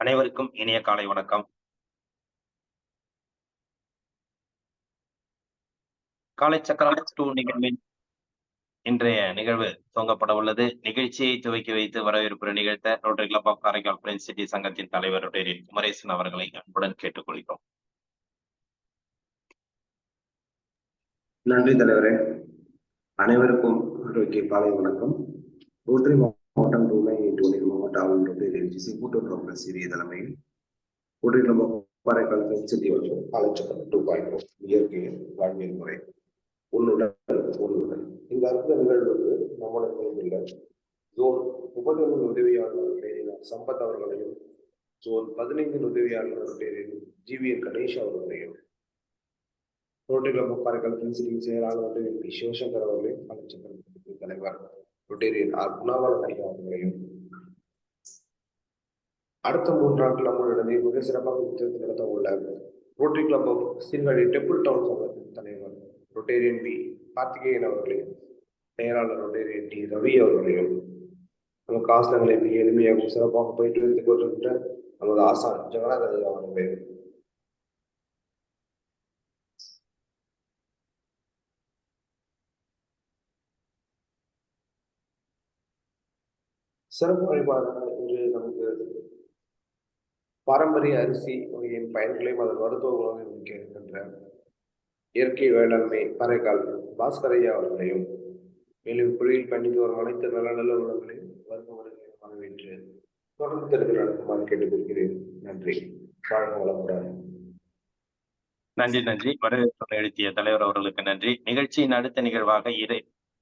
அனைவருக்கும் இனிய காலை வணக்கம். காலை சக்கரம் 2 நிகழ்வின் இன்றைய நிகழ்வு துவங்கப்பட உள்ளது. நிகழ்ச்சியை துவக்கி வைத்து வரவேற்புரை நிகழ்த்த Rotary club of Karaikal French city சங்கத்தின் தலைவர் ரொட்டேரி குமரேசன் அவர்களை அன்புடன் கேட்டுக்கொள்கிறோம். நன்றி தலைவரே. அனைவருக்கும் ஆரோக்கிய காலை வணக்கம். ரோட்டரி மாவட்டம் மாவட்ட ஆளுநர் கூட்டுறவு சிறிய தலைமையில் Rotary club of Karaikal French city மற்றும் காலைச்சக்கரம் 2.0 இயற்கையின் வாழ்வியல் முறை உன்னுடன் இந்த அற்புத நிகழ்வுக்கு நம்முடைய பகுதியில் ஜோன் 31 உதவியாளர் சம்பத் அவர்களையும் ஜோன் 15 உதவியாளர் ஜிவிஎன் கணேஷ் அவர்களையும் Rotary club of Karaikal French city செயலாளர் சிவசங்கர் அவர்களையும் காலைச்சக்கரம் தலைவர் ரொட்டேரியன் குணாவரன் ஐயா அவர்களையும் அடுத்த 3 நாட்கள் நம்மளுடனே மிக சிறப்பாக நடத்த உள்ள Rotary club of Sirkazhi temple town சங்கத்தின் தலைவர் ரொட்டேரியன் பி கார்த்திகேயன் அவர்களையும் செயலாளர் ரொட்டேரியன் டி ரவி அவர்களையும் நமக்கு ஆசனங்களை மிக எளிமையாகவும் சிறப்பாக போயிட்டு வைத்துக் கொண்டிருக்கின்ற நமது ஆசான் ஜெகநாத ஐயா அவர்களையும் சிறப்பு வழிபாடாக இன்று நமக்கு பாரம்பரிய அரிசி வகையின் பயன்களையும் அதன் மருத்துவ குணங்களையும் மிக்க இருக்கின்ற இயற்கை வேளாண்மை காரைக்கால் பாஸ்கரையா அவர்களையும் மேலும் குழியில் பயணித்து வரும் அனைத்து நல்ல நல்ல உணவுகளையும் வருகவர்களையும் வரவேற்று தொடர்ந்து தெரிந்து நடக்குமாறு கேட்டுக்கொள்கிறேன். நன்றி. வாழ்க வளமுடன். நன்றி. வரவேற்பு எழுத்திய தலைவர் அவர்களுக்கு நன்றி. நிகழ்ச்சியின் அடுத்த நிகழ்வாக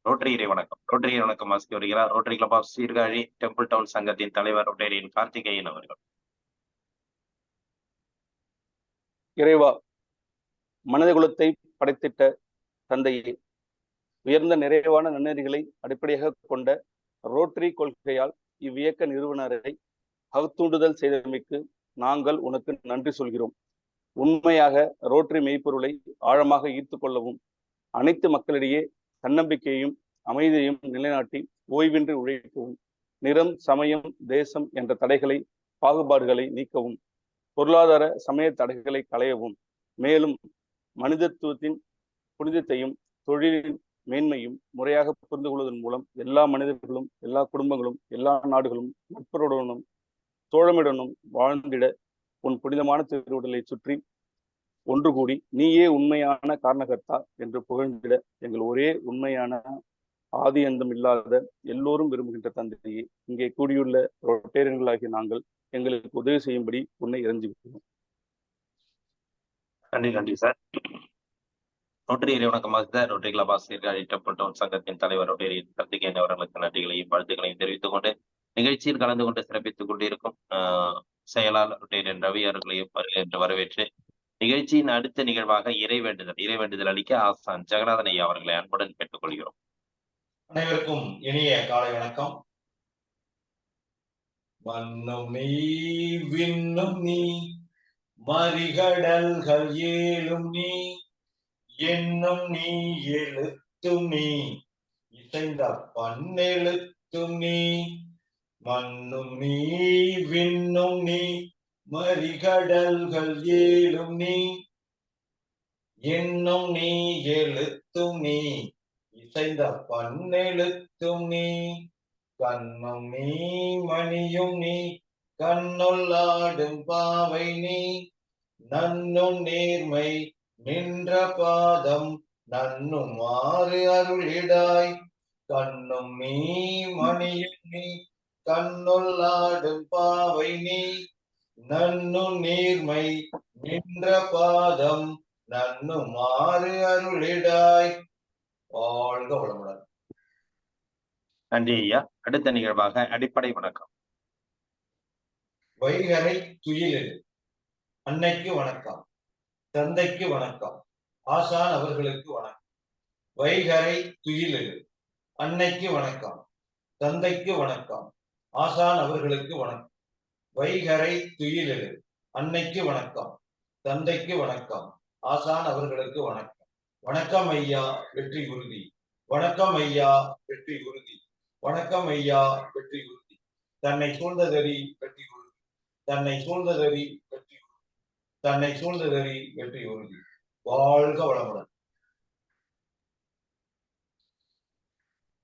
ரோட்டரி இறை வணக்கம். ரோட்டரி இறை வணக்கம் வாசிக்க வருகிறார் Rotary club of Sirkazhi temple town சங்கத்தின் தலைவர் ரொட்டேரியன் கார்த்திகேயன் அவர்கள். இறைவா, மனித குலத்தை படைத்திட்ட தந்தையே, உயர்ந்த நிறைவான நன்னெறிகளை அடிப்படையாக கொண்ட ரோட்டரி கொள்கையால் இவ்வியக்க நிறுவனரை அகத்தூண்டுதல் செய்தமைக்கு நாங்கள் உனக்கு நன்றி சொல்கிறோம். உண்மையாக ரோட்டரி மெய்ப்பொருளை ஆழமாக ஈர்த்து கொள்ளவும் அனைத்து மக்களிடையே தன்னம்பிக்கையும் அமைதியையும் நிலைநாட்டி ஓய்வின்றி உழைக்கவும் நிறம், சமயம், தேசம் என்ற தடைகளை பாகுபாடுகளை நீக்கவும் பொருளாதார சமய தடைகளை களையவும் மேலும் மனிதத்துவத்தின் புனிதத்தையும் தொழிலின் மேன்மையும் முறையாக புரிந்து கொள்வதன் மூலம் எல்லா மனிதர்களும் எல்லா குடும்பங்களும் எல்லா நாடுகளும் நட்புறவுடனும் தோழமையுடனும் வாழ்ந்திட உன் புனிதமான திருவுடலை சுற்றி ஒன்று கூடி நீயே உண்மையான காரணகர்த்தா என்று புகழ்ந்திட எங்கள் ஒரே உண்மையான ஆதி அந்தம் இல்லாத எல்லோரும் விரும்புகின்ற தந்தையை இங்கே கூடியுள்ள ரொட்டேரியன்களாகிய நாங்கள் எங்களுக்கு உதவி செய்யும்படி உன்னை இறைஞ்சுகிறோம். நன்றி சார். ரோட்டரி இறை வணக்கமாக Rotary club of Sirkazhi temple town சங்கத்தின் தலைவர் ரொட்டேரியன் கார்த்திகேயன் அவர்களுக்கு நன்றிகளையும் வாழ்த்துக்களையும் தெரிவித்துக் கொண்டு நிகழ்ச்சியில் கலந்து கொண்டு சிறப்பித்துக் கொண்டிருக்கும் செயலாளர் ரொட்டேரியன் ரவி அவர்களையும் என்று வரவேற்று நிகழ்ச்சியின் அடுத்த நிகழ்வாக இறை வேண்டுதல் அளிக்க ஆசான் ஜெகநாதன் ஐயா அவர்களை அன்புடன் கேட்டுக்கொள்கிறோம். அனைவருக்கும் இனிய காலை வணக்கம். மண்ணும் நீ விண்ணும் நீ மறிகடல்கள் ஏழும் நீ என்னும் நீ எழுத்தும் நீ இசைந்த பன்னெழுத்தும் நீ மண்ணும் நீ விண்ணும் நீ மறிகடல்கள் ஏழும் நீ என்னும் நீ எழுத்தும் நீ இசைந்த பன்னெழுத்தும் நீ கண்ணும் நீ மணியும் நீ கண்ணுள்ளாடும் பாவை நீ நன்னும் நேர்மை நின்ற பாதம் நன்னும் மாறு அருளிடாய் கண்ணும் நீ மணியும் நீ கண்ணுள்ளாடும் பாவை நீ நன்னும் நேர்மை நின்ற பாதம் நன்னும் மாறு அருளிடாய். வாழ்க வளமுடன். நன்றி ஐயா. அடுத்த நிகழ்வாக அடிப்படை வணக்கம். வைகரை துயிலில் அன்னைக்கு வணக்கம், தந்தைக்கு வணக்கம், ஆசான் அவர்களுக்கு வணக்கம். வைகரை துயிலில் அன்னைக்கு வணக்கம், தந்தைக்கு வணக்கம், ஆசான் அவர்களுக்கு வணக்கம். வைகரை துயிலில் அன்னைக்கு வணக்கம், தந்தைக்கு வணக்கம், ஆசான் அவர்களுக்கு வணக்கம். வணக்கம் ஐயா, வெற்றி உறுதி. வணக்கம் ஐயா, வெற்றி உறுதி. வணக்கம் ஐயா, வெற்றி உறுதி. தன்னை சூழ்ந்ததறி வெற்றி உறுதி. தன்னை சூழ்ந்ததறி வெற்றி தன்னை சூழ்ந்ததறி வெற்றி உறுதி. வாழ்க வளமுடன்.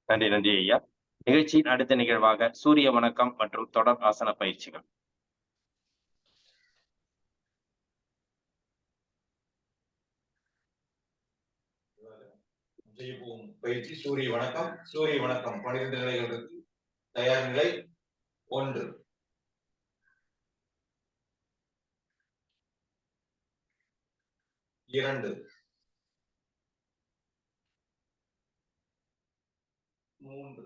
நன்றி நன்றி ஐயா. நிகழ்ச்சியின் அடுத்த நிகழ்வாக சூரிய வணக்கம் மற்றும் தொடர் ஆசன பயிற்சிகள். செய்யப்போகும் பயிற்சி சூரிய வணக்கம். சூரிய வணக்கம் 12 நிலைகள் இருக்கு. தயார் நிலை 1, 2, 3,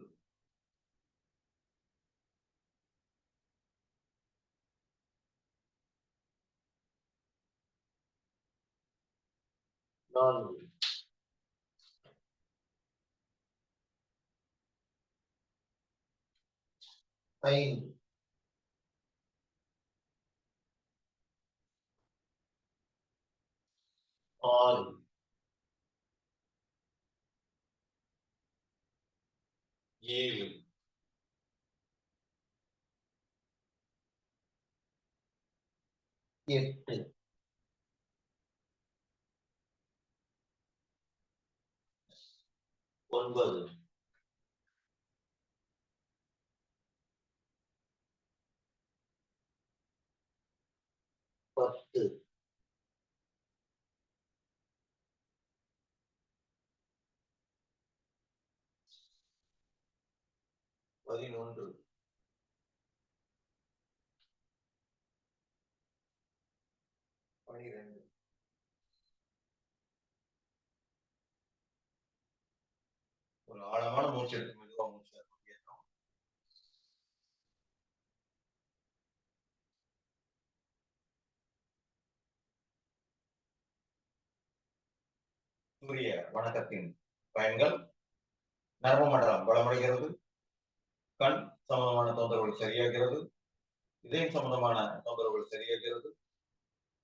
4, 5, 6, 7, 8, 9, 10, 11, 12. ஒரு ஆழமான மூச்சு எடுத்து மெதுவா மூச்சு ஏற்றணும். சூரிய வணக்கத்தின் பயன்கள்: நரம்பு மண்டலம் பலமடைகிறது, கண் சம்பந்தமான தொந்தரவுகள் சரியாகிறது, இதயம் சம்பந்தமான தொந்தரவுகள் சரியாகிறது,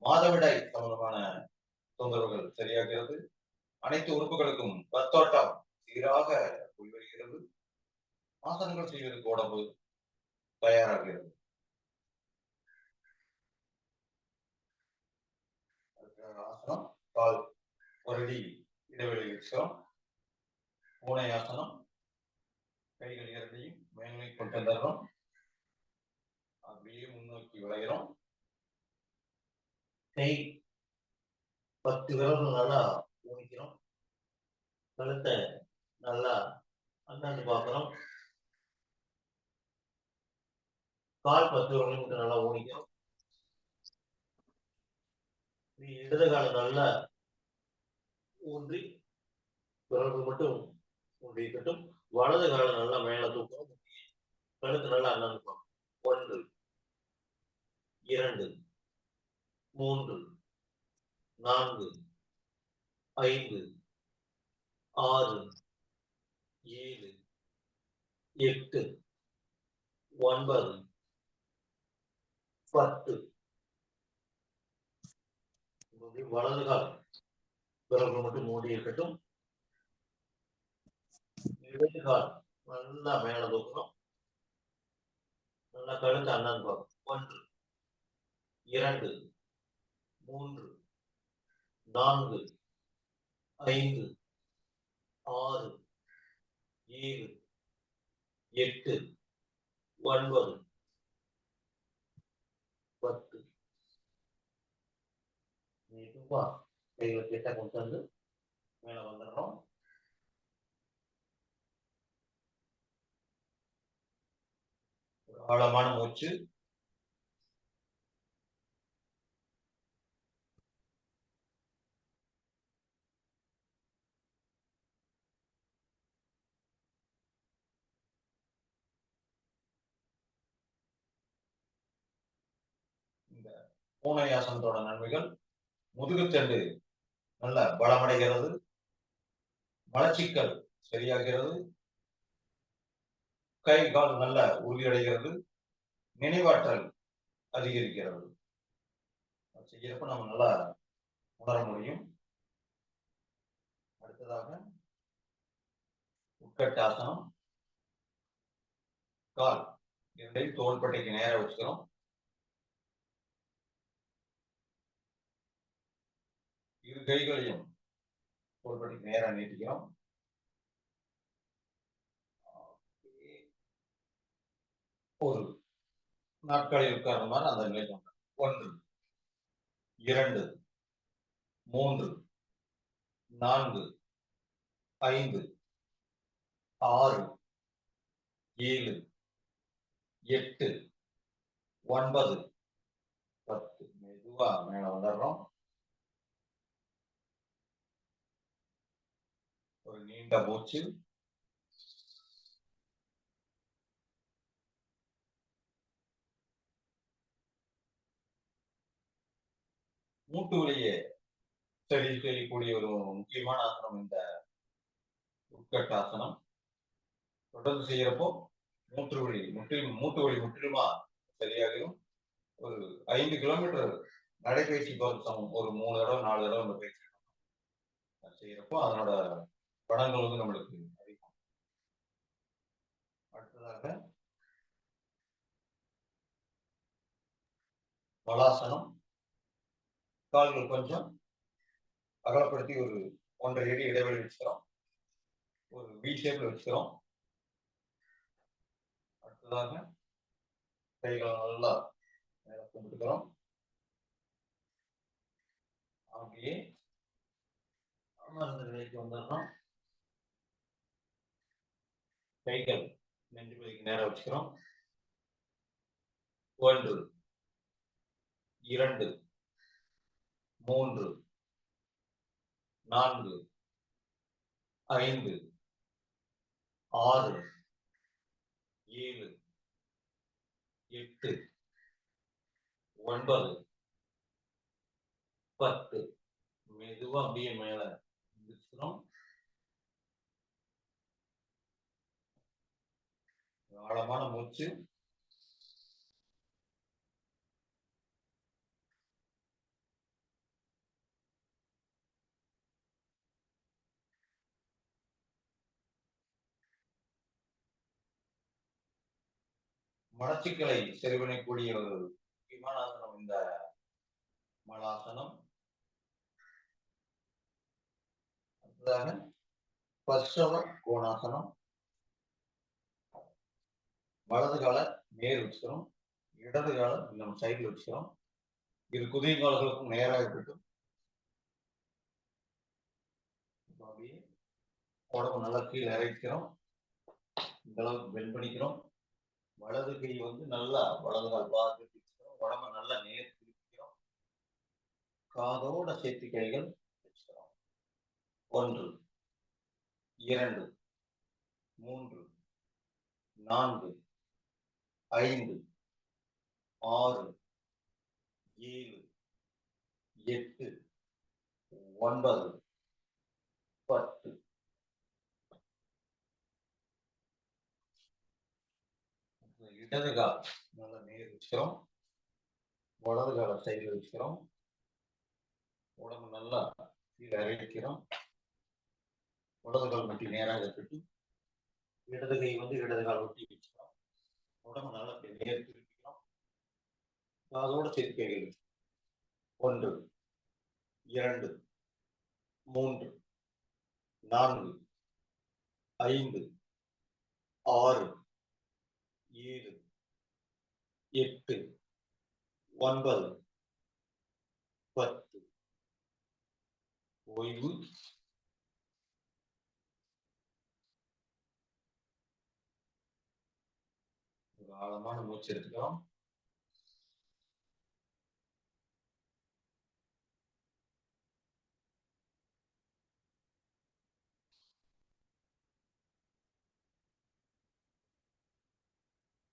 மாதவிடாய் சம்பந்தமான தொந்தரவுகள் சரியாகிறது, அனைத்து உறுப்புகளுக்கும் ரத்தோட்டம் சீராக போய் வருகிறது, ஆசனங்கள் செய்வதற்கு உடம்பு தயாராகிறது. ஆசனம் கால் ஒரு அடி இடைவெளி வச்சுக்கிறோம். பூனை ஆசனம். கைகள் இரண்டையும் மேன்மை கொண்டு வந்துடுறோம். அப்படியே முன்னோக்கி விளைகிறோம். கை 10 விரல்கள் நல்லா ஊனிக்கிறோம். கழுத்தை நல்லா அண்ணாந்து பார்க்கிறோம். கால் 10 விரல்கள் மட்டும் நல்லா ஊனிக்கிறோம். இடது காலம் நல்லா ஊன்றி விரல்கள் மட்டும் ஊன்றிக்கட்டும். வலது காலம் நல்லா மேல தூக்கணும். கழுத்து நல்லா அண்ணாந்து பார்க்கணும். 1, 2, 3, 4, 5, 6, 7, 8, 9, 10. வலது கால் விரல்கள் மட்டும் மூடி இருக்கட்டும். இடது கால் நல்லா மேல தூக்கணும். நல்லா கழுத்து அண்ணாந்து பார்க்கணும். 1, 2, 3, 4, 5, 6, 7, 8, 9, 10. மெதுவா கைகளை கிட்ட கொண்டு வந்து மேல வந்துடுறோம். ஆழமான மூச்சு. இந்த பூனை ஆசனத்தோட நன்மைகள்: முதுகுத்தண்டு நல்ல பலமடைகிறது, மலச்சிக்கல் சரியாகிறது, கை கால் நல்ல உறுதியடைகிறது, நினைவாற்றல் அதிகரிக்கிறது. செய்யறப்ப நம்ம நல்லா உணர முடியும். அடுத்ததாக உட்கட்டாசனம். கால் இரண்டையும் தோள்பட்டைக்கு நேரம் வச்சுக்கிறோம். இரு கைகளையும் தோள்பட்டைக்கு நேரா நீட்டிக்கிறோம். ஒரு நாட்காலி உட்கார்ற மாதிரி அந்த நிலை கொண்டு 1 2 3 4 5 6 7 8 9 10 மெதுவா மேல வந்துடுறோம். ஒரு நீண்ட மூச்சு. மூட்டு வலியை சரி செய்யக்கூடிய ஒரு முக்கியமான ஆசனம் இந்த உட்கட்டாசனம். தொடர்ந்து செய்யறப்போ மூட்டு வலி முற்றிலுமா சரியாகும். ஒரு 5 கிலோமீட்டர் நடைபயிற்சி சமம். ஒரு 3 தடவை 4 தடவை அந்த பயிற்சி செய்யறப்போ அதனோட படங்கள் வந்து நம்மளுக்கு அதிகம். அடுத்ததாக பலாசனம். கால்கள் கொஞ்சம் அகலப்படுத்தி ஒரு 1.5 அடி இடைவெளி வச்சுக்கிறோம். ஒரு வி ஷேப்ல வச்சுக்கிறோம். அடுத்ததாக கைகளை நல்லா மேல கும்பிட்டுக்கிறோம். அப்படியே அமர்ந்த நிலைக்கு வந்துடுறோம். கைகள் நெஞ்சு பகுதிக்கு நேரம் வச்சுக்கிறோம். 1 2 3 4 5 6 7 8 9 10 மெதுவா அப்படியே மேல எழுந்திருக்கிறோம். ஆழமான மூச்சு. மலச்சிக்கலை சரி பண்ணக்கூடிய ஒரு முக்கியமான ஆசனம் இந்த மலாசனம். அடுத்ததாக பர்ஷவ கோணாசனம். வலது கால நேர் வச்சுக்கிறோம். இடது கால நம்ம சைடில் வச்சுக்கிறோம். இரு குதிரை கால்களுக்கும் நேராக இருக்கட்டும். அப்படியே உடம்பு நல்லா கீழே இறக்கிறோம். இந்த அளவுக்கு பெண்ட் பண்ணிக்கிறோம். வலது கை வந்து நல்லா வலது கால் பார்த்து வச்சுக்கிறோம். உடம்பு நல்லா நேர் திருப்பிக்கிறோம். காதோட சேர்த்து கைகள் வச்சுக்கிறோம். 1 2 3 4 5 6 7 8 9 10 இடது கால் நல்லா நேர் வச்சுக்கிறோம். வலது கால சைடில் வச்சுக்கிறோம். உடம்பு நல்லா கீழே இறக்கிறோம். வலது கால் மட்டும் நேராக இருக்கட்டு. இடது கை வந்து இடது கால் ஒட்டி வச்சுக்கிறோம். உடம்பு நல்லா நேர் திருப்பிக்கிறோம். அதோட சேர்த்து கைகள் 1 2 3 4 5 6 7 8 9 10 ஓய்வு. ஒரு ஆழமான மூச்சு எடுத்துக்கிறோம்.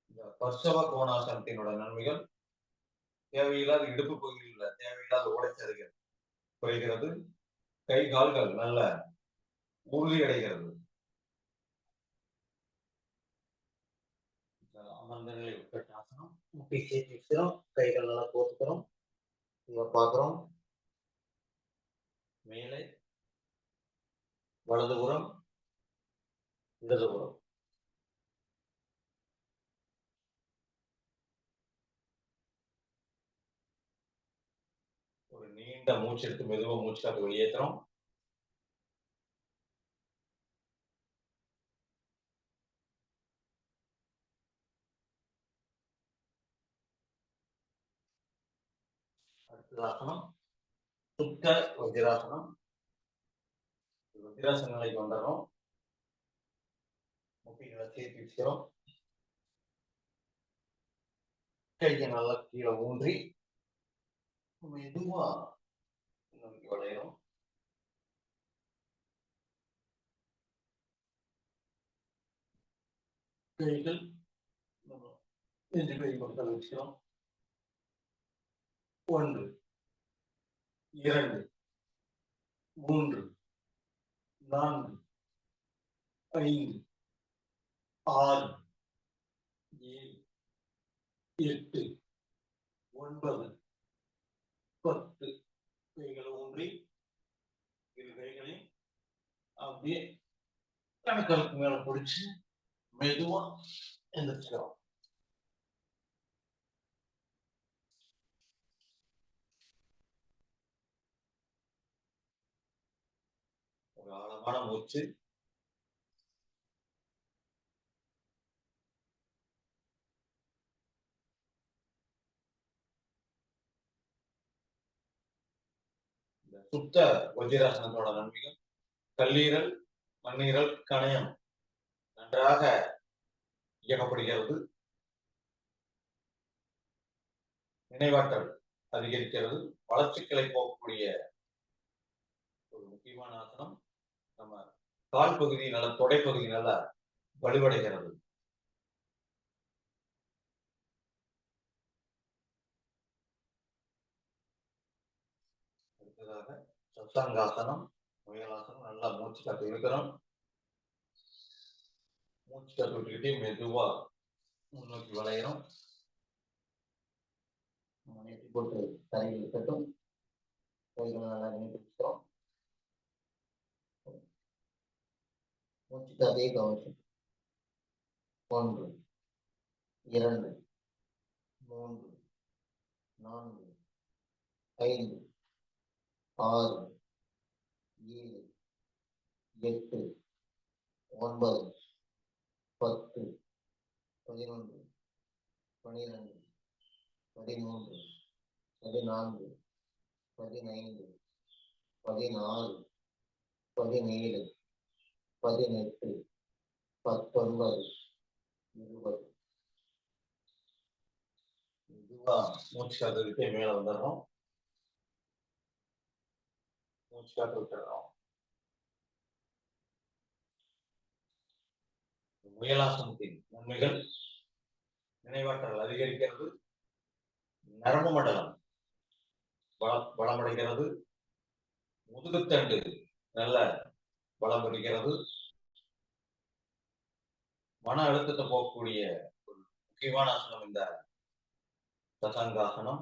இந்த பர்ஷவ கோணாசனத்தினோட நன்மைகள் தேவையில்லாத இடுப்பு பகுதியில் தேவையில்லாத உடைச்சதுகள் குறைகிறது. கை கால்கள் நல்ல உறுதி அடைகிறது. அமர்ந்த நிலை உட்கட்டாசனம். முட்டி சேர்த்து வச்சுக்கிறோம். கைகள் நல்லா கோத்துக்கிறோம். இங்க பார்க்கிறோம். மேலே வலதுபுறம் இடதுபுறம். ஒரு நீண்ட மூச்சு எடுத்து மெதுவா மூச்சு காத்து வெளியேற்றுறோம். அடுத்தது ஆசனம் சுத்த வஜ்ராசனம். வஜ்ராசன நிலைக்கு வந்துடுறோம். முட்டிகளை சேர்த்து வச்சுக்கிறோம். கையை நல்லா கீழே ஊன்றி மெதுவா நோக்கி வளையிறோம். கைகள் நெஞ்சு கை பக்கத்தில் வச்சுக்கிறோம். 1 2 3 4 5 6 7 8 9 10. கைகளை ஊன்றி இரு கைகளையும் அப்படியே கணக்காலுக்கு மேல பிடிச்சு மெதுவா எந்திரிச்சுக்கிறோம். ஒரு ஆழமான மூச்சு. இந்த சுத்த வஜ்ராசனத்தோட நன்மைகள் கல்லீரல், மண்ணீரல், கணையம் நன்றாக இயக்கப்படுகிறது. நினைவாற்றல் அதிகரிக்கிறது. வளர்ச்சிகளை போகக்கூடிய ஒரு முக்கியமான ஆசனம். நம்ம கால் பகுதி நல்ல தொடைப்பகுதி நல்லா வலுவடைகிறது. அடுத்ததாக சப்தாங்காசனம், முயலாசனம். நல்லா மூச்சு காத்து இழுக்கிறோம். மூச்சு காத்து விட்டுக்கிட்டே மெதுவா முன்னோக்கி வளையிறோம். நீட்டி போட்டு தரையில் இருக்கட்டும். கைகளை நல்லா நீட்டி வச்சுக்கிறோம். மூச்சு காத்தையே கவனிச்சு 1 2 3 4 5 6 7 8 9 10 11 12 13 14 15 16 17 18 19 20. மெதுவா மூச்சு காத்து விட்டு மேல வந்துடுறோம். மூச்சு காத்து விட்டுறோம். முயலாசனத்தின் நன்மைகள் நினைவாற்றல் அதிகரிக்கிறது. நரம்பு மண்டலம் பலமடைகிறது. முதுகுத்தண்டு நல்ல பலம் பெறுகிறது. மன அழுத்தத்தை போகக்கூடிய ஒரு முக்கியமான ஆசனம் இந்த சதாங்காசனம்.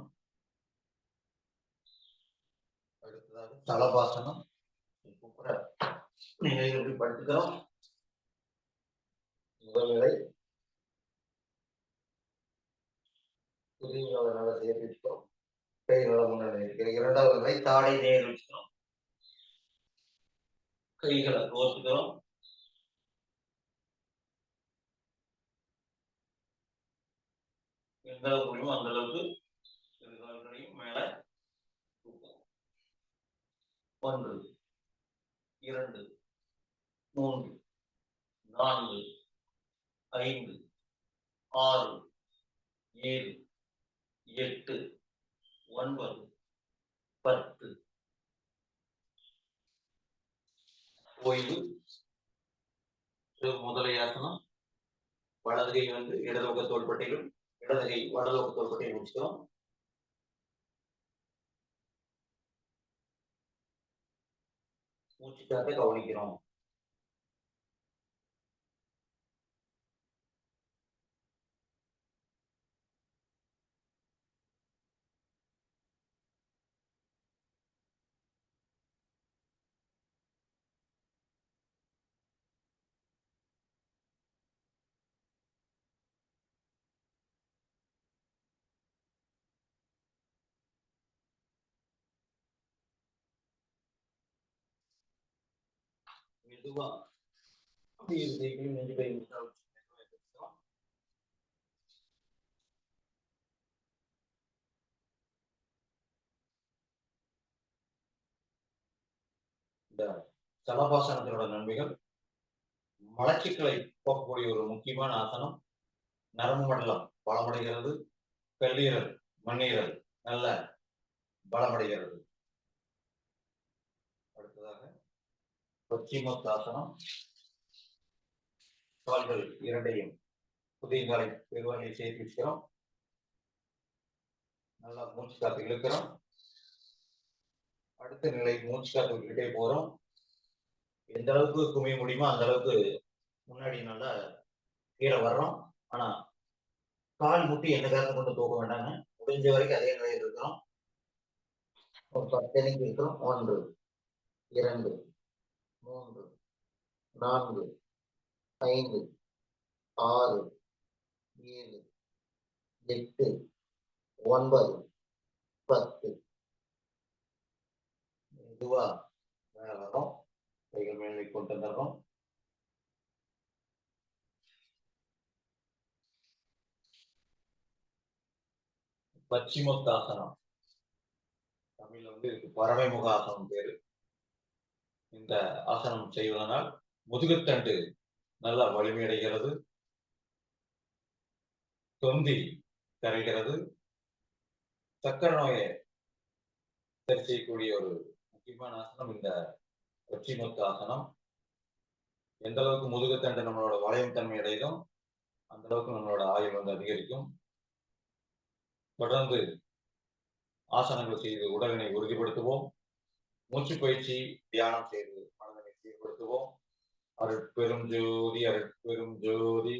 அடுத்ததாக தலபாசனம். நீங்க எப்படி படுத்துக்கிறோம். முதல் நிலை புதிய நல்லா சேர்த்து வச்சுக்கிறோம். கை நல்லா முன்னாடி இருக்கிற. இரண்டாவது நிலை தாடை நேர் வச்சுக்கிறோம். கைகளை கோர்த்துக்கிறோம். எந்த அளவுக்கு முடியுமோ அந்த அளவுக்கு இருகால்களையும் மேல 1 2 3 4 5 6 7 8 9 10. ஓய்வு. முதலையாசனம். வலது கை வந்து இடது பக்க தோள்பட்டையிலும் இடது கை வலது பக்க தோள்பட்டையும் முடிச்சுக்கிறோம். மூச்சு காத்த கவனிக்கிறோம். மெதுவா அப்படியே நெஞ்சு கை இந்த சலபாசனத்தினோட நன்மைகள் மலச்சிக்கலை போக்கக்கூடிய ஒரு முக்கியமான ஆசனம். நரம்பு மண்டலம் பலமடைகிறது. கல்லீரல் மண்ணீரல் நல்ல பலமடைகிறது. அடுத்ததாக பச்சிமோத்தாசனம். கால்கள் இரண்டையும் புதியங்காலை பெருவாயை சேர்த்து வச்சுக்கிறோம். நல்லா மூச்சு காத்து இழுக்கிறோம். அடுத்த நிலை மூச்சு காத்து விட்டுட்டே போறோம். எந்த அளவுக்கு குமிய முடியுமோ அந்த அளவுக்கு முன்னாடி நல்லா கீழே வர்றோம். ஆனா கால் முட்டி எந்த காரணம் கொண்டு தூக்க வேண்டாங்க. முடிஞ்ச வரைக்கும் அதே நிலையில் இருக்கிறோம். ஒரு 10 எண்ணிக்கை இருக்கிறோம். 1 2 3 4 5 6 7 8 9 10. மெதுவா மேல வரோம். கைகள் மேலே கொண்டு வந்துடுறோம். பச்சிமோத்தாசனம். தமிழ்ல இதுக்கு பறவை முக ஆசனம் பேரு. இந்த ஆசனம் செய்வதனால் முதுகுத்தண்டு நல்லா வலிமையடைகிறது. தொந்தி கரைகிறது. சக்கரை நோயை சரி செய்யக்கூடிய ஒரு முக்கியமான ஆசனம் இந்த பச்சிமோத்தாசனம். எந்த அளவுக்கு முதுகுத்தண்டு நம்மளோட வளையம் தன்மை அடையும் அந்த அளவுக்கு நம்மளோட ஆயுள் அதிகரிக்கும். தொடர்ந்து ஆசனங்கள் செய்து உடலினை உறுதிப்படுத்துவோம். மூச்சு பயிற்சி தியானம் செய்து மனதனை சீர்படுத்துவோம். அருட்பெரும் ஜோதி அருட்பெரும் ஜோதி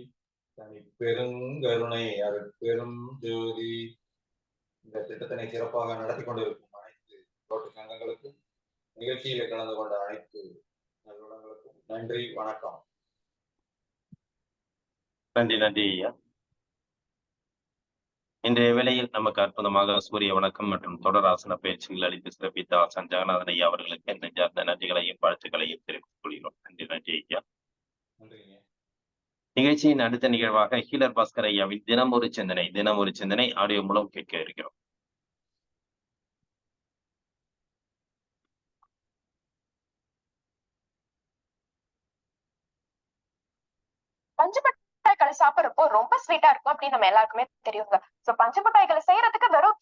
தனி பெருங்கருணை அருட்பெரும் ஜோதி. இந்த திட்டத்தினை சிறப்பாக நடத்தி கொண்டிருக்கும் அனைத்து தோட்ட சங்கங்களுக்கும் நிகழ்ச்சியில் கலந்து கொண்ட அனைத்து நல்லுடங்களுக்கும் நன்றி, வணக்கம். நன்றி ஐயா. இன்றைய வேளையில் நமக்கு அற்புதமாக சூரிய வணக்கம் மற்றும் தொடர் ஆசன பயிற்சிகள் அளித்து சிறப்பித்த ஆசான் ஜெகநாதன் ஐயா அவர்களுக்கு நெஞ்சார்ந்த நன்றிகளையும் வாழ்த்துக்களையும் தெரிவித்துக் கொள்கிறோம். நன்றி ஐயா. நிகழ்ச்சியின் அடுத்த நிகழ்வாக ஹீலர் பாஸ்கர் ஐயாவின் தினம் ஒரு சிந்தனை ஆடியோ மூலம் கேட்க இருக்கிறோம். பஞ்சு மிட்டாய்களை சாப்பிடுறப்போ ரொம்ப ஸ்வீட்டா இருக்கும் அப்படின்னு நம்ம எல்லாருக்குமே தெரியுங்க. சோ பஞ்சு மிட்டாய்களை செய்யறதுக்கு வெறும்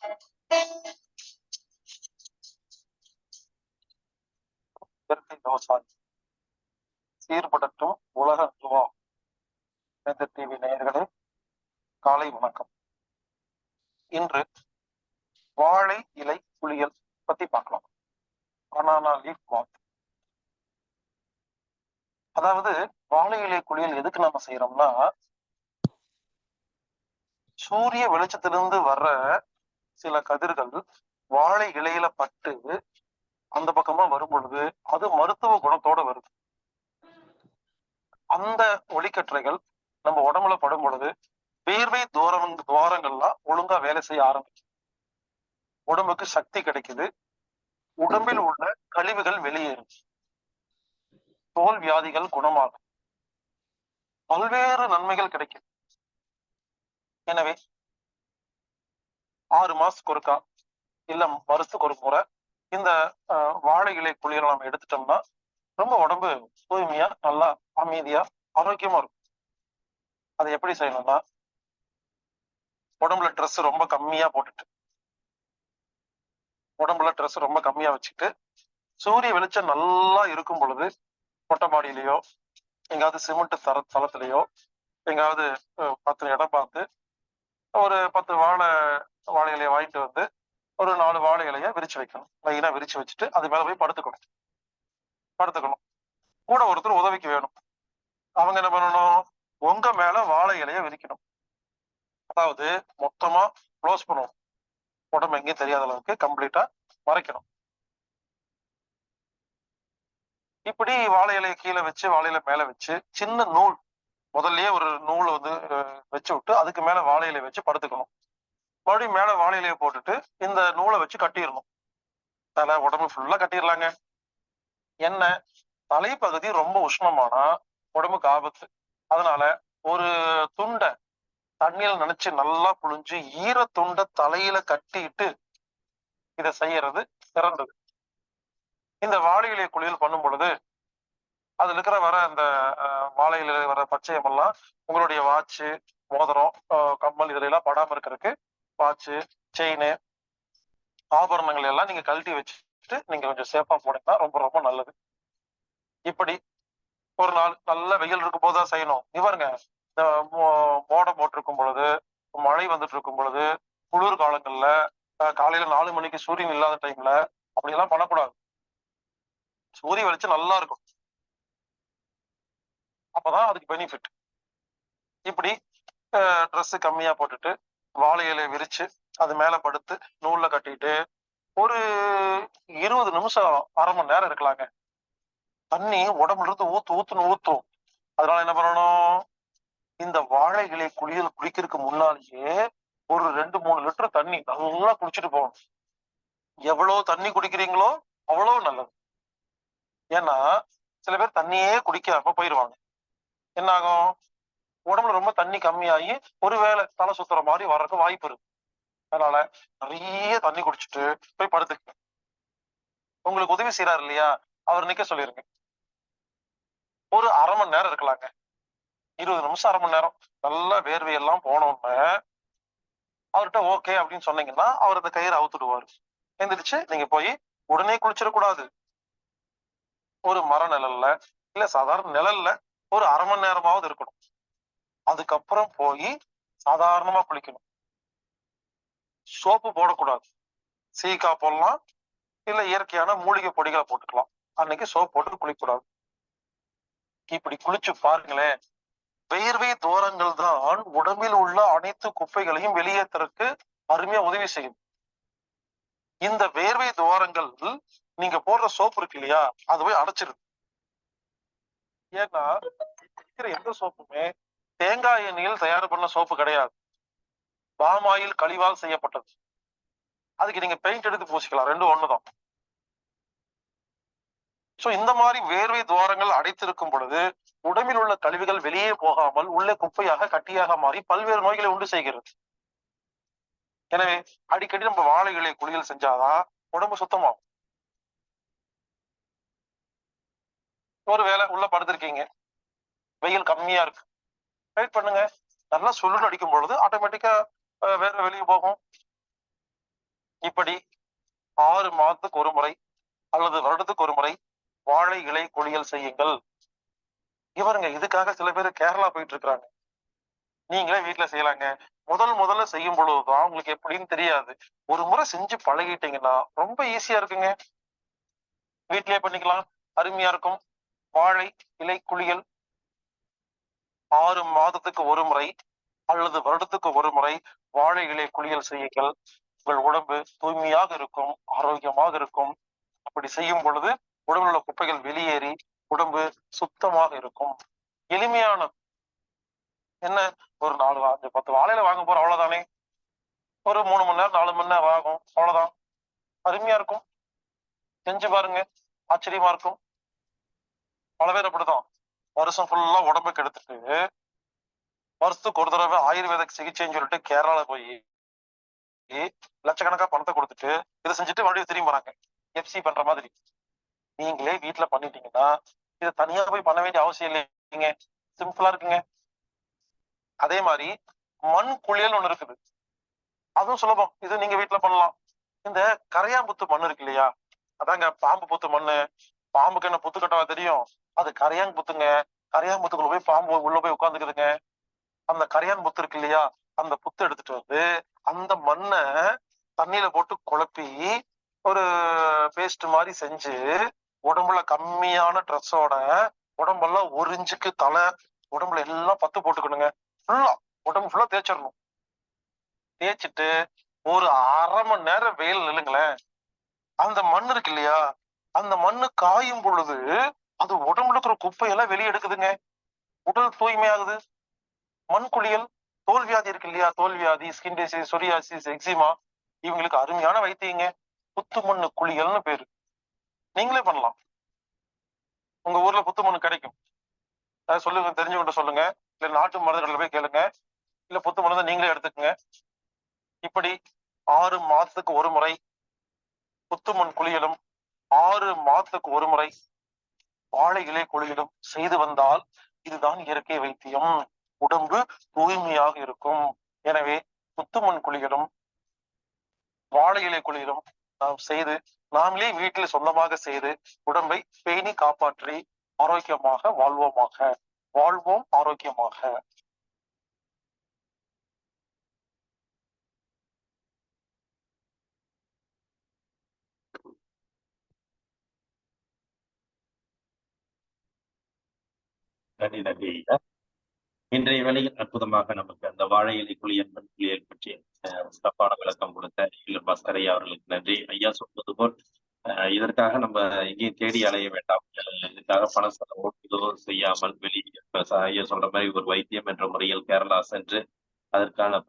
சீர்படட்டும் உலக டிவி நேயர்களே, காலை வணக்கம். இன்று வாழை இலை குளியல் பத்தி பார்க்கலாம். பனானா லீஃப் பாத். அதாவது வாழை இலை குளியல் எதுக்கு நம்ம செய்யறோம்னா, சூரிய வெளிச்சத்திலிருந்து வர்ற சில கதிர்கள் வாழை இலையில பட்டு அந்த பக்கமா வரும் பொழுது அது மருத்துவ குணத்தோட வருது. அந்த ஒளிக்கற்றைகள் நம்ம உடம்புல படும் பொழுது வேர்வை துவாரங்கள்லாம் ஒழுங்கா வேலை செய்ய ஆரம்பிக்கும். உடம்புக்கு சக்தி கிடைக்குது. உடம்பில் உள்ள கழிவுகள் வெளியேறும். தோல் வியாதிகள் குணமாகும். பல்வேறு நன்மைகள் கிடைக்கும். எனவே 6 மாசத்துக்கு ஒருக்கா இல்ல வருஷத்துக்கு ஒரு முறை இந்த வாழை இலை குளியலை நம்ம எடுத்துட்டோம்னா ரொம்ப உடம்பு தூய்மையா நல்லா அமைதியா ஆரோக்கியமா இருக்கும். அதை எப்படி செய்யணும்னா, உடம்புல ட்ரெஸ் ரொம்ப கம்மியா வச்சுட்டு சூரிய வெளிச்சம் நல்லா இருக்கும் பொழுது மொட்டை மாடியிலையோ எங்காவது சிமெண்ட் தளத்திலேயோ எங்காவது 10 இடம் பார்த்து ஒரு 10 வாழை இலையை வாங்கிட்டு வந்து ஒரு 4 வாழை இலையை விரிச்சு வைக்கணும். லைனா விரிச்சு வச்சுட்டு அது மேல போய் படுத்துக்கணும். கூட ஒருத்தர் உதவிக்கு வேணும். அவங்க என்ன பண்ணணும், உங்க மேல வாழை இலையை விரிக்கணும். அதாவது மொத்தமா க்ளோஸ் பண்ணணும். உடம்பு எங்கேயும் தெரியாத அளவுக்கு கம்ப்ளீட்டா மறைக்கணும். இப்படி வாழை இலையை கீழே வச்சு வாழை இலை மேல வச்சு சின்ன நூல் முதல்லயே ஒரு நூல் வந்து வச்சு விட்டு அதுக்கு மேல வாழை இலையை வச்சு படுத்துக்கணும். மறுபடியும் மேல வாழை இலையை போட்டுட்டு இந்த நூலை வச்சு கட்டிடணும். தலை உடம்பு ஃபுல்லா கட்டிடலாங்க. எண்ணெய் தலைப்பகுதி ரொம்ப உஷ்ணமானா உடம்புக்கு ஆபத்து. அதனால ஒரு துண்டை தண்ணியில நினைச்சு நல்லா புழிஞ்சு ஈர துண்டை தலையில கட்டிட்டு இதை செய்யறது சிறந்தது. இந்த வாழை இலை குளியல் பண்ணும் பொழுது அதுல இருக்கிற வர அந்த வாழை இலையில வர பச்சையமெல்லாம் உங்களுடைய வாட்சு, மோதிரம், கம்மல் இதுல எல்லாம் படாம இருக்கிறதுக்கு வாட்சு, செயின், ஆபரணங்கள் எல்லாம் நீங்க கழட்டி வச்சுட்டு நீங்க கொஞ்சம் சேஃபா போனீங்கன்னா ரொம்ப ரொம்ப நல்லது. இப்படி ஒரு நாள் நல்ல வெயில் இருக்கும் போதுதான் செய்யணும். இவருங்க இந்த மோடம் போட்டிருக்கும் பொழுது, மழை வந்துட்டு இருக்கும் பொழுது, குளிர் காலங்கள்ல காலையில 4 மணிக்கு சூரியன் இல்லாத டைம்ல அப்படி எல்லாம் பண்ணக்கூடாது. சூரிய வெளிச்சம் நல்லா இருக்கும், அப்பதான் அதுக்கு பெனிஃபிட். இப்படி ட்ரெஸ் கம்மியா போட்டுட்டு வாழை இலையை விரிச்சு அது மேல படுத்து நூல்ல கட்டிட்டு ஒரு 20 நிமிஷம், அரை மணி நேரம் இருக்கலாங்க. தண்ணி உடம்புல இருந்து ஊத்துன்னு ஊத்தும். அதனால என்ன பண்ணணும், இந்த வாழை இலை குளிக்கிறதுக்கு முன்னாலேயே ஒரு 2-3 லிட்டர் தண்ணி நல்லா குடிச்சிட்டு போகணும். எவ்வளவு தண்ணி குடிக்கிறீங்களோ அவ்வளவு நல்லது. ஏன்னா சில பேர் தண்ணியே குடிக்காம போயிடுவாங்க. என்ன ஆகும், உடம்புல ரொம்ப தண்ணி கம்மியாகி ஒருவேளை தலை சுத்துற மாதிரி வர்றதுக்கு வாய்ப்பு இருக்கு. அதனால நிறைய தண்ணி குடிச்சிட்டு போய் படுத்துக்க. உங்களுக்கு உதவி செய்யறாரு இல்லையா, அவர் நிக்க சொல்லிருங்க. ஒரு அரை மணி நேரம் இருக்கலாங்க. 20 நிமிஷம், அரை மணி நேரம் நல்லா வேர்வையெல்லாம் போனோன்னு அவர்கிட்ட ஓகே அப்படின்னு சொன்னீங்கன்னா அவர் அந்த கயிறு அவுத்துடுவாரு. எந்திரிச்சு நீங்க போய் உடனே குளிச்சிடக்கூடாது. ஒரு மர நிழல்ல இல்ல சாதாரண நிழல்ல ஒரு அரை மணி நேரமாவது இருக்கணும். அதுக்கப்புறம் போய் சாதாரணமா குளிக்கணும். சோப்பு போடக்கூடாது. சீக்கா போடலாம், இல்ல இயற்கையான மூலிகை பொடிகளை போட்டுக்கலாம். அன்னைக்கு சோப் போட்டு குளிக்கக்கூடாது. இப்படி குளிச்சு பாருங்களேன். வேர்வை தோரங்கள் தான் உடம்பில் உள்ள அனைத்து குப்பைகளையும் வெளியேற்றற்கு அருமையா உதவி செய்யும். இந்த வேர்வை துவாரங்கள் நீங்க போடுற சோப்பு இருக்கு இல்லையா, அது போய் அடைச்சிருது. ஏன்னா எந்த சோப்புமே தேங்காய் எண்ணெயில் தயார் பண்ண சோப்பு கிடையாது, பாமாயில் கழிவால் செய்யப்பட்டது. அதுக்கு நீங்க பெயிண்ட் எடுத்து பூசிக்கலாம், ரெண்டும் ஒண்ணுதான். சோ இந்த மாதிரி வேர்வை துவாரங்கள் அடைத்திருக்கும் பொழுது உடம்பில் உள்ள கழிவுகள் வெளியே போகாமல் உள்ளே குப்பையாக கட்டியாக மாறி பல்வேறு நோய்களை உண்டு செய்கிறது. எனவே அடிக்கடி நம்ம வாழை இலை குளியல் செஞ்சாதான் உடம்பு சுத்தமாகும். ஒருவேளை உள்ள படுத்திருக்கீங்க, வெயில் கம்மியா இருக்கு, வெயிட் பண்ணுங்க. நல்லா சுருள் அடிக்கும் பொழுது ஆட்டோமேட்டிக்கா வேற வெளியே போகும். இப்படி 6 மாதத்துக்கு ஒரு முறை அல்லது வருடத்துக்கு ஒரு முறை வாழை இலை குளியல் செய்யுங்கள். இவருங்க இதுக்காக சில பேர் கேரளா போயிட்டு இருக்கிறாங்க. நீங்களே வீட்டுல செய்யலாங்க. முதல்ல செய்யும் பொழுதுதான் உங்களுக்கு எப்படின்னு தெரியாது. ஒரு முறை செஞ்சு பழகிட்டீங்கன்னா ரொம்ப ஈஸியா இருக்குங்க. வீட்லயே பண்ணிக்கலாம், அருமையா இருக்கும். வாழை இலை குளியல் 6 மாதத்துக்கு ஒரு முறை அல்லது வருடத்துக்கு ஒரு முறை வாழை இலை குளியல் செய்யுங்கள். உங்கள் உடம்பு தூய்மையாக இருக்கும், ஆரோக்கியமாக இருக்கும். அப்படி செய்யும் பொழுது உடம்பில் உள்ள குப்பைகள் வெளியேறி உடம்பு சுத்தமாக இருக்கும். எளிமையான என்ன, ஒரு 4-5-10 வாழையில வாங்க போறோம், அவ்வளவுதானே. ஒரு 3 மணி நேரம் 4 மணி நேரம் ஆகும், அவ்வளவுதான். அருமையா இருக்கும், செஞ்சு பாருங்க, ஆச்சரியமா இருக்கும். பல பேர் அப்படிதான் வருஷம் ஃபுல்லா உடம்புக்கு எடுத்துட்டு வருஷத்துக்கு ஒரு தடவை ஆயுர்வேத சிகிச்சைன்னு சொல்லிட்டு கேரளால போய் லட்சக்கணக்கா பணத்தை கொடுத்துட்டு இதை செஞ்சுட்டு மறுபடியும் திரும்பி வராங்க, எஃப்சி பண்ற மாதிரி. நீங்களே வீட்டுல பண்ணிட்டீங்கன்னா இதை தனியா போய் பண்ண வேண்டிய அவசியம் இல்லைங்க, சிம்பிளா இருக்குங்க. அதே மாதிரி மண் குளியல் ஒண்ணு இருக்குது, அதுவும் சுலபம். இது நீங்க வீட்டுல பண்ணலாம். இந்த கரையாம்புத்து மண் இருக்கு இல்லையா, அதாங்க பாம்பு புத்து மண்ணு. பாம்புக்கு என்ன புத்து கட்டவா தெரியும், அது கரையான் புத்துங்க. கரையான் புத்துக்குள்ள போய் பாம்பு உள்ள போய் உட்காந்துக்குதுங்க. அந்த கரையான் புத்து இருக்கு இல்லையா, அந்த புத்து எடுத்துட்டு வந்து அந்த மண்ணை தண்ணியில போட்டு குழப்பி ஒரு பேஸ்ட் மாதிரி செஞ்சு உடம்புல கம்மியான ட்ரெஸ்ஸோட உடம்பெல்லாம் 1 இன்ச்சுக்கு தலை உடம்புல எல்லாம் பத்து போட்டுக்கணுங்க. ஃபுல்லா உடம்பு ஃபுல்லா தேய்ச்சிடணும். தேய்ச்சிட்டு ஒரு அரை மணி நேரம் வெயில் நில்லுங்களேன். அந்த மண் இருக்கு இல்லையா, அந்த மண்ணு காயும் பொழுது அது உடம்புல இருக்கிற குப்பையெல்லாம் வெளியே எடுக்குதுங்க, உடல் தூய்மையாகுது. மண் குளியல். தோல் வியாதி இருக்கு இல்லையா, தோல் வியாதி, ஸ்கின் டிசீஸ், சொரியாசிஸ், எக்ஸிமா, இவங்களுக்கு அருமையான வைத்தியங்க புத்து மண்ணு குளியல்னு பேரு. நீங்களே பண்ணலாம். உங்க ஊர்ல புத்து மண் கிடைக்கும். சொல்லுங்க, தெரிஞ்சவங்கிட்ட சொல்லுங்க, இல்ல நாட்டு மருந்துகளை போய் கேளுங்க, இல்ல புத்து மருந்து நீங்களே எடுத்துக்கங்க. இப்படி 6 மாதத்துக்கு ஒரு முறை புத்துமண் குளியலும் 6 மாதத்துக்கு ஒரு முறை வாழை இலை குளியலும் செய்து வந்தால் இதுதான் இயற்கை வைத்தியம். உடம்பு தூய்மையாக இருக்கும். எனவே புத்துமண் குளியலும் வாழை இலை குளியலும் நாம் செய்து, நாமளே வீட்டில் சொந்தமாக செய்து உடம்பை பேணி காப்பாற்றி ஆரோக்கியமாக வாழ்வோம் ஆரோக்கியமாக. நன்றி நன்றி. இன்றைய வேளையில் அற்புதமாக நமக்கு அந்த வாழை இலை குளியல் மண் குளியல் பற்றிய சிறப்பான விளக்கம் கொடுத்த இல்லர் பாஸ்கர் ஐயா அவர்களுக்கு நன்றி. ஐயா சொல்வது போல் இதற்காக நம்ம எங்கேயும் தேடி அலைய வேண்டாம். இதுக்காக பண செலவோ இதோ செய்யாமல் வெளியே ஐயா சொல்ற மாதிரி ஒரு வைத்தியம் என்ற முறையில் கேரளா சென்று அதற்கான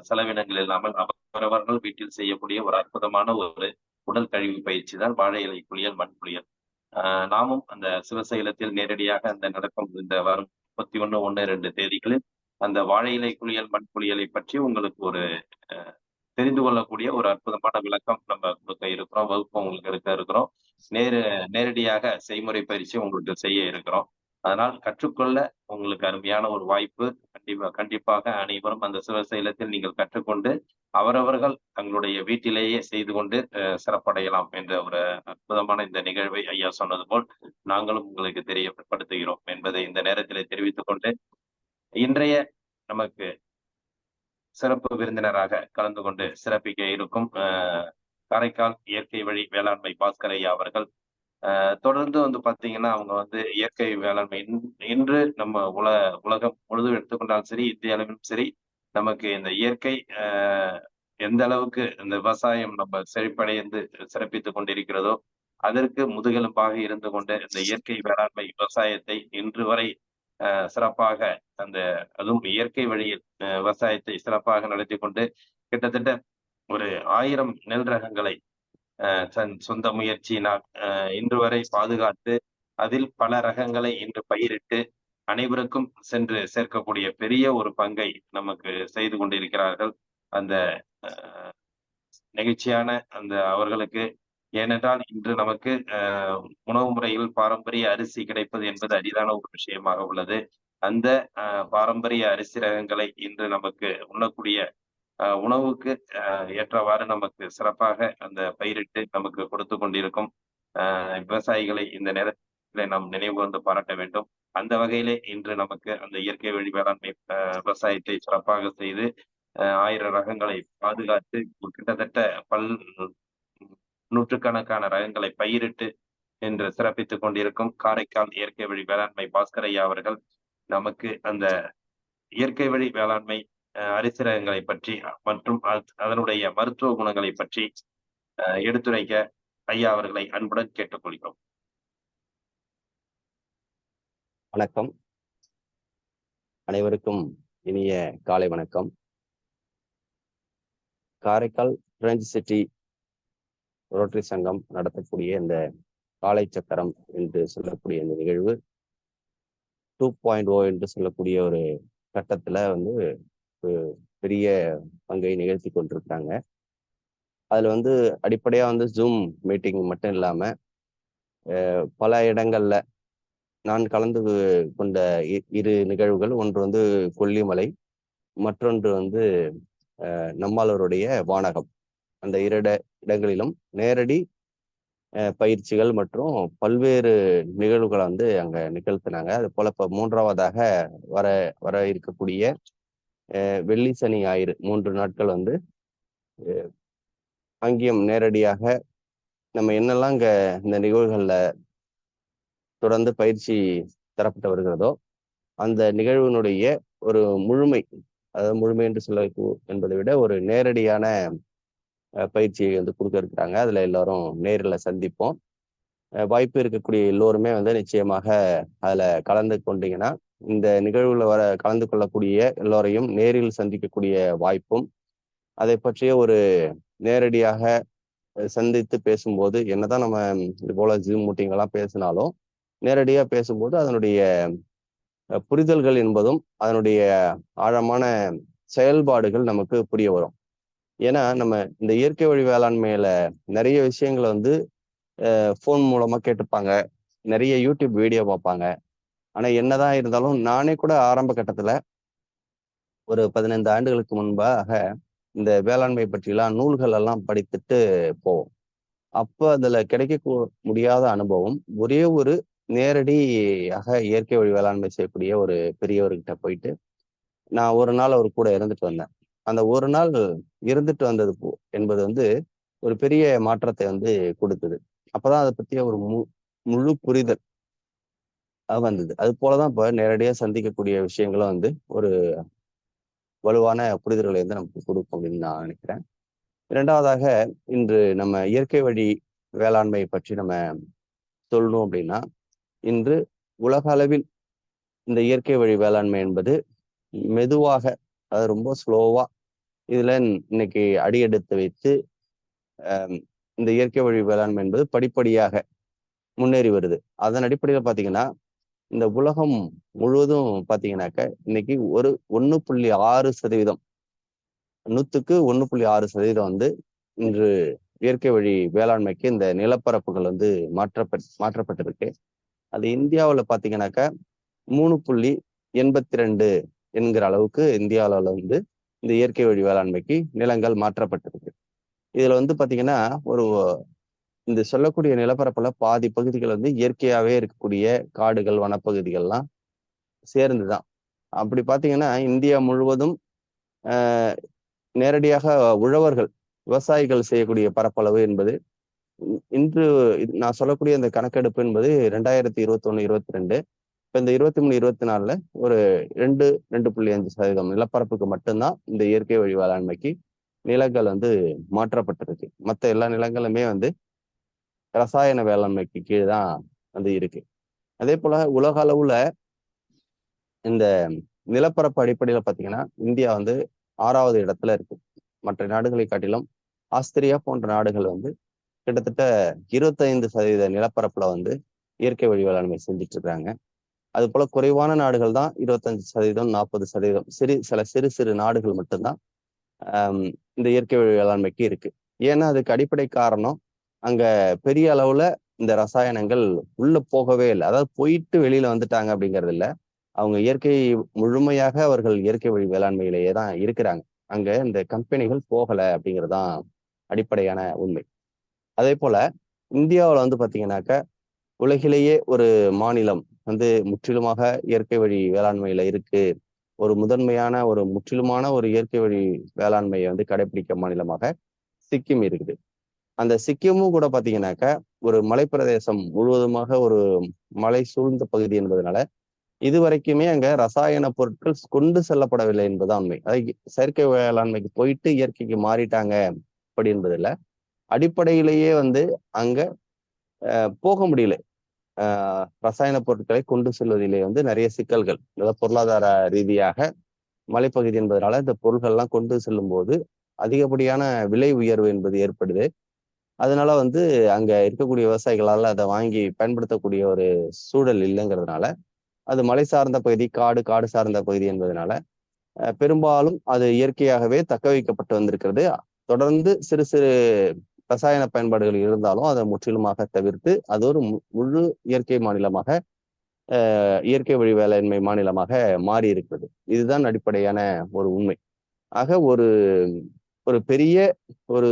செலவினங்கள் இல்லாமல் அவரவர்கள் வீட்டில் செய்யக்கூடிய ஒரு அற்புதமான ஒரு உடல் கழிவு பயிற்சி தான் வாழை இலை குளியல் மண் குளியல். நாமும் அந்த சிவசைலத்தில் நேரடியாக அந்த நடக்கும் இந்த வரும் 31/1/2 தேதிகளில் அந்த வாழை இலை குளியல் மண் குளியலை பற்றி உங்களுக்கு ஒரு தெரிந்து கொள்ளக்கூடிய ஒரு அற்புதமான விளக்கம் நம்ம கொடுக்க இருக்கிறோம். வகுப்பு உங்களுக்கு எடுக்க இருக்கிறோம். நேரடியாக செய்முறை பயிற்சி உங்களுக்கு செய்ய இருக்கிறோம். அதனால் கற்றுக்கொள்ள உங்களுக்கு அருமையான ஒரு வாய்ப்பு. கண்டிப்பாக அனைவரும் அந்த சிவசைலத்தில் நீங்கள் கற்றுக்கொண்டு அவரவர்கள் தங்களுடைய வீட்டிலேயே செய்து கொண்டு சிறப்படையலாம் என்ற ஒரு அற்புதமான இந்த நிகழ்வை ஐயா சொன்னது போல் நாங்களும் உங்களுக்கு தெரியப்படுத்துகிறோம் என்பதை இந்த நேரத்திலே தெரிவித்துக் கொண்டு இன்றைய நமக்கு சிறப்பு விருந்தினராக கலந்து கொண்டு சிறப்பிக்க இருக்கும் காரைக்கால் இயற்கை வழி வேளாண்மை பாஸ்கர் ஐயா அவர்கள் தொடர்ந்து வந்து பாத்தீங்கன்னா அவங்க வந்து இயற்கை வேளாண்மை இன்று நம்ம உலகம் முழுதும் எடுத்துக்கொண்டாலும் சரி, இந்திய அளவிலும் சரி, நமக்கு இந்த இயற்கை எந்த அளவுக்கு இந்த விவசாயம் நம்ம செழிப்படைந்து சிறப்பித்துக் கொண்டிருக்கிறதோ அதற்கு முதுகெலும்பாக இருந்து கொண்டு இந்த இயற்கை வேளாண்மை விவசாயத்தை இன்று வரை சிறப்பாக அதுவும் இயற்கை வழியில் விவசாயத்தை சிறப்பாக நடத்தி கொண்டு கிட்டத்தட்ட ஒரு 1000 நெல் ரகங்களை தன் சொந்த முயற்சியினால் இன்று வரை பாதுகாத்து அதில் பல ரகங்களை இன்று பயிரிட்டு அனைவருக்கும் சென்று சேர்க்கக்கூடிய பெரிய ஒரு பங்கை நமக்கு செய்து கொண்டிருக்கிறார்கள். அந்த நெகிழ்ச்சியான அந்த அவர்களுக்கு, ஏனென்றால் இன்று நமக்கு உணவு முறையில் பாரம்பரிய அரிசி கிடைப்பது என்பது அரிதான ஒரு விஷயமாக உள்ளது. அந்த பாரம்பரிய அரிசி ரகங்களை இன்று நமக்கு உண்ணக்கூடிய உணவுக்கு ஏற்றவாறு நமக்கு சிறப்பாக அந்த பயிரிட்டு நமக்கு கொடுத்து கொண்டிருக்கும் விவசாயிகளை இந்த நேரத்தில் நாம் நினைவு வந்து பாராட்ட வேண்டும். அந்த வகையிலே இன்று நமக்கு அந்த இயற்கை வழி வேளாண்மை விவசாயத்தை சிறப்பாக செய்து 1000 ரகங்களை பாதுகாத்து கிட்டத்தட்ட நூற்றுக்கணக்கான ரகங்களை பயிரிட்டு என்று சிறப்பித்துக் கொண்டிருக்கும் காரைக்கால் இயற்கை வழி வேளாண்மை பாஸ்கர் ஐயா அவர்கள் நமக்கு அந்த இயற்கை வழி வேளாண்மை அரிசி ரகங்களை பற்றி மற்றும் அதனுடைய மருத்துவ குணங்களை பற்றி எடுத்துரைக்க ஐயா அவர்களை அன்புடன் கேட்டுக்கொள்கிறோம். வணக்கம். அனைவருக்கும் இனிய காலை வணக்கம். காரைக்கால் பிரெஞ்சு சிட்டி ரோட்டரி சங்கம் நடத்தக்கூடிய இந்த காலை சக்கரம் என்று சொல்லக்கூடிய இந்த நிகழ்வு 2.0 என்று சொல்லக்கூடிய ஒரு கட்டத்துல வந்து பெரிய பங்கை நிகழ்த்தி கொண்டிருக்காங்க. அதுல வந்து அடிப்படையா வந்து ஜூம் மீட்டிங் மட்டும் இல்லாம பல இடங்கள்ல நான் கலந்து கொண்ட 2 நிகழ்வுகள், ஒன்று வந்து கொல்லிமலை, மற்றொன்று வந்து நம்மாளருடைய வானகம். அந்த 2 இடங்களிலும் நேரடி பயிற்சிகள் மற்றும் பல்வேறு நிகழ்வுகளை வந்து அங்க நிகழ்த்தினாங்க. அது போல இப்ப 3ஆவதாக வர இருக்கக்கூடிய வெள்ளி சனி ஞாயிறு 3 நாட்கள் வந்து அங்கேயும் நேரடியாக நம்ம என்னெல்லாம் இங்க இந்த நிகழ்வுகள்ல தொடர்ந்து பயிற்சி தரப்பட்டு வருகிறதோ அந்த நிகழ்வினுடைய ஒரு முழுமை, அதாவது முழுமை என்று சொல்ல என்பதை விட ஒரு நேரடியான பயிற்சியை வந்து கொடுக்க இருக்கிறாங்க. அதுல எல்லாரும் நேரில் சந்திப்போம். வாய்ப்பு இருக்கக்கூடிய எல்லோருமே வந்து நிச்சயமாக அதுல கலந்து கொண்டீங்கன்னா இந்த நிகழ்வுல கலந்து கொள்ளக்கூடிய எல்லோரையும் நேரில் சந்திக்கக்கூடிய வாய்ப்பும், அதை பற்றிய ஒரு நேரடியாக சந்தித்து பேசும்போது என்னதான் நம்ம இது போல ஜூம் மீட்டிங் எல்லாம் பேசினாலும் நேரடியா பேசும்போது அதனுடைய புரிதல்கள் என்பதும் அதனுடைய ஆழமான செயல்பாடுகள் நமக்கு புரிய வரும். ஏன்னா நம்ம இந்த இயற்கை வழி வேளாண்மையில நிறைய விஷயங்களை வந்து ஃபோன் மூலமா கேட்டுப்பாங்க, நிறைய யூடியூப் வீடியோ பார்ப்பாங்க. ஆனா என்னதான் இருந்தாலும் நானே கூட ஆரம்ப கட்டத்துல ஒரு 15 ஆண்டுகளுக்கு முன்பாக இந்த வேளாண்மை பற்றிலாம் நூல்கள் எல்லாம் படித்துட்டு போவோம். அப்ப அதுல கிடைக்க முடியாத அனுபவம் ஒரே ஒரு நேரடியாக இயற்கை வழி வேளாண்மை செய்யக்கூடிய ஒரு பெரியவர்கிட்ட போயிட்டு நான் ஒரு நாள் அவர் கூட இருந்துட்டு வந்தேன். அந்த ஒரு நாள் இருந்துட்டு வந்தது என்பது வந்து ஒரு பெரிய மாற்றத்தை வந்து கொடுத்தது. அப்பதான் அதை பத்திய ஒரு முழு புரிதல் வந்தது. அது போலதான் இப்ப நேரடியா சந்திக்கக்கூடிய விஷயங்களும் வந்து ஒரு வலுவான புரிதல்களை வந்து நமக்கு கொடுக்கும் அப்படின்னு நான் நினைக்கிறேன். இரண்டாவதாக இன்று நம்ம இயற்கை வழி வேளாண்மை பற்றி நம்ம சொல்லணும் அப்படின்னா, இன்று உலக அளவில் இந்த இயற்கை வழி வேளாண்மை என்பது மெதுவாக, அது ரொம்ப ஸ்லோவா இதுல இன்னைக்கு அடியெடுத்து வைத்து இந்த இயற்கை வழி வேளாண்மை என்பது படிப்படியாக முன்னேறி வருது. அதன் அடிப்படையில் பாத்தீங்கன்னா இந்த உலகம் முழுவதும் பாத்தீங்கன்னாக்க இன்னைக்கு ஒரு 1.6% 100க்கு 1.6% வந்து இன்று இயற்கை வழி வேளாண்மைக்கு இந்த நிலப்பரப்புகள் வந்து மாற்றப்பட்டிருக்கு. அது இந்தியாவில் பாத்தீங்கன்னாக்கா 3.82 என்கிற அளவுக்கு இந்தியாவில் வந்து இந்த இயற்கை வழி வேளாண்மைக்கு நிலங்கள் மாற்றப்பட்டிருக்கு. இதுல வந்து பாத்தீங்கன்னா ஒரு இந்த சொல்லக்கூடிய நிலப்பரப்புல பாதி பகுதிகள் வந்து இயற்கையாவே இருக்கக்கூடிய காடுகள், வனப்பகுதிகள்லாம் சேர்ந்துதான். அப்படி பாத்தீங்கன்னா இந்தியா முழுவதும் நேரடியாக உழவர்கள், விவசாயிகள் செய்யக்கூடிய பரப்பளவு என்பது இன்று நான் சொல்லக்கூடிய இந்த கணக்கெடுப்பு என்பது 2021, 22 இப்ப இந்த 23, 24ல ஒரு 2.5% நிலப்பரப்புக்கு மட்டும்தான் இந்த இயற்கை வழி வேளாண்மைக்கு நிலங்கள் வந்து மாற்றப்பட்டிருக்கு. மற்ற எல்லா நிலங்களுமே வந்து ரசாயன வேளாண்மைக்கு கீழே தான் வந்து இருக்கு. அதே போல உலக அளவுல இந்த நிலப்பரப்பு அடிப்படையில பாத்தீங்கன்னா இந்தியா வந்து 6வது இடத்துல இருக்கு. மற்ற நாடுகளை காட்டிலும் ஆஸ்திரியா போன்ற நாடுகள் வந்து கிட்டத்தட்ட 25% நிலப்பரப்புல வந்து இயற்கை வழி வேளாண்மை செஞ்சுட்டு இருக்காங்க. அது போல குறைவான நாடுகள் தான் 25%, 40%. சிறு சிறு நாடுகள் மட்டும்தான் இந்த இயற்கை வழி வேளாண்மைக்கு இருக்கு. ஏன்னா அதுக்கு அடிப்படை காரணம் அங்க பெரிய அளவுல இந்த ரசாயனங்கள் உள்ள போகவே இல்லை. அதாவது போயிட்டு வெளியில வந்துட்டாங்க அப்படிங்கிறது இல்லை. அவங்க முழுமையாக அவர்கள் இயற்கை வழி வேளாண்மையிலேயே தான் இருக்கிறாங்க. அங்க இந்த கம்பெனிகள் போகல அப்படிங்கிறதுதான் அடிப்படையான உண்மை. அதே போல இந்தியாவில் வந்து பாத்தீங்கன்னாக்க உலகிலேயே ஒரு மாநிலம் வந்து முற்றிலுமாக இயற்கை வழி வேளாண்மையில இருக்கு. ஒரு முதன்மையான ஒரு முற்றிலுமான ஒரு இயற்கை வழி வேளாண்மையை வந்து கடைபிடிக்க மாநிலமாக சிக்கிம் இருக்குது. அந்த சிக்கிமும் கூட பாத்தீங்கன்னாக்க ஒரு மலைப்பிரதேசம் முழுவதுமாக ஒரு மலை சூழ்ந்த பகுதி என்பதனால இதுவரைக்குமே அங்க ரசாயன பொருட்கள் கொண்டு செல்லப்படவில்லை என்பதுதான் உண்மை. அது செயற்கை வேளாண்மைக்கு போயிட்டு இயற்கைக்கு மாறிட்டாங்க அப்படி என்பதில்லை. அடிப்படையிலேயே வந்து அங்க போக முடியல. ரசாயன பொருட்களை கொண்டு செல்வதிலே வந்து நிறைய சிக்கல்கள், அதாவது பொருளாதார ரீதியாக மலைப்பகுதி என்பதனால இந்த பொருட்கள்லாம் கொண்டு செல்லும் போது அதிகப்படியான விலை உயர்வு என்பது ஏற்படுது. அதனால வந்து அங்க இருக்கக்கூடிய விவசாயிகளால் அதை வாங்கி பயன்படுத்தக்கூடிய ஒரு சூழல் இல்லைங்கிறதுனால அது மலை சார்ந்த பகுதி, காடு சார்ந்த பகுதி என்பதனால பெரும்பாலும் அது இயற்கையாகவே தக்க வைக்கப்பட்டு வந்திருக்கிறது. தொடர்ந்து சிறு சிறு ரசாயன பயன்பாடுகள் இருந்தாலும் அதை முற்றிலுமாக தவிர்த்து அது ஒரு முழு இயற்கை மாநிலமாக, இயற்கை வழி வேளாண்மை மாநிலமாக மாறி இருக்கிறது. இதுதான் அடிப்படையான ஒரு உண்மை. ஆக ஒரு ஒரு பெரிய ஒரு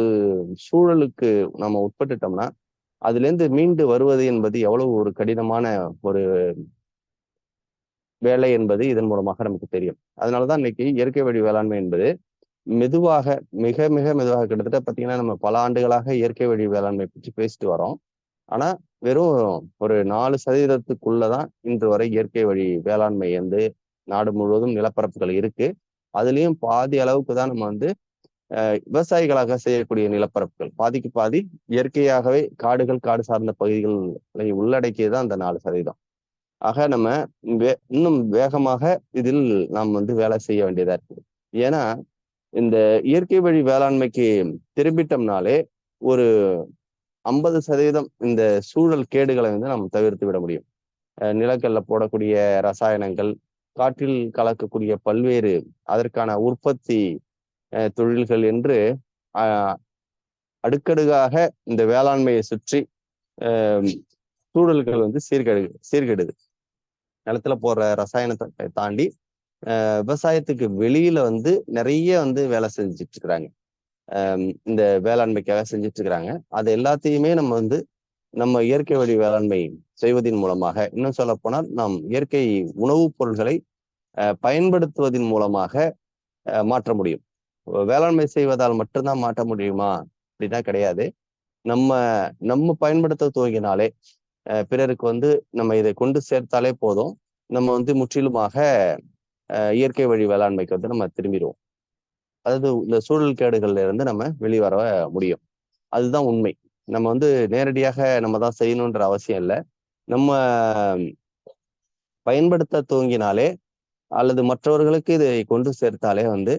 சூழலுக்கு நம்ம உட்பட்டுட்டோம்னா அதுல இருந்து மீண்டு வருவது என்பது எவ்வளவு ஒரு கடினமான ஒரு வேலை என்பது இதன் மூலமாக நமக்கு தெரியும். அதனாலதான் இன்னைக்கு இயற்கை வழி வேளாண்மை என்பது மெதுவாக, மிக மிக மெதுவாக, கிட்டத்தட்ட பாத்தீங்கன்னா நம்ம பல ஆண்டுகளாக இயற்கை வழி வேளாண்மை பற்றி பேசிட்டு வரோம். ஆனா வெறும் ஒரு 4%க்குள்ளதான் இன்று வரை இயற்கை வழி வேளாண்மை வந்து நாடு முழுவதும் நிலப்பரப்புகள் இருக்கு. அதுலயும் பாதி அளவுக்கு தான் நம்ம வந்து விவசாயிகளாக செய்யக்கூடிய நிலப்பரப்புகள், பாதிக்கு பாதி இயற்கையாகவே காடு சார்ந்த பகுதிகளை உள்ளடக்கியதான் அந்த 4%. ஆக நம்ம இன்னும் வேகமாக இதில் நாம் வந்து வேலை செய்ய வேண்டியதா இருக்குது. ஏன்னா இந்த இயற்கை வழி வேளாண்மைக்கு திரும்பிட்டோம்னாலே ஒரு 50% இந்த சூழல் கேடுகளை வந்து நம்ம தவிர்த்து விட முடியும். நிலக்கல்ல போடக்கூடிய ரசாயனங்கள், காற்றில் கலக்கக்கூடிய பல்வேறு அதற்கான உற்பத்தி தொழில்கள் என்று அடுக்கடுக்காக இந்த வேளாண்மையை சுற்றி சூழல்கள் வந்து சீர்கெடுது. நிலத்துல போடுற ரசாயனத்தை தாண்டி விவசாயத்துக்கு வெளியில வந்து நிறைய வந்து வேலை செஞ்சுட்டு இருக்கிறாங்க. இந்த வேளாண்மைக்காக செஞ்சுட்டு இருக்கிறாங்க. அது எல்லாத்தையுமே நம்ம இயற்கை வழி வேளாண்மை செய்வதன் மூலமாக, இன்னும் சொல்ல போனால் நாம் இயற்கை உணவுப் பொருள்களை பயன்படுத்துவதன் மூலமாக மாற்ற முடியும். வேளாண்மை செய்வதால் மட்டும்தான் மாற்ற முடியுமா அப்படின்னா கிடையாது. நம்ம பயன்படுத்த துவங்கினாலே பிறருக்கு வந்து நம்ம இதை கொண்டு சேர்த்தாலே போதும், நம்ம வந்து முற்றிலுமாக இயற்கை வழி வேளாண்மைக்கு வந்து நம்ம திரும்பிடுவோம். அதாவது இந்த சூழல் கேடுகள்ல இருந்து நம்ம வெளிவர முடியும். அதுதான் உண்மை. நம்ம வந்து நேரடியாக நம்ம தான் செய்யணுன்ற அவசியம் இல்லை. நம்ம பயன்படுத்த துவங்கினாலே அல்லது மற்றவர்களுக்கு இதை கொண்டு சேர்த்தாலே வந்து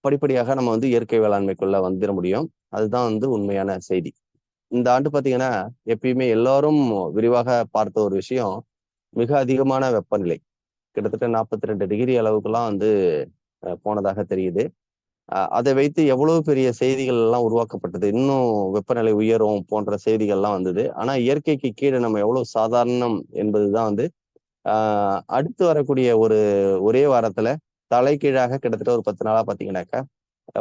படிப்படியாக நம்ம வந்து இயற்கை வேளாண்மைக்குள்ள வந்துட முடியும். அதுதான் வந்து உண்மையான செய்தி. இந்த ஆண்டு பார்த்தீங்கன்னா எப்பயுமே எல்லாரும் விரிவாக பார்த்த ஒரு விஷயம், மிக அதிகமான வெப்பநிலை, கிட்டத்தட்ட 42 டிகிரி அளவுக்குலாம் வந்து போனதாக தெரியுது. அதை வைத்து எவ்வளவு பெரிய செய்திகள் எல்லாம் உருவாக்கப்பட்டது, இன்னும் வெப்பநிலை உயரும் போன்ற செய்திகள்லாம் வந்தது. ஆனா இயற்கைக்கு கீழே நம்ம எவ்வளவு சாதாரணம் என்பதுதான் வந்து அடுத்து வரக்கூடிய ஒரே வாரத்துல தலைகீழாக கிட்டத்தட்ட ஒரு 10 நாளா பார்த்தீங்கன்னாக்கா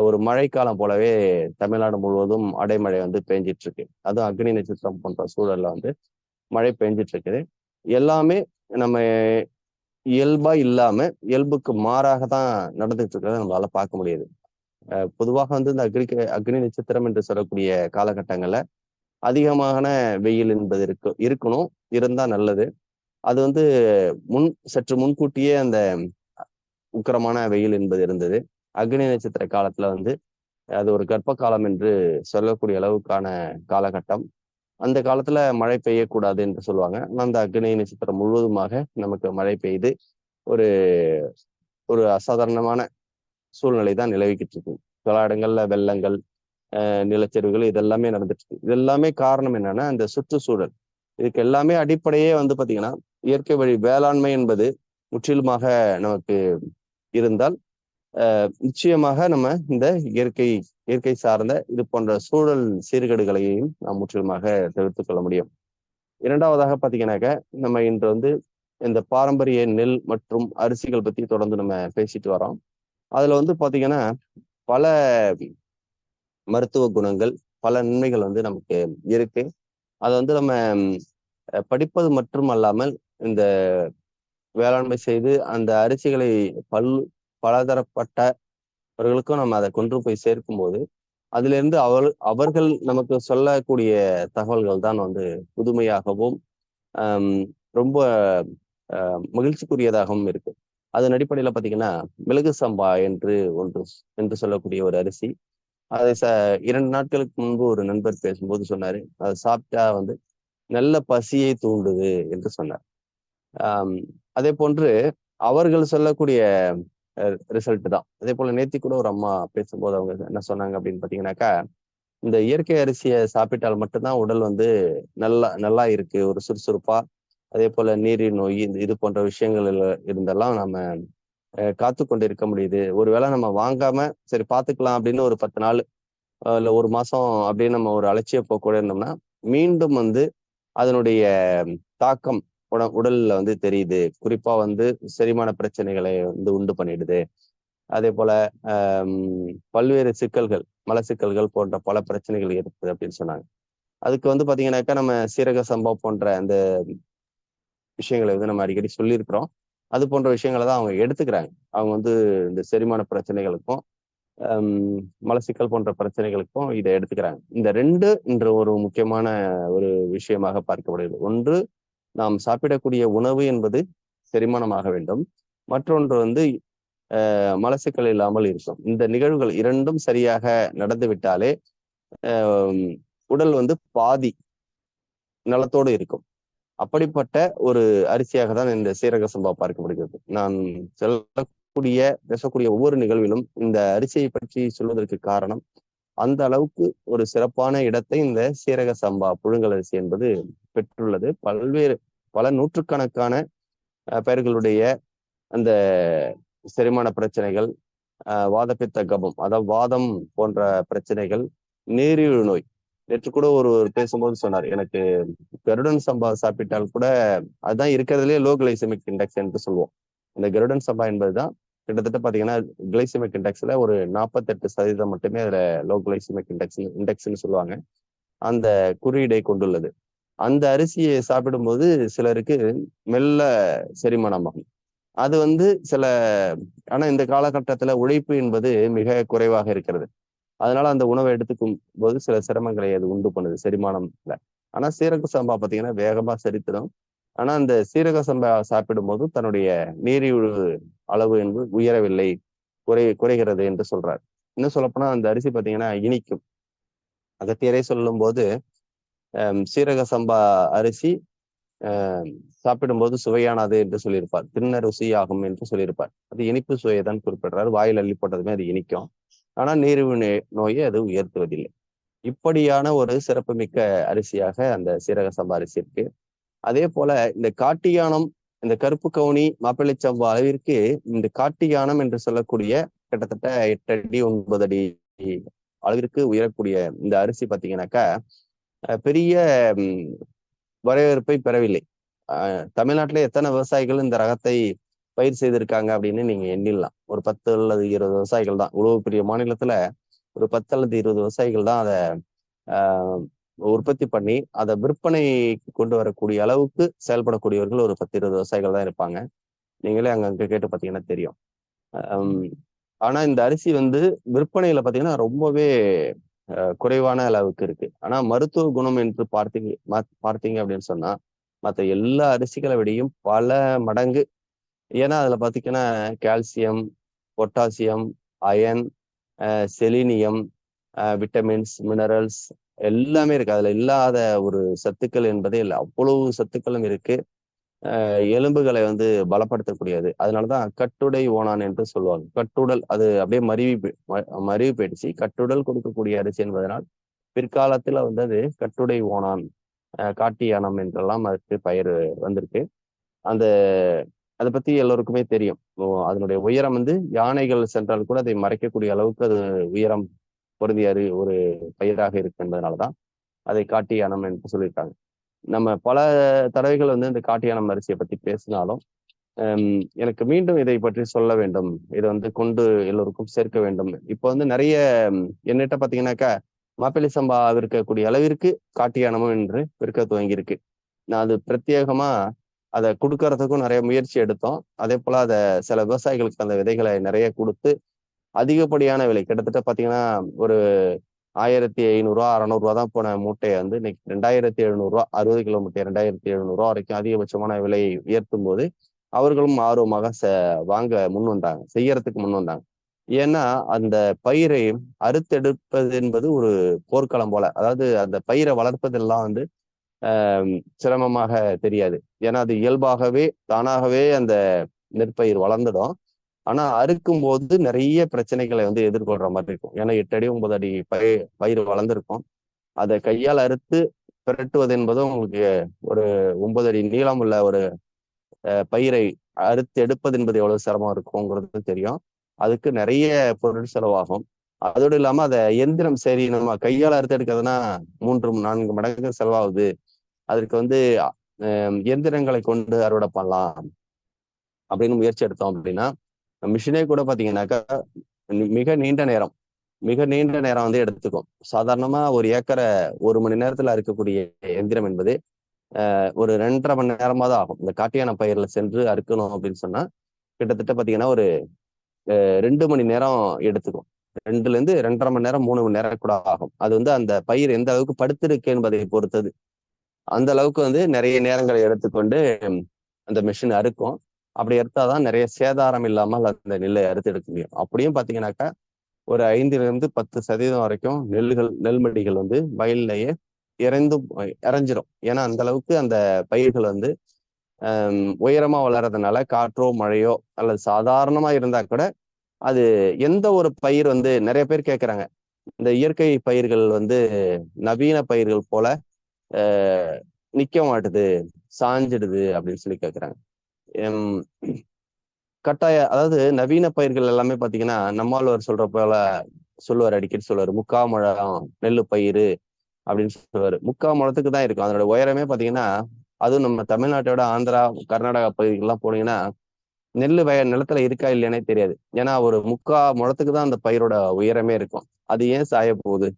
ஒரு மழைக்காலம் போலவே தமிழ்நாடு முழுவதும் அடைமழை வந்து பெஞ்சிட்டு இருக்கு. அதுவும் அக்னி நட்சத்திரம் போன்ற சூழல்ல வந்து மழை பெஞ்சிட்டு இருக்குது. எல்லாமே நம்ம இயல்பா இல்லாம இயல்புக்கு மாறாக தான் நடந்துட்டு இருக்கிறத நம்மளால பார்க்க முடியுது. பொதுவாக வந்து இந்த அக்னி நட்சத்திரம் என்று சொல்லக்கூடிய காலகட்டங்கள்ல அதிகமான வெயில் என்பது இருக்கணும், இருந்தா நல்லது. அது வந்து சற்று முன்கூட்டியே அந்த உக்கிரமான வெயில் என்பது இருந்தது. அக்னி நட்சத்திர காலத்துல வந்து அது ஒரு கர்ப்ப காலம் என்று சொல்லக்கூடிய அளவுக்கான காலகட்டம். அந்த காலத்துல மழை பெய்யக்கூடாது என்று சொல்லுவாங்க. ஆனா அந்த அக்னி நட்சத்திரம் முழுவதுமாக நமக்கு மழை பெய்து ஒரு ஒரு அசாதாரணமான சூழ்நிலை தான் நிலவிக்கிட்டு இருக்கு. பல இடங்கள்ல வெள்ளங்கள், நிலச்சரிவுகள் இதெல்லாமே நடந்துட்டு இருக்கு. இது எல்லாமே காரணம் என்னன்னா அந்த சுற்றுச்சூழல். இதுக்கு எல்லாமே அடிப்படையே வந்து பாத்தீங்கன்னா இயற்கை வழி வேளாண்மை என்பது முற்றிலுமாக நமக்கு இருந்தால் நிச்சயமாக நம்ம இந்த இயற்கை சார்ந்த இது போன்ற சூழல் சீர்கேடுகளையும் நாம் முற்றிலுமாக தவிர்த்து கொள்ள முடியும். இரண்டாவதாக பாத்தீங்கன்னாக்க நம்ம இன்று வந்து இந்த பாரம்பரிய நெல் மற்றும் அரிசிகள் பத்தி தொடர்ந்து நம்ம பேசிட்டு வரோம். அதுல வந்து பாத்தீங்கன்னா பல மருத்துவ குணங்கள், பல நன்மைகள் வந்து நமக்கு இருக்கு. அதை வந்து நம்ம படிப்பது மட்டும் அல்லாமல் இந்த வேளாண்மை செய்து அந்த அரிசிகளை பலதரப்பட்டவர்களுக்கும் நம்ம அதை கொண்டு போய் சேர்க்கும் போது அதுல இருந்து அவர்கள் நமக்கு சொல்லக்கூடிய தகவல்கள் தான் வந்து புதுமையாகவும் ரொம்ப மகிழ்ச்சிக்குரியதாகவும் இருக்கு. அதன் அடிப்படையில பாத்தீங்கன்னா மிளகு சம்பா என்று சொல்லக்கூடிய ஒரு அரிசி, அதை 2 நாட்களுக்கு முன்பு ஒரு நண்பர் பேசும்போது சொன்னாரு, அதை சாப்பிட்டா வந்து நல்ல பசியை தூண்டுது என்று சொன்னார். அதே போன்று அவர்கள் சொல்லக்கூடிய ரிசல்ட் தான். அதே போல நேத்தி கூட ஒரு அம்மா பேசும்போது அவங்க என்ன சொன்னாங்க அப்படின்னு பாத்தீங்கன்னாக்கா, இந்த இயற்கை அரிசியை சாப்பிட்டால் மட்டும்தான் உடல் வந்து நல்லா இருக்கு, ஒரு சுறுசுறுப்பா, அதே போல நீரிழிவு நோய் இது போன்ற விஷயங்கள் இருந்தெல்லாம் நம்ம காத்து கொண்டு இருக்க முடியுது. ஒருவேளை நம்ம வாங்காம சரி பார்த்துக்கலாம் அப்படின்னு ஒரு 10 நாள் இல்ல 1 மாசம் அப்படின்னு நம்ம ஒரு அலட்சிய போக்கூட இருந்தோம்னா மீண்டும் வந்து அதனுடைய தாக்கம் உடல்ல வந்து தெரியுது. குறிப்பா வந்து செரிமான பிரச்சனைகளை வந்து உண்டு பண்ணிடுது. அதே போல பல்வேறு சிக்கல்கள், மலச்சிக்கல்கள் போன்ற பல பிரச்சனைகள் இருக்குது அப்படின்னு சொன்னாங்க. அதுக்கு வந்து பாத்தீங்கன்னாக்கா நம்ம சீரக சம்பா போன்ற அந்த விஷயங்களை வந்து நம்ம அடிக்கடி சொல்லியிருக்கிறோம். அது போன்ற விஷயங்களை தான் அவங்க எடுத்துக்கிறாங்க. அவங்க வந்து இந்த செரிமான பிரச்சனைகளுக்கும் மலச்சிக்கல் போன்ற பிரச்சனைகளுக்கும் இதை எடுத்துக்கிறாங்க. இந்த 2 இன்று ஒரு முக்கியமான ஒரு விஷயமாக பார்க்கப்படுகிறது. ஒன்று, நாம் சாப்பிடக்கூடிய உணவு என்பது செரிமானமாக வேண்டும். மற்றொன்று வந்து மலச்சிக்கல் இல்லாமல் இருக்கும். இந்த நிகழ்வுகள் 2ம் சரியாக நடந்து விட்டாலே உடல் வந்து பாதி நலத்தோடு இருக்கும். அப்படிப்பட்ட ஒரு அரிசியாக தான் இந்த சீரக சம்பா பார்க்கப்படுகிறது. நான் பேசக்கூடிய ஒவ்வொரு நிகழ்விலும் இந்த அரிசியை பற்றி சொல்வதற்கு காரணம், அந்த அளவுக்கு ஒரு சிறப்பான இடத்தை இந்த சீரக சம்பா புழுங்கல் அரிசி என்பது பெற்றுள்ளது. பல நூற்றுக்கணக்கான பயிர்களுடைய அந்த செரிமான பிரச்சனைகள், வாதப்பித்த கபம், அதாவது வாதம் போன்ற பிரச்சனைகள், நீரிழிவு நோய். நேற்று கூட ஒருவர் பேசும்போது சொன்னார், எனக்கு கருடன் சம்பா சாப்பிட்டால் கூட அதுதான் இருக்கிறதுலே லோ கிளைசெமிக் இண்டெக்ஸ் என்று சொல்லுவோம். இந்த கருடன் சம்பா என்பதுதான் கிட்டத்தட்ட பாத்தீங்கன்னா கிளைசெமிக் இண்டெக்ஸ்ல ஒரு 48% மட்டுமே அதுல லோ கிளைசெமிக் இண்டெக்ஸ்ன்னு சொல்லுவாங்க. அந்த குறியீடை கொண்டுள்ளது. அந்த அரிசியை சாப்பிடும்போது சிலருக்கு மெல்ல செரிமானமாகும். அது சில ஆனா இந்த காலகட்டத்துல உழைப்பு என்பது மிக குறைவாக இருக்கிறது. அதனால அந்த உணவை எடுத்துக்கும் போது சில சிரமங்களை அது உண்டு பண்ணுது செரிமானம்ல. ஆனா சீரக சம்பா பார்த்தீங்கன்னா வேகமா செரித்திடும். ஆனா அந்த சீரக சம்பா சாப்பிடும் போது தன்னுடைய நீரிழிவு அளவு என்பது உயரவில்லை, குறைகிறது என்று சொல்றார். இன்னும் சொல்லப்போனா அந்த அரிசி பார்த்தீங்கன்னா இனிக்கும். அகத்தியரே சொல்லும் போது சீரக சம்பா அரிசி சாப்பிடும்போது சுவையானது என்று சொல்லியிருப்பார். தின்ன ருசியாகும் என்று சொல்லியிருப்பார். அது இனிப்பு சுவையை தான் குறிப்பிடுறாரு. வாயில் அள்ளி போட்டதுமே அது இனிக்கும். ஆனா நீரிழிவு நோயை அது உயர்த்துவதில்லை. இப்படியான ஒரு சிறப்புமிக்க அரிசியாக அந்த சீரக சம்பா அரிசி இருக்கு. அதே போல இந்த காட்டு யானம், இந்த கருப்பு கவுனி, மாப்பிள்ளை சம்பா அளவிற்கு இந்த காட்டு யானம் என்று சொல்லக்கூடிய கிட்டத்தட்ட 8 அடி 9 அடி அளவிற்கு உயரக்கூடிய இந்த அரிசி பார்த்தீங்கன்னாக்கா பெரிய வரவேற்பை பெறவில்லை. தமிழ்நாட்டில எத்தனை விவசாயிகள் இந்த ரகத்தை பயிர் செய்திருக்காங்க அப்படின்னு நீங்க எண்ணிடலாம். ஒரு 10 அல்லது 20 விவசாயிகள் தான். இவ்வளவு பெரிய மாநிலத்துல ஒரு 10 அல்லது 20 விவசாயிகள் தான் அதை உற்பத்தி பண்ணி அதை விற்பனை கொண்டு வரக்கூடிய அளவுக்கு செயல்படக்கூடியவர்கள் ஒரு 10-20 விவசாயிகள் தான் இருப்பாங்க. நீங்களே அங்க கேட்டு பார்த்தீங்கன்னா தெரியும். ஆனா இந்த அரிசி விற்பனையில பார்த்தீங்கன்னா ரொம்பவே குறைவான அளவுக்கு இருக்கு. ஆனா மருத்துவ குணம் என்று பார்த்தீங்க அப்படின்னு சொன்னா மற்ற எல்லா அரிசிகளை விடையும் பல மடங்கு. ஏன்னா அதுல பாத்தீங்கன்னா calcium, potassium, iron, selenium, vitamins, minerals எல்லாமே இருக்கு. அதுல இல்லாத ஒரு சத்துக்கள் என்பதே இல்லை. அவ்வளவு சத்துக்களும் இருக்கு. எலும்புகளை பலப்படுத்தக்கூடியது. அதனாலதான் கட்டுடை ஓணான் என்று சொல்லுவாங்க. கட்டுடல் அது அப்படியே மருவி போயிடுச்சு. கட்டுடல் கொடுக்கக்கூடிய அரிசி என்பதனால் பிற்காலத்துல அது கட்டுடை ஓணான், காட்டு யானம் என்றெல்லாம் அதுக்கு பெயர் வந்திருக்கு. அதை பத்தி எல்லோருக்குமே தெரியும். அதனுடைய உயரம் யானைகள் சென்றால் கூட அதை மறைக்கக்கூடிய அளவுக்கு அது உயரம் பொருந்திய ஒரு பயிராக இருக்கு என்பதனாலதான் அதை காட்டு யானம் என்று சொல்லியிருக்காங்க. நம்ம பல தடவைகள் இந்த காட்டு யானம் அரிசியை பத்தி பேசினாலும் எனக்கு மீண்டும் இதை பற்றி சொல்ல வேண்டும். இதை கொண்டு எல்லோருக்கும் சேர்க்க வேண்டும். இப்போ நிறைய என்னட்ட பாத்தீங்கன்னாக்கா மாப்பிள்ளை சம்பா விற்கக்கூடிய அளவிற்கு காட்டு யானமும் என்று விற்க துவங்கியிருக்கு. நான் அது பிரத்யேகமா அதை கொடுக்கறதுக்கும் நிறைய முயற்சி எடுத்தோம். அதே போல அதை சில விவசாயிகளுக்கு அந்த விதைகளை நிறைய கொடுத்து அதிகப்படியான விலை கிட்டத்தட்ட பாத்தீங்கன்னா ஒரு 1500 ரூபா 600 ரூபா தான் போன மூட்டையை இன்னைக்கு 2700 ரூபா 60 கிலோ மூட்டை 2700 ரூபா வரைக்கும் அதிகபட்சமான விலையை உயர்த்தும் போது அவர்களும் ஆர்வமாக வாங்க முன் வந்தாங்க, செய்யறதுக்கு முன் வந்தாங்க. ஏன்னா அந்த பயிரை அறுத்தெடுப்பது என்பது ஒரு போர்க்களம் போல. அதாவது அந்த பயிரை வளர்ப்பதெல்லாம் சிரமமாக தெரியாது. ஏன்னா அது இயல்பாகவே தானாகவே அந்த நெற்பயிர் வளர்ந்துடும். ஆனா அறுக்கும் போது நிறைய பிரச்சனைகளை எதிர்கொள்ற மாதிரி இருக்கும். ஏன்னா 8 அடி 9 அடி பயிர் வளர்ந்துருக்கும். அதை கையால் அறுத்து பிரட்டுவது என்பது உங்களுக்கு ஒரு 9 அடி நீளம் உள்ள ஒரு பயிரை அறுத்து எடுப்பது என்பது எவ்வளவு சிரமம் இருக்குங்கிறது தெரியும். அதுக்கு நிறைய பொருள் செலவாகும். அதோடு இல்லாம அதை எந்திரம் சரி நம்ம கையால் அறுத்து எடுக்கிறதுனா 3-4 மடங்கு செலவாகுது. அதற்கு எந்திரங்களை கொண்டு அறுவடை பண்ணலாம் அப்படின்னு முயற்சி எடுத்தோம் அப்படின்னா மிஷினே கூட பாத்தீங்கன்னாக்கா மிக நீண்ட நேரம் எடுத்துக்கும். சாதாரணமா ஒரு ஏக்கரை 1 மணி நேரத்துல அறுக்கக்கூடிய எந்திரம் என்பது ஒரு 2.5 மணி நேரமா தான் ஆகும். இந்த காட்டியான பயிர்ல சென்று அறுக்கணும் அப்படின்னு சொன்னா கிட்டத்தட்ட பாத்தீங்கன்னா ஒரு 2 மணி நேரம் எடுத்துக்கும். 2ல இருந்து 2.5 மணி நேரம் 3 மணி நேரம் கூட ஆகும். அது அந்த பயிர் எந்த அளவுக்கு படுத்திருக்கு என்பதை பொறுத்தது. அந்த அளவுக்கு நிறைய நேரங்களை எடுத்துக்கொண்டு அந்த மிஷின் அறுக்கும். அப்படி எடுத்தாதான் நிறைய சேதாரம் இல்லாமல் அந்த நெல்லை அறுத்து எடுக்க முடியும். அப்படியும் பாத்தீங்கன்னாக்கா ஒரு 5-10% வரைக்கும் நெல்மடிகள் வயல்லையே இறஞ்சிரும். ஏன்னா அந்த அளவுக்கு அந்த பயிர்கள் உயரமா வளர்றதுனால காற்றோ மழையோ அல்லது சாதாரணமா இருந்தா கூட அது எந்த ஒரு பயிர் நிறைய பேர் கேட்கறாங்க, இந்த இயற்கை பயிர்கள் நவீன பயிர்கள் போல நிக்க மாட்டுது, சாஞ்சிடுது அப்படின்னு சொல்லி கேட்குறாங்க. அதாவது நவீன பயிர்கள் எல்லாமே பார்த்தீங்கன்னா, நம்மாழ்வார் சொல்ற போல சொல்லுவார், அடிக்கடி சொல்லுவார், முக்கா முழம் நெல்லு பயிர் அப்படின்னு சொல்லுவாரு. முக்கா முழத்துக்கு தான் இருக்கும். அதனோட உயரமே பார்த்தீங்கன்னா, அதுவும் நம்ம தமிழ்நாட்டோட ஆந்திரா, கர்நாடகா பகுதிகள்லாம் போனீங்கன்னா, நிலத்துல இருக்கா இல்லையானே தெரியாது. ஏன்னா ஒரு முக்கா முழத்துக்கு தான் அந்த பயிரோட உயரமே இருக்கும். அது ஏன் சாய போகுது?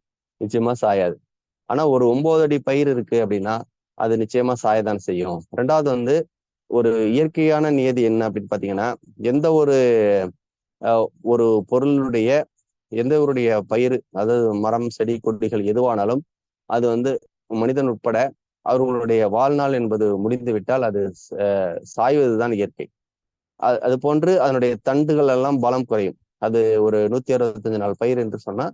நிச்சயமா சாயாது. ஆனா ஒரு 9 அடி பயிர் இருக்கு அப்படின்னா, அது நிச்சயமா சாயதான் செய்யும். ரெண்டாவது வந்து ஒரு இயற்கையான நியதி என்ன அப்படின்னு பார்த்தீங்கன்னா, எந்த ஒரு ஒரு பொருளுடைய எந்த ஒருடைய பயிர், அதாவது மரம், செடி, கொடிகள் எதுவானாலும் அது வந்து மனிதன் உட்பட அவர்களுடைய வாழ்நாள் என்பது முடிந்து விட்டால் அது சாய்வதுதான் இயற்கை. அது போன்று அதனுடைய தண்டுகள் எல்லாம் பலம் குறையும். அது ஒரு 165 நாள் பயிர் என்று சொன்னா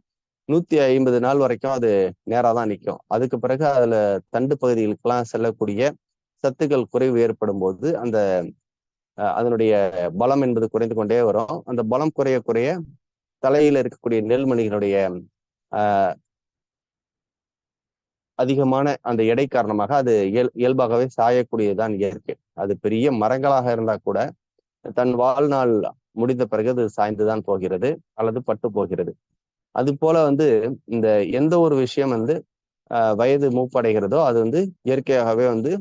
150 நாள் வரைக்கும் அது நேரா தான் நிற்கும். அதுக்கு பிறகு அதுல தண்டு பகுதிகளுக்கெல்லாம் செல்லக்கூடிய சத்துக்கள் குறைவு ஏற்படும் போது அந்த அதனுடைய பலம் என்பது குறைந்து கொண்டே வரும். அந்த பலம் குறைய குறைய தலையில இருக்கக்கூடிய நெல்மணிகளுடைய அதிகமான அந்த எடை காரணமாக அது இயல்பாகவே சாயக்கூடியதுதான் இயற்கை. அது பெரிய மரங்களாக இருந்தா கூட தன் வாழ்நாள் முடிந்த பிறகு அது சாய்ந்துதான் போகிறது அல்லது பட்டு போகிறது. அது போல வந்து இந்த எந்த ஒரு விஷயம் வந்து வயது மூப்படைகிறதோ அது வந்து இயற்கையாகவே வந்து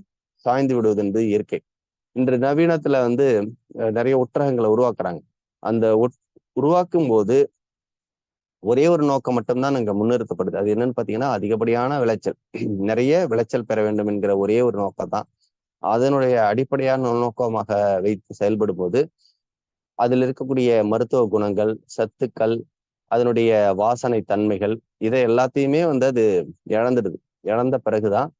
சாய்ந்து விடுவது என்பது இயற்கை. இன்று நவீனத்துல வந்து நிறைய ஒட்டகங்களை உருவாக்குறாங்க. அந்த உருவாக்கும் போது ஒரே ஒரு நோக்கம் மட்டும்தான் அங்க முன்னிறுத்தப்படுது. அது என்னன்னு பாத்தீங்கன்னா, அதிகப்படியான விளைச்சல், நிறைய விளைச்சல் பெற வேண்டும் என்கிற ஒரே ஒரு நோக்கம் தான். அதனுடைய அடிப்படையான நோக்கமாக வைத்து செயல்படும் போது அதில் இருக்கக்கூடிய மருத்துவ குணங்கள், சத்துக்கள், அதனுடைய வாசனை தன்மைகள், இதை எல்லாத்தையுமே வந்து அது இழந்துடுது. இழந்த பிறகுதான்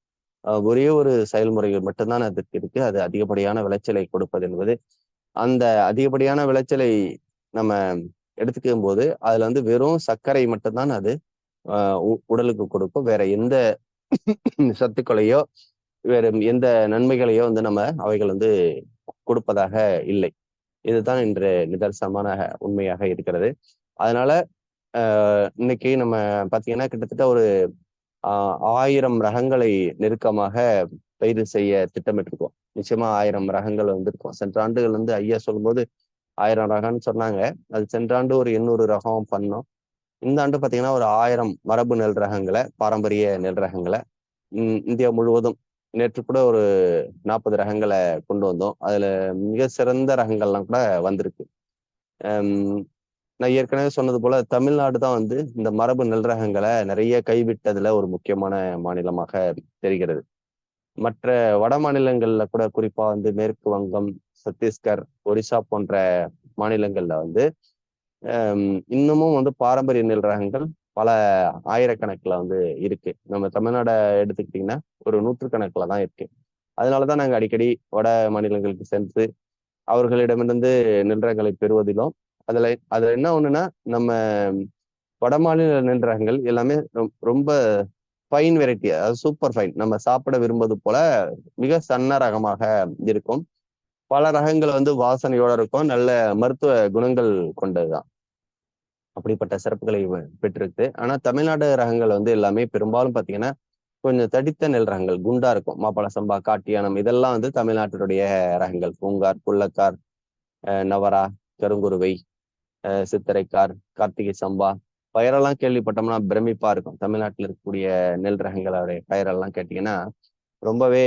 ஒரே ஒரு செயல்முறைகள் மட்டும்தான் அதுக்கு இருக்கு. அது அதிகப்படியான விளைச்சலை கொடுப்பது என்பது. அந்த அதிகப்படியான விளைச்சலை நம்ம எடுத்துக்கும் போது அதுல வந்து வெறும் சர்க்கரை மட்டும்தான் அது உடலுக்கு கொடுக்கும். வேற எந்த சத்துக்களையோ வேற எந்த நன்மைகளையோ வந்து நம்ம அவைகள் வந்து கொடுப்பதாக இல்லை. இதுதான் இன்று நிதர்சனமான உண்மையாக இருக்கிறது. அதனால இன்னைக்கு நம்ம பார்த்தீங்கன்னா கிட்டத்தட்ட ஒரு 1000 ரகங்களை நெருக்கமாக பயிர் செய்ய திட்டமிட்டிருக்கோம். நிச்சயமா 1000 ரகங்கள் வந்திருக்கும். சென்ற ஆண்டுகள் வந்து ஐயா சொல்லும்போது 1000 ரகம்னு சொன்னாங்க. அது சென்ற ஆண்டு ஒரு 800 ரகம் பண்ணோம். இந்த ஆண்டு பார்த்தீங்கன்னா ஒரு 1000 மரபு நெல் ரகங்களை, பாரம்பரிய நெல் ரகங்களை இந்தியா முழுவதும் நேற்று கூட ஒரு 40 ரகங்களை கொண்டு வந்தோம். அதுல மிக சிறந்த ரகங்கள்லாம் கூட வந்திருக்கு. நான் ஏற்கனவே சொன்னது போல தமிழ்நாடு தான் வந்து இந்த மரபு நெல் ரகங்களை நிறைய கைவிட்டதுல ஒரு முக்கியமான மாநிலமாக தெரிகிறது. மற்ற வட மாநிலங்கள்ல கூட குறிப்பா வந்து மேற்கு வங்கம், சத்தீஸ்கர், ஒரிசா போன்ற மாநிலங்கள்ல வந்து இன்னமும் வந்து பாரம்பரிய நெல் ரகங்கள் பல ஆயிரக்கணக்கில் வந்து இருக்கு. நம்ம தமிழ்நாடை எடுத்துக்கிட்டிங்கன்னா ஒரு 100கணக்கில் தான் இருக்கு. அதனாலதான் நாங்கள் அடிக்கடி வட மாநிலங்களுக்கு சென்று அவர்களிடமிருந்து நெல் ரகங்களை பெறுவதிலும் அதுல என்ன ஒண்ணுன்னா நம்ம வட மாநில நெல் ரகங்கள் எல்லாமே ரொம்ப ஃபைன் வெரைட்டி, அதாவது சூப்பர் ஃபைன், நம்ம சாப்பிட விரும்புவது போல மிக சன்ன ரகமாக இருக்கும். பல ரகங்கள் வந்து வாசனையோட இருக்கும், நல்ல மருத்துவ குணங்கள் கொண்டதுதான். அப்படிப்பட்ட சிறப்புகளை பெற்றிருக்கு. ஆனா தமிழ்நாடு ரகங்கள் வந்து எல்லாமே பெரும்பாலும் பார்த்தீங்கன்னா கொஞ்சம் தடித்த நெல் ரகங்கள், குண்டா இருக்கும். மாப்பள சம்பா, காட்டியானம் இதெல்லாம் வந்து தமிழ்நாட்டினுடைய ரகங்கள். பூங்கார், குள்ளக்கார், நவரா, கருங்குருவை, சித்திரைக்கார், கார்த்திகை சம்பா பயிரெல்லாம் கேள்விப்பட்டோம்னா பிரமிப்பா இருக்கும். தமிழ்நாட்டில் இருக்கக்கூடிய நெல் ரகங்களுடைய பயிரெல்லாம் கேட்டீங்கன்னா ரொம்பவே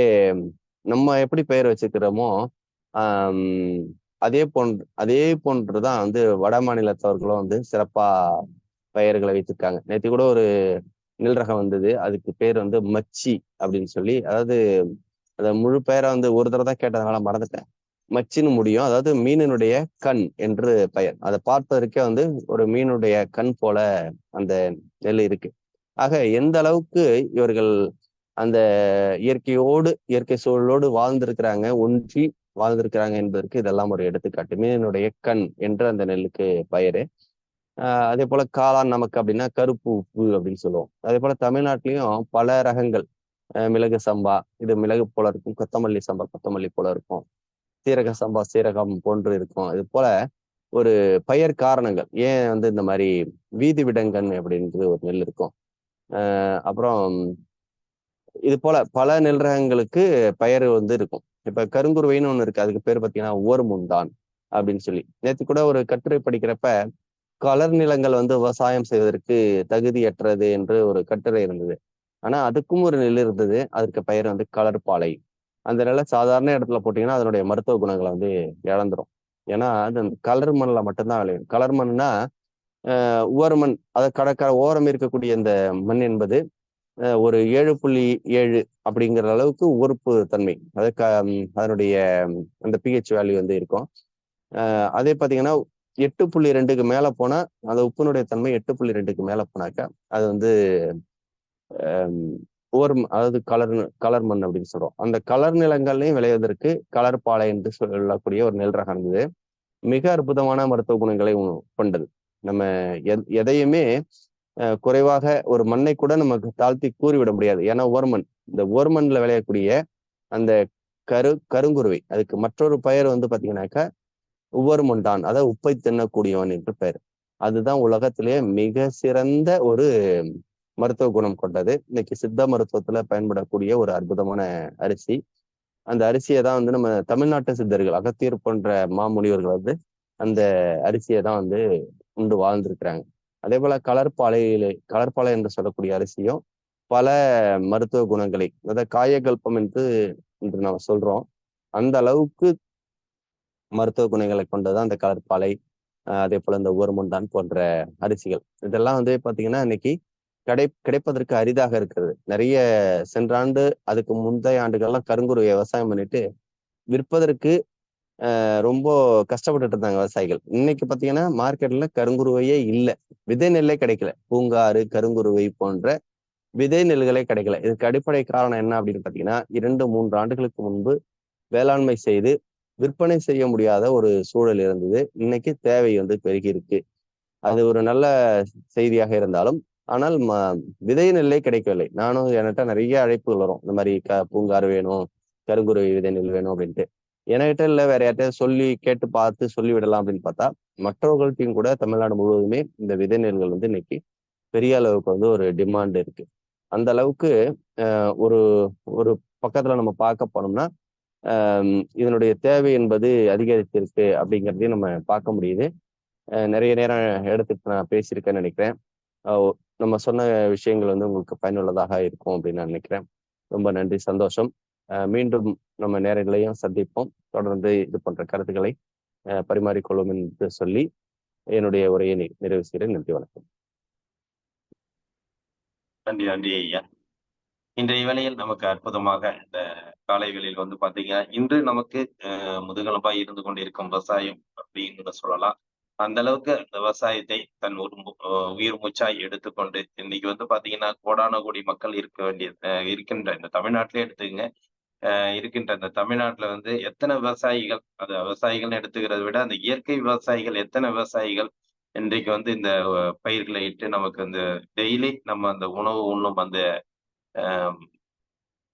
நம்ம எப்படி பெயர் வச்சுக்கிறோமோ அதே போன்றுதான் வந்து வட மாநிலத்தவர்களும் வந்து சிறப்பா பெயர்களை வைத்திருக்காங்க. நேற்று கூட ஒரு நெல் ரகம் வந்தது, அதுக்கு பேர் வந்து மச்சி அப்படின்னு சொல்லி, அதாவது அத முழு பெயரை வந்து ஒரு தடவை தான் கேட்டதுனால மறந்துட்டேன். மச்சின்னு முடியும். அதாவது மீனினுடைய கண் என்று பெயர். அதை பார்ப்பதற்கே வந்து ஒரு மீனுடைய கண் போல அந்த நெல் இருக்கு. ஆக எந்த அளவுக்கு இவர்கள் அந்த இயற்கை சூழலோடு வாழ்ந்திருக்கிறாங்க, ஒன்றி வாழ்ந்திருக்கிறாங்க என்பதற்கு இதெல்லாம் ஒரு எடுத்துக்காட்டு. மீனினுடைய கண் என்று அந்த நெல்லுக்கு பெயரு. அதே போல காளான் நமக்கு அப்படின்னா கருப்பு உப்பு அப்படின்னு சொல்லுவோம். அதே போல தமிழ்நாட்டிலையும் பல ரகங்கள், மிளகு சம்பா, இது மிளகு போல இருக்கும். கொத்தமல்லி சம்பா கொத்தமல்லி போல இருக்கும். சீரக சம்பா சீரகம் போன்று இருக்கும். இது போல ஒரு பயிர் காரணங்கள் ஏன் வந்து இந்த மாதிரி வீதி விடங்கன் அப்படின்றது ஒரு நெல் இருக்கும். அப்புறம் இது போல பல நெல் ரகங்களுக்கு பெயர் வந்து இருக்கும். இப்ப கருங்குருவைன்னு ஒண்ணு இருக்கு. அதுக்கு பேர் பார்த்தீங்கன்னா ஓர்முண்டான் அப்படின்னு சொல்லி. நேத்து கூட ஒரு கட்டுரை படிக்கிறப்ப கலர் நிலங்கள் வந்து விவசாயம் செய்வதற்கு தகுதியற்றது என்று ஒரு கட்டுரை இருந்தது. ஆனா அதுக்கும் ஒரு நெல் இருந்தது. அதற்கு பெயர் வந்து கலர்பாலை. அந்த நிலம் சாதாரண இடத்துல போட்டீங்கன்னா அதனுடைய மருத்துவ குணங்களை வந்து இழந்துரும். ஏன்னா அது அந்த கலர் மண்ணில் மட்டும்தான் விளையும். கலர் மண்னா உவர் மண், அதை கடற்கரை ஓரம் இருக்கக்கூடிய இந்த மண் என்பது ஒரு 7.7 அப்படிங்கிற அளவுக்கு உறுப்பு தன்மை, அது அதனுடைய அந்த பிஹெச் வேல்யூ வந்து இருக்கும். அதே பார்த்தீங்கன்னா 8.2க்கு மேல போனா அந்த உப்பினுடைய தன்மை 8.2க்கு மேல போனாக்கா அது வந்து அதாவது கலர் மண் அப்படின்னு சொல்றோம். அந்த கலர் நிலங்கள்லையும் விளைவதற்கு கலர் பாலை என்று சொல்லக்கூடிய ஒரு நெல் ரகம் இருந்தது. மிக அற்புதமான மருத்துவ குணங்களை கொண்டது. நம்ம எதையுமே குறைவாக ஒரு மண்ணை கூட நமக்கு தாழ்த்தி கூறிவிட முடியாது. ஏன்னா ஓர்மண், இந்த ஓர்மண்ல விளையக்கூடிய அந்த கருங்குருவை, அதுக்கு மற்றொரு பெயர் வந்து பாத்தீங்கன்னாக்கா உவர்முண்டான், அதாவது உப்பை தின்னக்கூடியவன் என்று பெயர். அதுதான் உலகத்திலேயே மிக சிறந்த ஒரு மருத்துவ குணம் கொண்டது. இன்னைக்கு சித்த மருத்துவத்துல பயன்படக்கூடிய ஒரு அற்புதமான அரிசி. அந்த அரிசியை தான் வந்து நம்ம தமிழ்நாட்டு சித்தர்கள் அகத்தியர் போன்ற மாமுனிவர்கள் வந்து அந்த அரிசியை தான் வந்து உண்டு வாழ்ந்திருக்கிறாங்க. அதே போல கலர்பாலை என்று சொல்லக்கூடிய அரிசியும் பல மருத்துவ குணங்களை, அதாவது காயகல்பம் என்று நம்ம சொல்றோம். அந்த அளவுக்கு மருத்துவ குணங்களை கொண்டதான் அந்த கலர்பாலை, அதே போல இந்த ஓர்முண்டான் போன்ற அரிசிகள். இதெல்லாம் வந்து பாத்தீங்கன்னா இன்னைக்கு கிடைப்பதற்கு அரிதாக இருக்கிறது. நிறைய சென்ற ஆண்டு அதுக்கு முந்தைய ஆண்டுகள்லாம் கருங்குருவை விவசாயம் பண்ணிட்டு விற்பதற்கு ரொம்ப கஷ்டப்பட்டுட்டு இருந்தாங்க விவசாயிகள். இன்னைக்கு பாத்தீங்கன்னா மார்க்கெட்ல கருங்குருவையே இல்லை, விதை நெல்லே கிடைக்கல. பூங்காறு, கருங்குருவை போன்ற விதை நெல்களே கிடைக்கல. இதுக்கு அடிப்படை காரணம் என்ன அப்படின்னு பாத்தீங்கன்னா 2-3 ஆண்டுகளுக்கு முன்பு வேளாண்மை செய்து விற்பனை செய்ய முடியாத ஒரு சூழல் இருந்தது. இன்னைக்கு தேவை வந்து பெருகி இருக்கு. அது ஒரு நல்ல செய்தியாக இருந்தாலும், ஆனால் விதை நெல்லே கிடைக்கவில்லை. நானும் என்கிட்ட நிறைய அழைப்புகள் வரும், இந்த மாதிரி பூங்காறு வேணும், கருங்குருவை விதை நெல் வேணும் அப்படின்ட்டு. என்கிட்ட இல்லை, வேற யார்ட்டையாவது சொல்லி கேட்டு பார்த்து சொல்லி விடலாம் அப்படின்னு பார்த்தா மற்றவர்கள்ட்டையும் கூட தமிழ்நாடு முழுவதுமே இந்த விதை நெல்கள் வந்து இன்னைக்கு பெரிய அளவுக்கு வந்து ஒரு டிமாண்ட் இருக்கு. அந்த அளவுக்கு ஒரு ஒரு பக்கத்துல நம்ம பார்க்க போனோம்னா இதனுடைய தேவை என்பது அதிகரித்திருக்கு அப்படிங்கிறதையும் நம்ம பார்க்க முடியுது. நிறைய நேரம் எடுத்துட்டு நான் பேசியிருக்கேன்னு நினைக்கிறேன். நம்ம சொன்ன விஷயங்கள் வந்து உங்களுக்கு பயனுள்ளதாக இருக்கும் அப்படின்னு நான் நினைக்கிறேன். ரொம்ப நன்றி, சந்தோஷம். மீண்டும் நம்ம நேரங்களையும் சந்திப்போம். தொடர்ந்து இது போன்ற கருத்துக்களை பரிமாறிக்கொள்ளும் என்று சொல்லி என்னுடைய உரையை நிறைவு செய்கிறேன். நன்றி, வணக்கம். நன்றி ஐயா. இன்றைய வேளையில் நமக்கு அற்புதமாக இந்த காலை வேளையில் வந்து பாத்தீங்கன்னா இன்று நமக்கு முதுகெலும்பா இருந்து கொண்டிருக்கும் விவசாயம் அப்படின்னு சொல்லலாம். அந்த அளவுக்கு அந்த விவசாயத்தை தன் ஒரு உயிர் மூச்சாய் எடுத்துக்கொண்டு இன்னைக்கு வந்து பாத்தீங்கன்னா கோடான கோடி மக்கள் இருக்கின்ற இந்த தமிழ்நாட்டிலே எடுத்துக்கங்க. இருக்கின்ற இந்த தமிழ்நாட்டுல வந்து எத்தனை விவசாயிகள், அது விவசாயிகள் எடுத்துக்கிறத விட அந்த இயற்கை விவசாயிகள் எத்தனை விவசாயிகள் இன்றைக்கு வந்து இந்த பயிர்களை இட்டு நமக்கு அந்த டெய்லி நம்ம அந்த உணவு உண்ணும் அந்த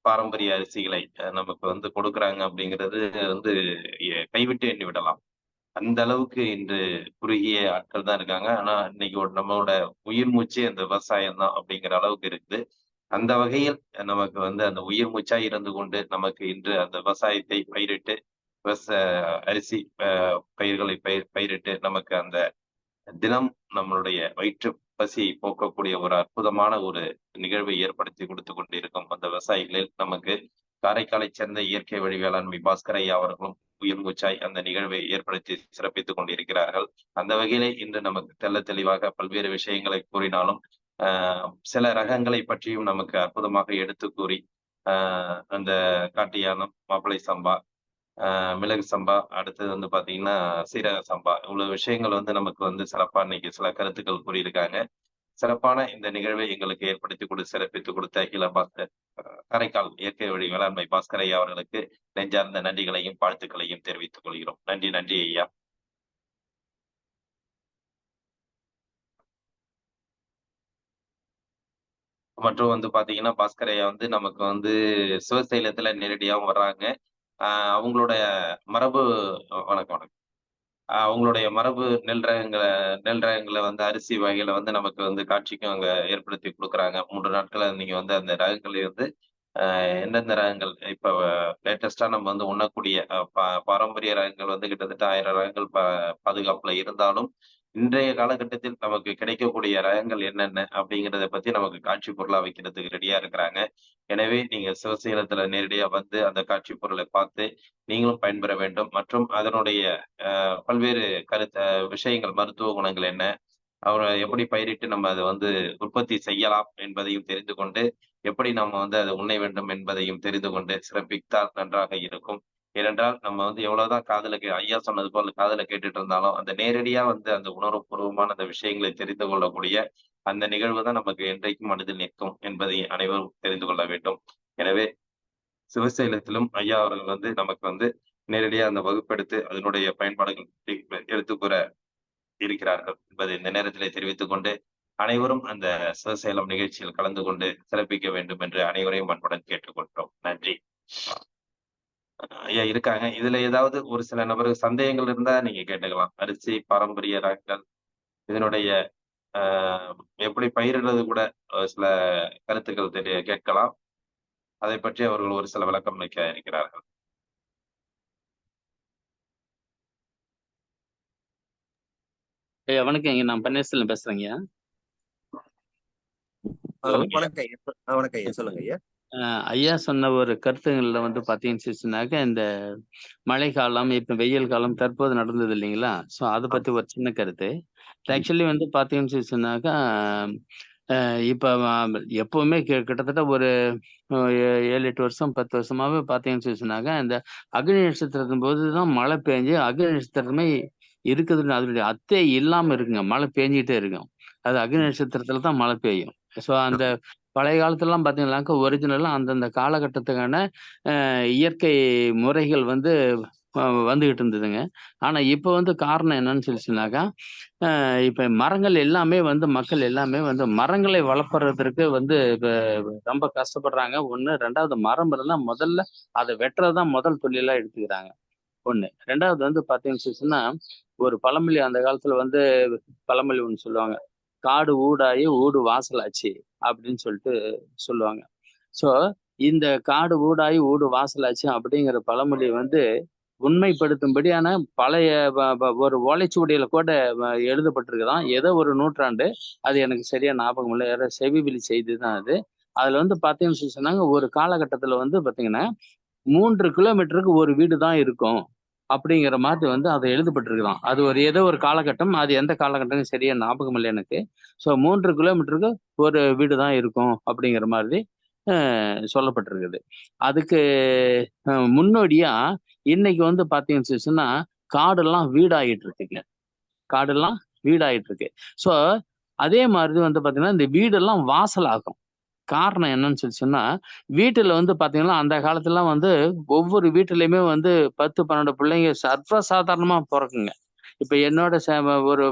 பாரம்பரிய அரிசிகளை நமக்கு வந்து கொடுக்குறாங்க அப்படிங்கிறது வந்து கைவிட்டு எண்ணி விடலாம். அந்த அளவுக்கு இன்று குறுகிய ஆட்கள் தான் இருக்காங்க. ஆனா இன்னைக்கு நம்மளோட உயிர் மூச்சே அந்த விவசாயம் தான் அப்படிங்கிற அளவுக்கு இருக்குது. அந்த வகையில் நமக்கு வந்து அந்த உயிர் மூச்சா இருந்து கொண்டு நமக்கு இன்று அந்த விவசாயத்தை பயிரிட்டு அரிசி பயிர்களை பயிரிட்டு நமக்கு அந்த தினம் நம்மளுடைய வயிற்று பசியை போக்கக்கூடிய ஒரு அற்புதமான ஒரு நிகழ்வை ஏற்படுத்தி கொடுத்து கொண்டிருக்கும் அந்த விவசாயிகளில் நமக்கு காரைக்காலை சேர்ந்த இயற்கை வழி வேளாண்மை பாஸ்கர் ஐயா அவர்களும் உயிர் மூச்சாய் அந்த நிகழ்வை ஏற்படுத்தி சிறப்பித்துக் கொண்டிருக்கிறார்கள். அந்த வகையிலே இன்று நமக்கு தெள்ள தெளிவாக பல்வேறு விஷயங்களை கூறினாலும் சில ரகங்களை பற்றியும் நமக்கு அற்புதமாக எடுத்து கூறி அந்த காட்டு யானம், மாப்பிளை சம்பா, மிளகு சம்பா, அடுத்தது வந்து பாத்தீங்கன்னா சீரக சம்பா, இவ்வளவு விஷயங்கள் வந்து நமக்கு வந்து சிறப்பா இன்னைக்கு சில கருத்துக்கள் கூறியிருக்காங்க. சிறப்பான இந்த நிகழ்வை எங்களுக்கு ஏற்படுத்தி சிறப்பித்துக் கொடுத்த அகில பாஸ்கர் காரைக்கால் இயற்கை வழி வேளாண்மை பாஸ்கர் ஐயா அவர்களுக்கு நெஞ்சார்ந்த நன்றிகளையும் வாழ்த்துக்களையும் தெரிவித்துக் கொள்கிறோம். நன்றி ஐயா. மற்றும் வந்து பாத்தீங்கன்னா பாஸ்கர் ஐயா வந்து நமக்கு வந்து சிவசைலத்துல நேரடியாகவும் வர்றாங்க. அவங்களோட மரபு வணக்கம். அவங்களுடைய மரபு நெல் ரகங்களை வந்து அரிசி வகைகளை வந்து நமக்கு வந்து காட்சிக்கும் அங்க ஏற்படுத்தி கொடுக்குறாங்க. 3 நாட்கள நீங்க வந்து அந்த ரகங்களை வந்து எந்தெந்த ரகங்கள் இப்ப லேட்டஸ்டா நம்ம வந்து உண்ணக்கூடிய பாரம்பரிய ரகங்கள் வந்து கிட்டத்தட்ட 1000 ரகங்கள் பாதுகாப்புல இருந்தாலும், இன்றைய காலகட்டத்தில் நமக்கு கிடைக்கக்கூடிய ரகங்கள் என்னென்ன அப்படிங்கிறத பத்தி நமக்கு காட்சி பொருளா வைக்கிறதுக்கு ரெடியா இருக்கிறாங்க. எனவே நீங்க சிவசேலத்துல நேரடியா வந்து அந்த காட்சி பொருளை பார்த்து நீங்களும் பயன்பெற வேண்டும். மற்றும் அதனுடைய பல்வேறு விஷயங்கள், மருத்துவ குணங்கள் என்ன? அவரை எப்படி பயிரிட்டு நம்ம அதை வந்து உற்பத்தி செய்யலாம் என்பதையும் தெரிந்து கொண்டு, எப்படி நம்ம வந்து அதை உண்ண வேண்டும் என்பதையும் தெரிந்து கொண்டு சிறப்பித்தால் நன்றாக இருக்கும். ஏனென்றால் நம்ம வந்து எவ்வளவுதான் ஐயா சொன்னது போல காதுல கேட்டுட்டு இருந்தாலும், அந்த நேரடியா வந்து அந்த உணர்வுபூர்வமான அந்த விஷயங்களை தெரிந்து கொள்ளக்கூடிய அந்த நிகழ்வு தான் நமக்கு என்றைக்கும் மனதில் நிற்கும் என்பதை அனைவரும் தெரிந்து கொள்ள வேண்டும். எனவே சிவசைலத்திலும் ஐயா அவர்கள் வந்து நமக்கு வந்து நேரடியா அந்த வகுப்பெடுத்து அதனுடைய பயன்பாடுகள் பற்றி எடுத்துக் கூற இருக்கிறார்கள் என்பதை இந்த நேரத்திலே தெரிவித்துக் கொண்டு, அனைவரும் அந்த சிவசேலம் நிகழ்ச்சியில் கலந்து கொண்டு சிறப்பிக்க வேண்டும் என்று அனைவரையும் அன்புடன் கேட்டுக்கொள்கிறோம். நன்றி. ஐயா இருக்காங்க. இதுல ஏதாவது ஒரு சில நபர்கள் சந்தேகங்கள் இருந்தா நீங்க கேட்டுக்கலாம். அரிசி, பாரம்பரிய ரகங்கள் இதனுடைய எப்படி பயிரிடுறது கூட சில கருத்துக்கள் கேட்கலாம். அதை பற்றி அவர்கள் ஒரு சில விளக்கம் அளிக்க இருக்கிறார்கள். வணக்கம், நான் பன்னீர்செல்வம் பேசுறேங்க. வணக்கம் ஐயா, சொல்லுங்க ஐயா. ஐயா சொன்ன ஒரு கருத்துங்கள்ல வந்து பாத்தீங்கன்னு இந்த மழை காலம், இப்ப வெயில் காலம் தற்போது நடந்தது இல்லைங்களா? ஸோ அதை பத்தி ஒரு சின்ன கருத்து. ஆக்சுவலி வந்து பாத்தீங்கன்னு இப்ப எப்பவுமே கிட்டத்தட்ட ஒரு 7-8 வருஷம் 10 வருஷமாவே பாத்தீங்கன்னு இந்த அக்னி நட்சத்திரத்தின் போதுதான் மழை பெஞ்சு அக்னி நட்சத்திரமே இருக்குதுன்னு அதனுடைய அத்தே இல்லாம இருக்குங்க. மழை பெஞ்சிட்டே இருக்கும். அது அக்னி நட்சத்திரத்துல தான் மழை பெய்யும். ஸோ அந்த பழைய காலத்துலலாம் பார்த்தீங்கன்னாக்கா ஒரிஜினலா அந்தந்த காலகட்டத்துக்கான இயற்கை முறைகள் வந்து வந்துகிட்டு இருந்ததுங்க. ஆனா இப்ப வந்து காரணம் என்னன்னு சொல்லிச்சுனாக்கா, இப்ப மரங்கள் எல்லாமே வந்து மக்கள் எல்லாமே வந்து மரங்களை வளர்ப்பதற்கு வந்து இப்ப ரொம்ப கஷ்டப்படுறாங்க. 1. 2வது மரம் இருந்தா முதல்ல அதை வெட்டுறதுதான் முதல் தொழிலா எடுத்துக்கிறாங்க. 1. 2வது வந்து பாத்தீங்கன்னு ஒரு பழமொழி அந்த காலத்துல வந்து பழமொழி ஒண்ணு சொல்லுவாங்க. காடு ஊடாயி ஊடு வாசலாச்சு அப்படின்னு சொல்லிட்டு சொல்லுவாங்க. சோ இந்த காடு ஊடாயி ஊடு வாசலாச்சு அப்படிங்கிற பழமொழி வந்து உண்மைப்படுத்தும்படியான பழைய ஒரு ஓலைச்சுவடியில கூட எழுதப்பட்டிருக்குதான். ஏதோ ஒரு நூற்றாண்டு, அது எனக்கு சரியா ஞாபகம் இல்லை, யாரோ செவிவெளி செய்தி தான் அது. அதுல வந்து பாத்தீங்கன்னு சொன்னாங்க, ஒரு காலகட்டத்துல வந்து பாத்தீங்கன்னா 3 கிலோமீட்டருக்கு ஒரு வீடு தான் இருக்கும் அப்படிங்கிற மாதிரி வந்து அதை எழுதப்பட்டிருக்குதான். அது ஏதோ ஒரு காலகட்டம், அது எந்த காலகட்டம் சரியா ஞாபகம் இல்லை எனக்கு. ஸோ 3 கிலோமீட்டருக்கு ஒரு வீடு தான் இருக்கும் அப்படிங்கிற மாதிரி சொல்லப்பட்டிருக்குது. அதுக்கு முன்னோடியா இன்னைக்கு வந்து பாத்தீங்கன்னு காடெல்லாம் வீடாயிட்டு இருக்குங்க. காடெல்லாம் வீடாயிட்டு இருக்கு. ஸோ அதே மாதிரி வந்து பாத்தீங்கன்னா இந்த வீடெல்லாம் வாசலாகும். காரணம் என்னன்னு சொன்னா, வீட்டுல வந்து பாத்தீங்கன்னா அந்த காலத்துல வந்து ஒவ்வொரு வீட்டுலயுமே வந்து 10-12 பிள்ளைங்க சர்வசாதாரணமா பிறக்குங்க. இப்ப என்னோட ஒரு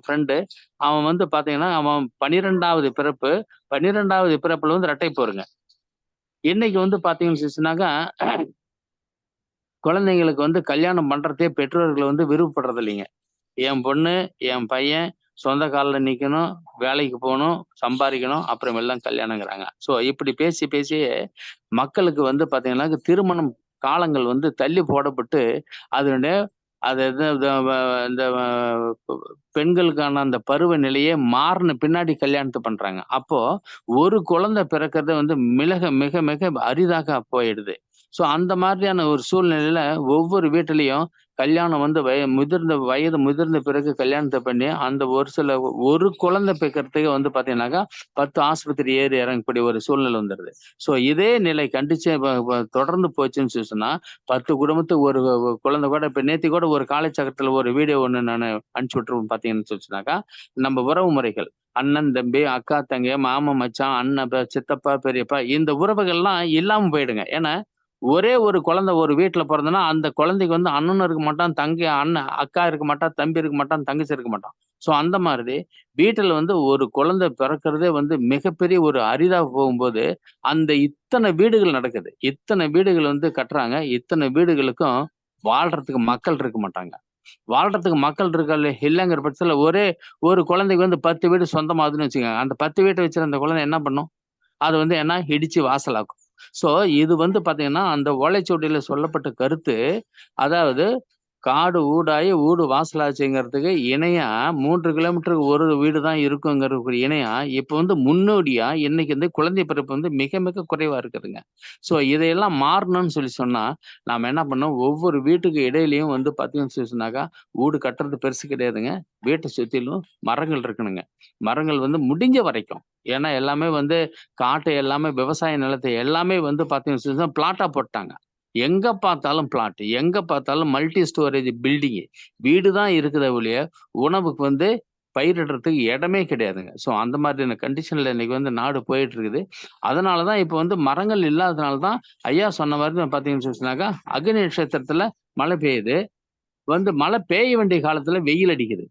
ஃப்ரெண்டு, அவன் வந்து பாத்தீங்கன்னா அவன் 12வது பிறப்பு. 12வது பிறப்புல வந்து ரெட்டை போருங்க. இன்னைக்கு வந்து பாத்தீங்கன்னு குழந்தைங்களுக்கு வந்து கல்யாணம் பண்றதே பெற்றோர்கள் வந்து விருப்பப்படுறது இல்லைங்க. என் பொண்ணு, என் பையன் சொந்த காலில் நிக்கணும், வேலைக்கு போகணும், சம்பாதிக்கணும், அப்புறம் எல்லாம் கல்யாணங்கிறாங்க. ஸோ இப்படி பேசி பேசியே மக்களுக்கு வந்து பாத்தீங்கன்னா திருமணம் காலங்கள் வந்து தள்ளி போடப்பட்டு அதனுடைய இந்த பெண்களுக்கான அந்த பருவ நிலையே மாறின பின்னாடி கல்யாணத்தை பண்றாங்க. அப்போ ஒரு குழந்தை பிறக்கிறது வந்து மிக மிக மிக அரிதாக போயிடுது. ஸோ அந்த மாதிரியான ஒரு சூழ்நிலையில ஒவ்வொரு வீட்டிலையும் கல்யாணம் வந்து வயது முதிர்ந்த பிறகு கல்யாணத்தை பண்ணி அந்த ஒரு குழந்தை பிறக்கிறதுக்கு வந்து பாத்தீங்கன்னாக்கா 10 ஆஸ்பத்திரி ஏறி இறங்கக்கூடிய ஒரு சூழ்நிலை வந்துடுது. ஸோ இதே நிலை கண்டிச்சு தொடர்ந்து போச்சுன்னு சொன்னா 10 குடும்பத்துக்கு ஒரு குழந்தை கூட, இப்ப நேத்தி கூட ஒரு காலை சக்கரத்துல ஒரு வீடியோ ஒண்ணு நான் அனுப்பிச்சு விட்டுருவோம். பாத்தீங்கன்னு சொல்லிச்சுனாக்கா, நம்ம உறவு முறைகள் அண்ணன் தம்பி, அக்கா தங்கை, மாமன் மச்சான், அண்ணன் சித்தப்பா பெரியப்பா, இந்த உறவுகள்லாம் இல்லாம போயிடுங்க. ஏன்னா ஒரே ஒரு குழந்தை ஒரு வீட்டுல பிறந்தனா அந்த குழந்தைக்கு வந்து அண்ணனும் இருக்க மாட்டான், அக்கா இருக்க மாட்டான், தம்பி இருக்க மாட்டான், தங்கச்சி இருக்க மாட்டான். ஸோ அந்த மாதிரி வீட்டுல வந்து ஒரு குழந்தை பிறக்கிறதே வந்து மிகப்பெரிய ஒரு அரிதா போகும்போது அந்த இத்தனை வீடுகள் நடக்குது. இத்தனை வீடுகள் வந்து கட்டுறாங்க. இத்தனை வீடுகளுக்கும் வாழ்றதுக்கு மக்கள் இருக்க மாட்டாங்க. வாழ்றதுக்கு மக்கள் இருக்கல இல்லைங்கிற பட்சத்துல ஒரே ஒரு குழந்தைக்கு வந்து 10 வீடு சொந்தமாகுதுன்னு வச்சுக்கோங்க. அந்த 10 வீட்டை வச்சு அந்த குழந்தை என்ன பண்ணும்? அது வந்து என்ன இடிச்சு வாசலாக்கும். ஸோ இது வந்து பாத்தீங்கன்னா அந்த ஓலைச்சுவடியில சொல்லப்பட்ட கருத்து, அதாவது காடு ஊடாயி ஊடு வாசலாச்சுங்கிறதுக்கு இணையா 3 கிலோமீட்டருக்கு ஒரு வீடு தான் இருக்குங்கிறதுக்கு இணையா இப்ப வந்து முன்னோடியா இன்னைக்கு வந்து குழந்தை பிறப்பு வந்து மிக மிக குறைவா இருக்குதுங்க. ஸோ இதையெல்லாம் மாறணும்னு சொன்னா நாம என்ன பண்ணோம், ஒவ்வொரு வீட்டுக்கு இடையிலயும் வந்து பாத்தீங்கன்னு சொன்னாக்கா வீடு கட்டுறது பெருசு கிடையாதுங்க. வீட்டை சுத்திலும் மரங்கள் இருக்கணுங்க. மரங்கள் வந்து முடிஞ்ச வரைக்கும், ஏன்னா எல்லாமே வந்து காட்டு எல்லாமே விவசாய நிலத்தை எல்லாமே வந்து பாத்தீங்கன்னா பிளாட்டா போட்டாங்க. எங்க பார்த்தாலும் பிளாட், எங்க பார்த்தாலும் மல்டி ஸ்டோரேஜ் பில்டிங், வீடு தான் இருக்குதே ஒழிய உணவுக்கு வந்து பயிரிடுறதுக்கு இடமே கிடையாதுங்க. ஸோ அந்த மாதிரியான கண்டிஷன்ல இன்னைக்கு வந்து நாடு போயிட்டு இருக்குது. அதனாலதான் இப்ப வந்து மரங்கள் இல்லாதனாலதான் ஐயா சொன்ன மாதிரி பாத்தீங்கன்னு சொன்னாக்கா அக்னி நட்சத்திரத்துல மழை பெய்யுது, வந்து மழை பெய்ய வேண்டிய காலத்துல வெயில் அடிக்குது.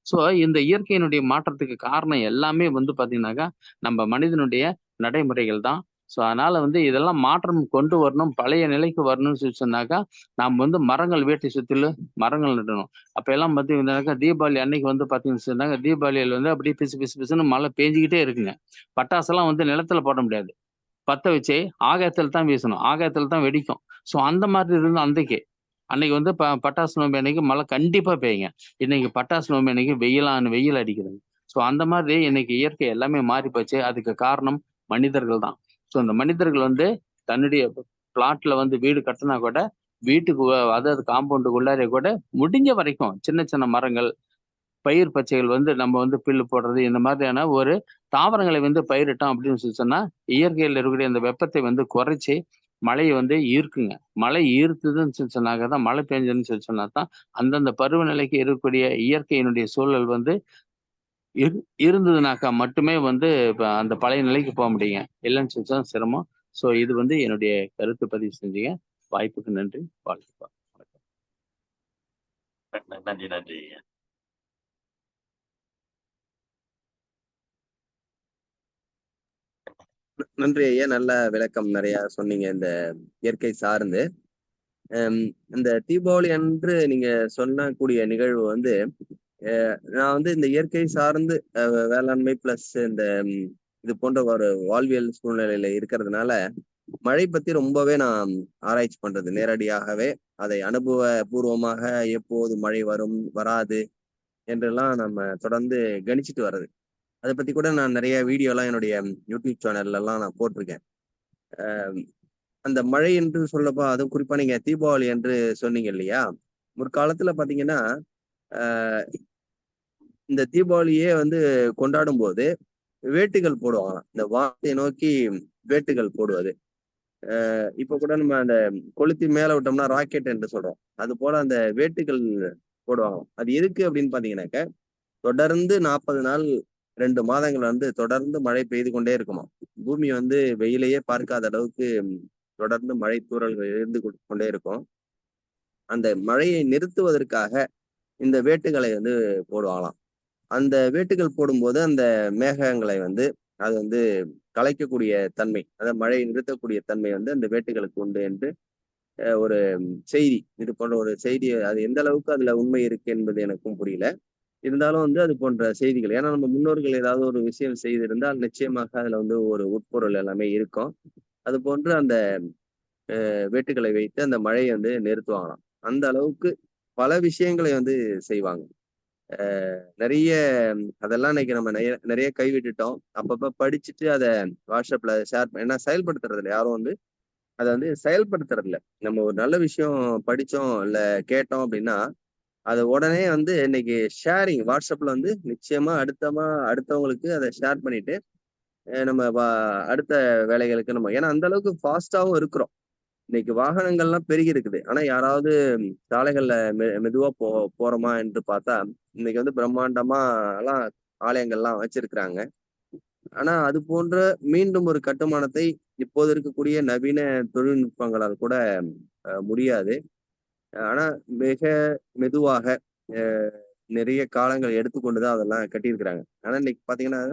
ஸோ இந்த இயற்கையினுடைய மாற்றத்துக்கு காரணம் எல்லாமே வந்து பாத்தீங்கன்னாக்கா நம்ம மனிதனுடைய நடைமுறைகள் தான். ஸோ அதனால வந்து இதெல்லாம் மாற்றம் கொண்டு வரணும், பழைய நிலைக்கு வரணும்னு சொன்னாக்கா நாம் வந்து மரங்கள் வீட்டை சுற்றிலும் மரங்கள் நடணும். அப்ப எல்லாம் பார்த்தீங்கன்னாக்கா தீபாவளி அன்னைக்கு வந்து பாத்தீங்கன்னு சொன்னாங்க, தீபாவளியில வந்து அப்படியே பிசு பிசு பிசுன்னு மழை பெஞ்சுக்கிட்டே இருக்குங்க. பட்டாசெல்லாம் வந்து நிலத்துல போட முடியாது, பத்த வச்சு ஆகாயத்துல தான் வீசணும், ஆகாயத்துல தான் வெடிக்கும். ஸோ அந்த மாதிரி இருந்து அன்னைக்கு வந்து பட்டாசு நோம்பு அன்னைக்கு மழை கண்டிப்பா பெய்யுங்க. இன்னைக்கு பட்டாசு நோம்பு அன்னைக்கு வெயில் அடிக்குதுங்க. ஸோ அந்த மாதிரி இன்னைக்கு இயற்கை எல்லாமே மாறி போச்சு. அதுக்கு காரணம் மனிதர்கள் தான். ஸோ அந்த மனிதர்கள் வந்து தன்னுடைய பிளாட்ல வந்து வீடு கட்டினா கூட வீட்டுக்கு அதாவது காம்பவுண்டுக்குள்ளாரே கூட முடிஞ்ச வரைக்கும் சின்ன சின்ன மரங்கள், பயிர் பச்சைகள் வந்து நம்ம வந்து புல்லு போடுறது, இந்த மாதிரியான ஒரு தாவரங்களை வந்து பயிரிட்டோம் அப்படின்னு சொன்னா இயற்கையில் இருக்கக்கூடிய அந்த வெப்பத்தை வந்து குறைச்சி மழையை வந்து ஈர்க்குங்க. மழை ஈர்த்துதுன்னு சொன்னாக்க தான், மழை பெஞ்சதுன்னு சொன்னா தான் அந்தந்த பருவநிலைக்கு இருக்கக்கூடிய இயற்கையினுடைய சூழல் வந்து இருந்ததுனாக்கா மட்டுமே வந்து அந்த பழைய நிலைக்கு போக முடியுங்க. இல்லைன்னு சொன்னா சிரமம். ஸோ இது வந்து என்னுடைய கருத்து பதிவு செஞ்சீங்க. வாய்ப்புக்கு நன்றி. வாழ்த்துப்பா. நன்றி நன்றி. நன்றி ஐயா, நல்ல விளக்கம் நிறைய சொன்னீங்க இந்த இயற்கை சார்ந்து. இந்த தீபாவளி அன்று நீங்க சொல்லக்கூடிய நிகழ்வு வந்து நான் வந்து இந்த இயற்கை சார்ந்து வேளாண்மை பிளஸ் இந்த இது போன்ற ஒரு வாழ்வியல் சூழ்நிலையில இருக்கிறதுனால மழை பத்தி ரொம்பவே நான் ஆராய்ச்சி பண்றது, நேரடியாகவே அதை அனுபவ பூர்வமாக எப்போது மழை வரும் வராது என்றெல்லாம் நம்ம தொடர்ந்து கணிச்சிட்டு வர்றது. அதை பத்தி கூட நான் நிறைய வீடியோ எல்லாம் என்னுடைய யூடியூப் சேனல்ல எல்லாம் நான் போட்டிருக்கேன். அந்த மழை என்று சொல்லப்போ அதுவும் குறிப்பா நீங்க தீபாவளி என்று சொன்னீங்க இல்லையா, முற்காலத்துல பாத்தீங்கன்னா இந்த தீபாவளியே வந்து கொண்டாடும் போது வேட்டுகள் போடுவாங்களாம். இந்த வானத்தை நோக்கி வேட்டுகள் போடுவது. இப்ப கூட நம்ம அந்த கொளுத்தி மேல விட்டோம்னா ராக்கெட் என்று சொல்றோம், அது போல அந்த வேட்டுகள் போடுவாங்க. அது எதுக்கு அப்படின்னு பாத்தீங்கன்னாக்க, தொடர்ந்து 40 நாள் 2 மாதங்கள் வந்து தொடர்ந்து மழை பெய்து கொண்டே இருக்குமா. பூமி வந்து வெயிலையே பார்க்காத அளவுக்கு தொடர்ந்து மழை தூறல்கள் இருந்து கொண்டே இருக்கும். அந்த மழையை நிறுத்துவதற்காக இந்த வேட்டுகளை வந்து போடுவாங்களாம். அந்த வேட்டுகள் போடும்போது அந்த மேகங்களை வந்து அது வந்து கலைக்கக்கூடிய தன்மை, அதாவது மழையை நிறுத்தக்கூடிய தன்மை வந்து அந்த வேட்டுகளுக்கு உண்டு என்று ஒரு செய்தி, இது போன்ற ஒரு செய்தி. அது எந்த அளவுக்கு அதுல உண்மை இருக்கு என்பது எனக்கும் புரியல. இருந்தாலும் வந்து அது போன்ற செய்திகள், ஏன்னா நம்ம முன்னோர்கள் ஏதாவது ஒரு விஷயம் செய்திருந்தால் நிச்சயமாக அதுல வந்து ஒரு உட்பொருள் எல்லாமே இருக்கும். அது போன்று அந்த வேட்டுகளை வைத்து அந்த மழையை வந்து நிறுத்துவாங்களாம். அந்த அளவுக்கு பல விஷயங்களை வந்து செய்வாங்க. நிறைய அதெல்லாம் இன்னைக்கு நம்ம நிறைய கைவிட்டுட்டோம். அப்பப்ப படிச்சுட்டு அதை வாட்ஸ்அப்ல ஷேர் ஏன்னா செயல்படுத்துறது இல்லை யாரும் வந்து அதை வந்து செயல்படுத்துறது இல்லை. நம்ம ஒரு நல்ல விஷயம் படிச்சோம் இல்ல கேட்டோம் அப்படின்னா அது உடனே வந்து இன்னைக்கு ஷேரிங் வாட்ஸ்அப்ல வந்து நிச்சயமா அடுத்தவங்களுக்கு அதை ஷேர் பண்ணிட்டு நம்ம அடுத்த வேலைகளுக்கு நம்ம, ஏன்னா அந்த அளவுக்கு ஃபாஸ்டாவும் இருக்கிறோம். இன்னைக்கு வாகனங்கள்லாம் பெருகி இருக்குது. ஆனா யாராவது சாலைகள்ல மெதுவா போறோமா என்று பார்த்தா இன்னைக்கு வந்து பிரம்மாண்டமா எல்லாம் ஆலயங்கள்லாம் வச்சிருக்கிறாங்க. ஆனா அது போன்ற மீண்டும் ஒரு கட்டுமானத்தை இப்போது இருக்கக்கூடிய நவீன தொழில்நுட்பங்களால் கூட முடியாது. ஆனா மிக மெதுவாக நிறைய காலங்கள் எடுத்துக்கொண்டுதான் அதெல்லாம் கட்டியிருக்கிறாங்க. ஆனா இன்னைக்கு பாத்தீங்கன்னா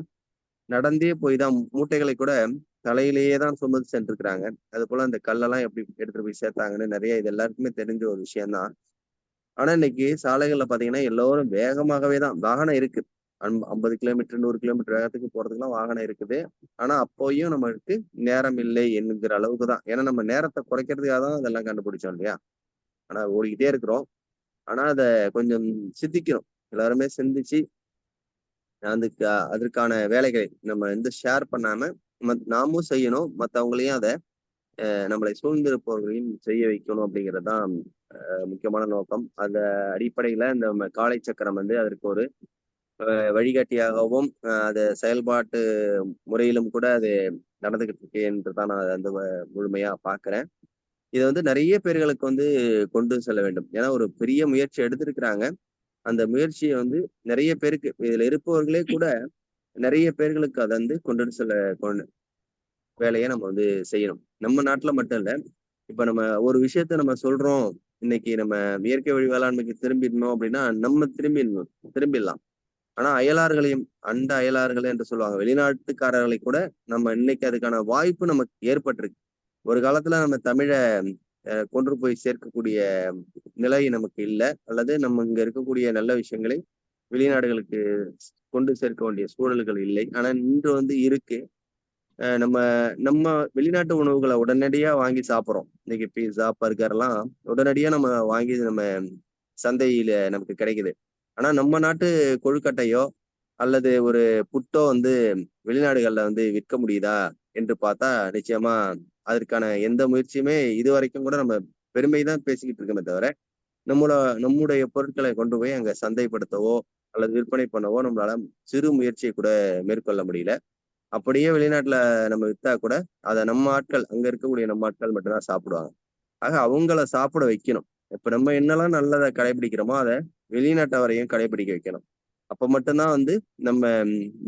நடந்தே போய் தான் மூட்டைகளை கூட தலையிலேயே தான் சுமந்து சென்றிருக்கிறாங்க. அது போல அந்த கல்லெல்லாம் எப்படி எடுத்துட்டு போய் சேர்த்தாங்கன்னு நிறைய இது எல்லாருக்குமே தெரிஞ்ச ஒரு விஷயம்தான். ஆனா இன்னைக்கு சாலைகள்ல பாத்தீங்கன்னா எல்லோரும் வேகமாகவே தான் வாகனம் இருக்கு. 50 கிலோமீட்டர் 100 கிலோமீட்டர் வேகத்துக்கு போறதுக்குலாம் வாகனம் இருக்குது. ஆனா அப்போயும் நம்மளுக்கு நேரம் இல்லை என்கிற அளவுக்கு தான். ஏன்னா நம்ம நேரத்தை குறைக்கிறதுக்காக தான் அதெல்லாம் கண்டுபிடிச்சோம் இல்லையா? ஆனா ஓடிக்கிட்டே இருக்கிறோம். ஆனா அதை கொஞ்சம் சிந்திக்கணும். எல்லாருமே சிந்திச்சு அதுக்கு அதற்கான வேலைகளை நம்ம ஷேர் பண்ணாம நாமும் செய்யணும். மற்றவங்களையும் அதை நம்மளை சூழ்ந்திருப்பவர்களையும் செய்ய வைக்கணும் அப்படிங்கிறது தான் முக்கியமான நோக்கம். அந்த அடிப்படையில இந்த காலை சக்கரம் அதற்கு ஒரு வழிகாட்டியாகவும் அது செயல்பாட்டு முறையிலும் கூட அது நடந்துகிட்டு இருக்கு என்று தான் நான் முழுமையா பாக்குறேன். இதை நிறைய பேர்களுக்கு கொண்டு செல்ல வேண்டும். ஏன்னா ஒரு பெரிய முயற்சி எடுத்திருக்கிறாங்க. அந்த முயற்சியை நிறைய பேருக்கு இதுல இருப்பவர்களே கூட நிறைய பேர்களுக்கு அதை கொண்டு செல்ல வேலையை நம்ம செய்யணும். நம்ம நாட்டுல மட்டும் இல்ல, இப்ப நம்ம ஒரு விஷயத்த நம்ம சொல்றோம், இன்னைக்கு நம்ம இயற்கை வழி வேளாண்மைக்கு திரும்பிடணும் அப்படின்னா நம்ம திரும்பிடலாம். ஆனா அயலார்களையும் அயலார்கள் என்று சொல்லுவாங்க, வெளிநாட்டுக்காரர்களை கூட நம்ம இன்னைக்கு அதுக்கான வாய்ப்பு நமக்கு ஏற்பட்டிருக்கு. ஒரு காலத்துல நம்ம தமிழை கொண்டு போய் சேர்க்கக்கூடிய நிலை நமக்கு இல்லை, அல்லது நம்ம இங்க இருக்கக்கூடிய நல்ல விஷயங்களை வெளிநாடுகளுக்கு கொண்டு சேர்க்க வேண்டிய சூழல்கள் இல்லை. ஆனா இன்று இருக்கு. நம்ம நம்ம வெளிநாட்டு உணவுகளை உடனடியா வாங்கி சாப்பிட்றோம். இன்னைக்கு பீஸா பர்கர் எல்லாம் உடனடியா நம்ம வாங்கி நம்ம சந்தையில நமக்கு கிடைக்குது. ஆனா நம்ம நாட்டு கொழுக்கட்டையோ அல்லது ஒரு புட்டோ வெளிநாடுகள்ல விற்க முடியுதா என்று பார்த்தா நிச்சயமா அதற்கான எந்த முயற்சியுமே இது வரைக்கும் கூட நம்ம பெருமைதான் பேசிக்கிட்டு இருக்கோமே தவிர நம்முடைய பொருட்களை கொண்டு போய் அங்க சந்தைப்படுத்தவோ அல்லது விற்பனை பண்ணவோ நம்மளால சிறு முயற்சியை கூட மேற்கொள்ள முடியல. அப்படியே வெளிநாட்டுல நம்ம வித்தா கூட அதை நம்ம ஆட்கள், அங்க இருக்கக்கூடிய நம்ம ஆட்கள் மட்டும்தான் சாப்பிடுவாங்க. ஆக அவங்கள சாப்பிட வைக்கணும். இப்ப நம்ம என்னெல்லாம் நல்லதை கடைபிடிக்கிறோமோ அதை வெளிநாட்டவரையும் கடைபிடிக்க வைக்கணும். அப்ப மட்டும்தான் நம்ம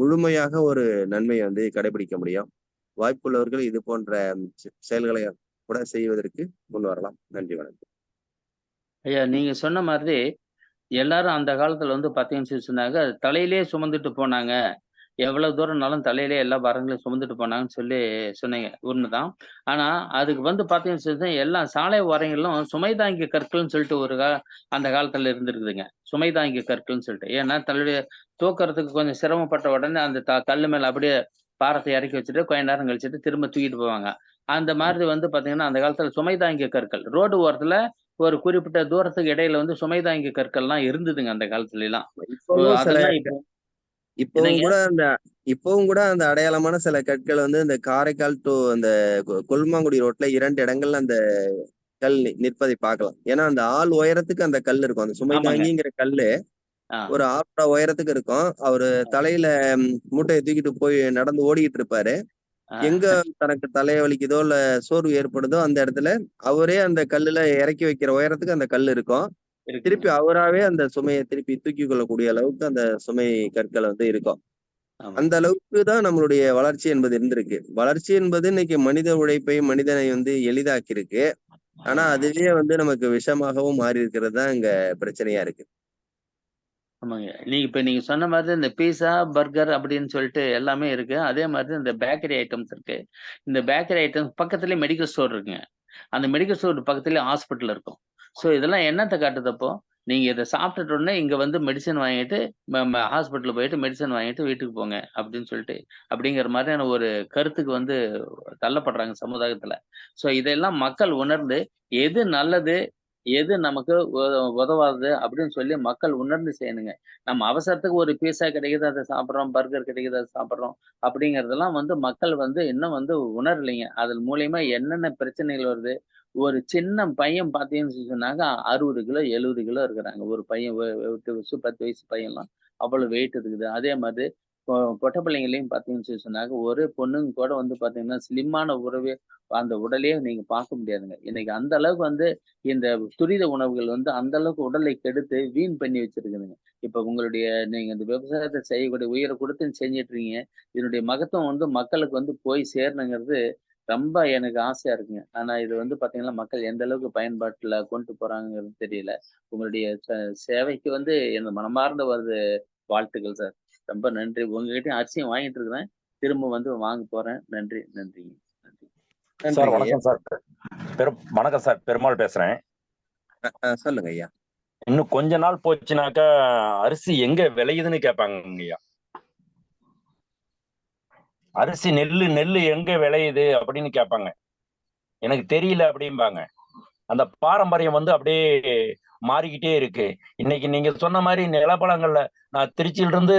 முழுமையாக ஒரு நன்மையை கடைபிடிக்க முடியும். வாய்ப்புள்ளவர்கள் இது போன்ற செயல்களை கூட செய்வதற்கு முன் வரலாம். நன்றி, வணக்கம். ஐயா, நீங்க சொன்ன மாதிரி எல்லாரும் அந்த காலத்துல பாத்தீங்கன்னு சொன்னாங்க, தலையிலேயே சுமந்துட்டு போனாங்க. எவ்வளவு தூரம்னாலும் தலையிலே எல்லா பாரங்களையும் சுமந்துட்டு போனாங்கன்னு சொல்லி சொன்னீங்க. உண்மைதான். ஆனா அதுக்கு பாத்தீங்கன்னு சொன்னா எல்லாம் சாலை ஓரங்களிலும் சுமை தாங்கி கற்கள்னு சொல்லிட்டு அந்த காலத்துல இருந்திருக்குதுங்க. சுமை தாங்கி கற்கள்னு சொல்லிட்டு. ஏன்னா தன்னுடைய தூக்கறதுக்கு கொஞ்சம் சிரமப்பட்ட உடனே அந்த கல்லு மேல அப்படியே பாரத்தை இறக்கி வச்சுட்டு கொஞ்ச நேரம் கழிச்சுட்டு திரும்ப தூக்கிட்டு போவாங்க. அந்த மாதிரி பாத்தீங்கன்னா அந்த காலத்துல சுமை தாங்கிய கற்கள் ரோடு ஓரத்துல ஒரு குறிப்பிட்ட தூரத்துக்கு இடையில சுமை தாங்கிய கற்கள்லாம் இருந்ததுங்க அந்த காலத்துல எல்லாம். அதெல்லாம் இப்பவும் கூட அந்த அடையாளமான சில கற்கள் இந்த காரைக்கால் டு அந்த கொல்மாங்குடி ரோட்ல 2 இடங்கள்ல அந்த கல் நிற்பதை பார்க்கலாம். ஏன்னா அந்த ஆள் உயரத்துக்கு அந்த கல் இருக்கும். அந்த சுமை தாங்கிங்கிற கல்லு ஒரு 1/2 உயரத்துக்கு இருக்கும். அவரு தலையில மூட்டையை தூக்கிட்டு போய் நடந்து ஓடிக்கிட்டு இருப்பாரு. எங்க தனக்கு தலைய வலிக்குதோ இல்ல சோர்வு ஏற்படுதோ அந்த இடத்துல அவரே அந்த கல்லுல இறக்கி வைக்கிற உயரத்துக்கு அந்த கல் இருக்கும். திருப்பி அவராவே அந்த சுமையை திருப்பி தூக்கி கொள்ளக்கூடிய அளவுக்கு அந்த சுமை கற்கள் இருக்கும். அந்த அளவுக்கு தான் நம்மளுடைய வளர்ச்சி என்பது இருந்திருக்கு. வளர்ச்சி என்பது இன்னைக்கு மனித உழைப்பை மனிதனை எளிதாக்கி இருக்கு. ஆனா அதுவே நமக்கு விஷமாகவும் மாறி இருக்கிறது தான் இங்க பிரச்சனையா இருக்கு. ஆமாங்க. நீங்க சொன்ன மாதிரி இந்த பீஸா, பர்கர் அப்படின்னு சொல்லிட்டு எல்லாமே இருக்கு. அதே மாதிரி இந்த பேக்கரி ஐட்டம்ஸ் இருக்கு. இந்த பேக்கரி ஐட்டம்ஸ் பக்கத்துலயே மெடிக்கல் ஸ்டோர் இருக்குங்க. அந்த மெடிக்கல் ஸ்டோர் பக்கத்துலயே ஹாஸ்பிட்டல் இருக்கும். ஸோ இதெல்லாம் என்னத்த காட்டுது அப்போ? நீங்க இத சாப்பிட்டுட்ட உடனே இங்க மெடிசின் வாங்கிட்டு ஹாஸ்பிட்டல் போயிட்டு மெடிசின் வாங்கிட்டு வீட்டுக்கு போங்க அப்படின்னு சொல்லிட்டு அப்படிங்கிற மாதிரியான ஒரு கருத்துக்கு தள்ளப்படுறாங்க சமுதாயத்துல. ஸோ இதெல்லாம் மக்கள் உணர்ந்து எது நல்லது, எது நமக்கு உதவாது அப்படின்னு சொல்லி மக்கள் உணர்ந்து செய்யணுங்க. நம்ம அவசரத்துக்கு ஒரு பீஸா கிடைக்குது அதை சாப்பிட்றோம், பர்கர் கிடைக்குது அதை சாப்பிட்றோம் அப்படிங்கறதெல்லாம் மக்கள் இன்னும் உணரலைங்க. அதன் மூலியமா என்னென்ன பிரச்சனைகள் வருது. ஒரு சின்ன பையன் பாத்தீங்கன்னு சொன்னாங்க 60 கிலோ 70 கிலோ இருக்கிறாங்க. ஒரு பையன் 8 வயசு 10 வயசு பையன்லாம் அவ்வளவு வெயிட் இருக்குது. அதே மாதிரி பொட்ட பிள்ளைங்களையும் பாத்தீங்கன்னு சொன்னாங்க ஒரு பொண்ணுங்க கூட பாத்தீங்கன்னா ஸ்லிம்மான உறவே அந்த உடலையே நீங்க பார்க்க முடியாதுங்க. இன்னைக்கு அந்த அளவுக்கு இந்த துரித உணவுகள் அந்த அளவுக்கு உடலை கெடுத்து வீண் பண்ணி வச்சிருக்குதுங்க. இப்ப உங்களுடைய நீங்க இந்த விவசாயத்தை செய்யக்கூடிய உயிரை கொடுத்து செஞ்சிட்டு இருக்கீங்க. இதனுடைய மகத்துவம் மக்களுக்கு போய் சேரணுங்கிறது ரொம்ப எனக்கு ஆசையா இருக்குங்க. ஆனா இது பாத்தீங்கன்னா மக்கள் எந்த அளவுக்கு பயன்பாட்டுல கொண்டு போறாங்கிறது தெரியல. உங்களுடைய சேவைக்கு எனது மனமார்ந்த வாழ்த்துக்கள் சார். ரொம்ப நன்றி. உங்ககிட்டயும் அரிசியும் வாங்கிட்டு இருக்கிறேன். திரும்ப வாங்க போறேன். நன்றி, நன்றிங்க. நன்றி. சார் வணக்கம் சார். வணக்கம் சார், பெருமாள் பேசுறேன். சொல்லுங்க ஐயா. இன்னும் கொஞ்ச நாள் போச்சுனாக்கா அரிசி எங்க விளையுதுன்னு கேட்பாங்க ஐயா. அரிசி நெல்லு எங்க விளையுது அப்படின்னு கேட்பாங்க. எனக்கு தெரியல அப்படிம்பாங்க. அந்த பாரம்பரியம் வந்து அப்படியே மாறிக்கிட்டே இருக்கு. இன்னைக்கு நீங்க சொன்ன மாதிரி நிலப்பலங்கள்ல நான் திருச்சியிலிருந்து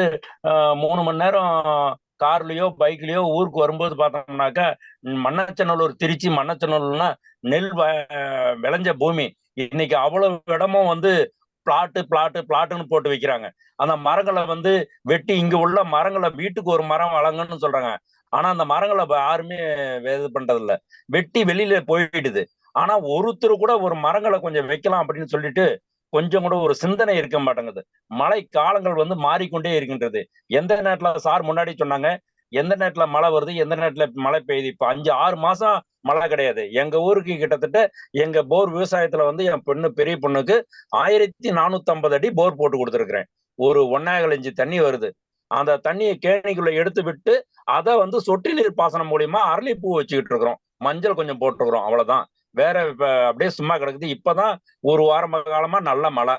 3 மணி நேரம் கார்லயோ பைக்லயோ ஊருக்கு வரும்போது பார்த்தோம்னாக்கா, மண்ணச்சநல்லூர் திருச்சி மண்ணச்சநல்லூர்னா நெல் விளைஞ்ச பூமி. இன்னைக்கு அவ்வளவு இடமும் வந்து பிளாட்டுன்னு போட்டு வைக்கிறாங்க. அந்த மரங்களை வந்து வெட்டி இங்க உள்ள மரங்களை வீட்டுக்கு ஒரு மரம் வளங்கன்னு சொல்றாங்க. ஆனா அந்த மரங்களை யாருமே இது பண்றது இல்ல, வெட்டி வெளியில போயிடுது. ஆனா ஒருத்தர் கூட ஒரு மரங்களை கொஞ்சம் வைக்கலாம் அப்படின்னு சொல்லிட்டு கொஞ்சம் கூட ஒரு சிந்தனை இருக்க மாட்டேங்குது. மழை காலங்கள் வந்து மாறிக்கொண்டே இருக்கின்றது. எந்த நேரத்துல சார் முன்னாடி சொன்னாங்க, எந்த நேரத்துல மழை வருது, எந்த நேரத்துல மழை பெய்யுது. இப்ப 5-6 மாசம் மழை கிடையாது. எங்க ஊருக்கு கிட்டத்தட்ட எங்க போர் விவசாயத்துல வந்து என் பெரிய பொண்ணுக்கு 1450 அடி போர் போட்டு கொடுத்துருக்கிறேன். ஒரு 1.25 இன்ச்சு தண்ணி வருது. அந்த தண்ணியை கேணிக்குள்ள எடுத்து விட்டு அதை வந்து சொட்டு நீர் பாசனம் மூலியமா அரளிப்பூ வச்சுக்கிட்டு இருக்கிறோம், மஞ்சள் கொஞ்சம் போட்டுருக்கிறோம், அவ்வளவுதான். வேற அப்படியே சும்மா கிடக்குது. இப்பதான் ஒரு வாரம் காலமா நல்ல மழை.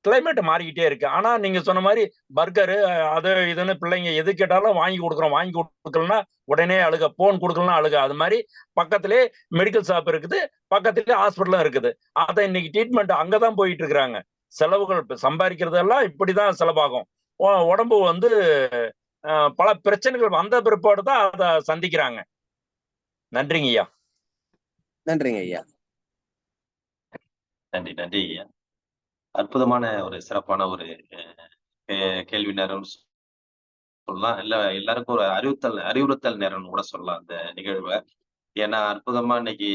கிளைமேட் மாறிக்கிட்டே இருக்கு. ஆனா நீங்க சொன்ன மாதிரி பர்கரு அது இதுன்னு பிள்ளைங்க எது கேட்டாலும் வாங்கி கொடுக்குறோம். வாங்கி கொடுக்கலன்னா உடனே அழுக, போன் கொடுக்கலாம் அழுக. அது மாதிரி பக்கத்திலே மெடிக்கல் ஷாப் இருக்குது, பக்கத்திலே ஹாஸ்பிட்டலும் இருக்குது. அதை இன்னைக்கு ட்ரீட்மெண்ட் அங்கதான் போயிட்டு இருக்கிறாங்க. செலவுகள் சம்பாதிக்கிறதெல்லாம் இப்படிதான் செலவாகும். உடம்பு வந்து பல பிரச்சனைகள் வந்த பிற்பாடு தான் அதை சந்திக்கிறாங்க. நன்றிங்க ஐயா. நன்றிங்க ஐயா. நன்றி நன்றி ஐயா. அற்புதமான ஒரு சிறப்பான ஒரு கேள்வி நேரம் சொல்லலாம். இல்ல எல்லாருக்கும் ஒரு அறிவுறுத்தல் நேரம்னு கூட சொல்லலாம் அந்த நிகழ்வை. ஏன்னா அற்புதமா இன்னைக்கு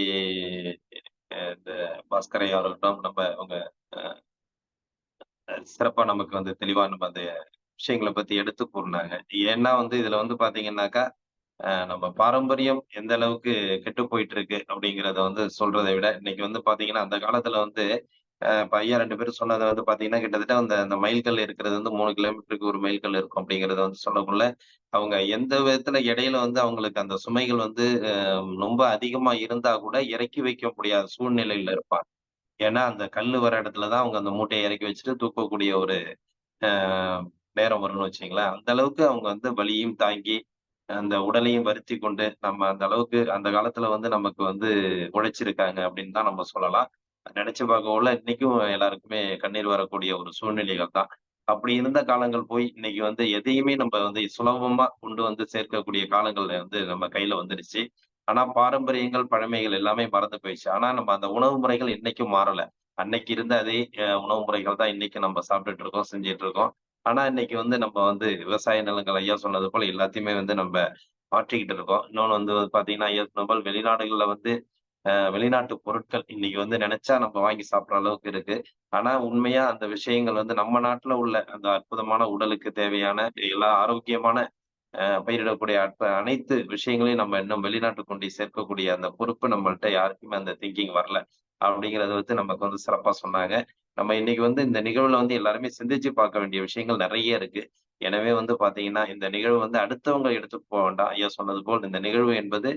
இந்த பாஸ்கர் ஐயா இருக்கட்டும், நம்ம அவங்க சிறப்பா நமக்கு வந்து தெளிவா நம்ம அந்த விஷயங்களை பத்தி எடுத்து கூறினாங்க. ஏன்னா வந்து இதுல வந்து பாத்தீங்கன்னாக்கா நம்ம பாரம்பரியம் எந்த அளவுக்கு கெட்டு போயிட்டு இருக்கு அப்படிங்கிறத வந்து சொல்றதை விட, இன்னைக்கு வந்து பாத்தீங்கன்னா அந்த காலத்துல வந்து இப்ப ஐயா 2 பேரும் சொன்னதை வந்து பாத்தீங்கன்னா கிட்டத்தட்ட அந்த அந்த மைல்கல் இருக்கிறது வந்து 3 கிலோமீட்டருக்கு ஒரு மைல்கல் இருக்கும் அப்படிங்கறத வந்து சொல்லக்குள்ள, அவங்க எந்த விதத்துல இடையில வந்து அவங்களுக்கு அந்த சுமைகள் வந்து ரொம்ப அதிகமா இருந்தா கூட இறக்கி வைக்க முடியாத சூழ்நிலையில இருப்பாங்க. ஏன்னா அந்த கல்லு வர இடத்துலதான் அவங்க அந்த மூட்டையை இறக்கி வச்சுட்டு தூக்கக்கூடிய ஒரு நேரம் வரும்னு வச்சுங்களேன். அந்த அளவுக்கு அவங்க வந்து வலியும் தாங்கி அந்த உடலையும் வருத்தி கொண்டு நம்ம அந்த அளவுக்கு அந்த காலத்துல வந்து நமக்கு வந்து உழைச்சிருக்காங்க அப்படின்னு தான் நம்ம சொல்லலாம். நினைச்சு பார்க்கக்குள்ள இன்னைக்கும் எல்லாருக்குமே கண்ணீர் வரக்கூடிய ஒரு சூழ்நிலைகள் தான். அப்படி இருந்த காலங்கள் போய் இன்னைக்கு வந்து எதையுமே நம்ம வந்து சுலபமா கொண்டு வந்து சேர்க்கக்கூடிய காலங்கள்ல வந்து நம்ம கையில வந்துருச்சு. ஆனா பாரம்பரியங்கள், பழமைகள் எல்லாமே மறந்து போயிடுச்சு. ஆனா நம்ம அந்த உணவு முறைகள் இன்னைக்கும் மாறல. அன்னைக்கு இருந்த அதே உணவு முறைகள் தான் இன்னைக்கு நம்ம சாப்பிட்டுட்டு இருக்கோம், செஞ்சுட்டு இருக்கோம். ஆனா இன்னைக்கு வந்து நம்ம வந்து விவசாய நிலங்கள் ஐயா சொன்னது போல எல்லாத்தையுமே வந்து நம்ம மாற்றிக்கிட்டு இருக்கோம். இன்னொன்னு வந்து பாத்தீங்கன்னா, ஐயா சொன்ன போல வெளிநாடுகள்ல வந்து வெளிநாட்டு பொருட்கள் இன்னைக்கு வந்து நினைச்சா நம்ம வாங்கி சாப்பிடுற அளவுக்கு இருக்கு. ஆனா உண்மையா அந்த விஷயங்கள் வந்து நம்ம நாட்டுல உள்ள அந்த அற்புதமான உடலுக்கு தேவையான எல்லா ஆரோக்கியமான பயிரிடக்கூடிய அனைத்து விஷயங்களையும் நம்ம இன்னும் வெளிநாட்டுக்கு கொண்டு சேர்க்கக்கூடிய அந்த பொறுப்பு நம்மள்ட்ட யாருக்குமே அந்த திங்கிங் வரல. அப்படிங்கிறத வந்து நமக்கு வந்து சிறப்பா சொன்னாங்க. நம்ம இன்னைக்கு வந்து இந்த நிகழ்வுல வந்து எல்லாருமே சிந்திச்சு பார்க்க வேண்டிய விஷயங்கள் நெறைய இருக்கு. எனவே வந்து பார்த்தீங்கன்னா, இந்த நிகழ்வு வந்து அடுத்தவங்க எடுத்துட்டு போ வேண்டாம். ஐயா சொன்னது போல் இந்த நிகழ்வு என்பது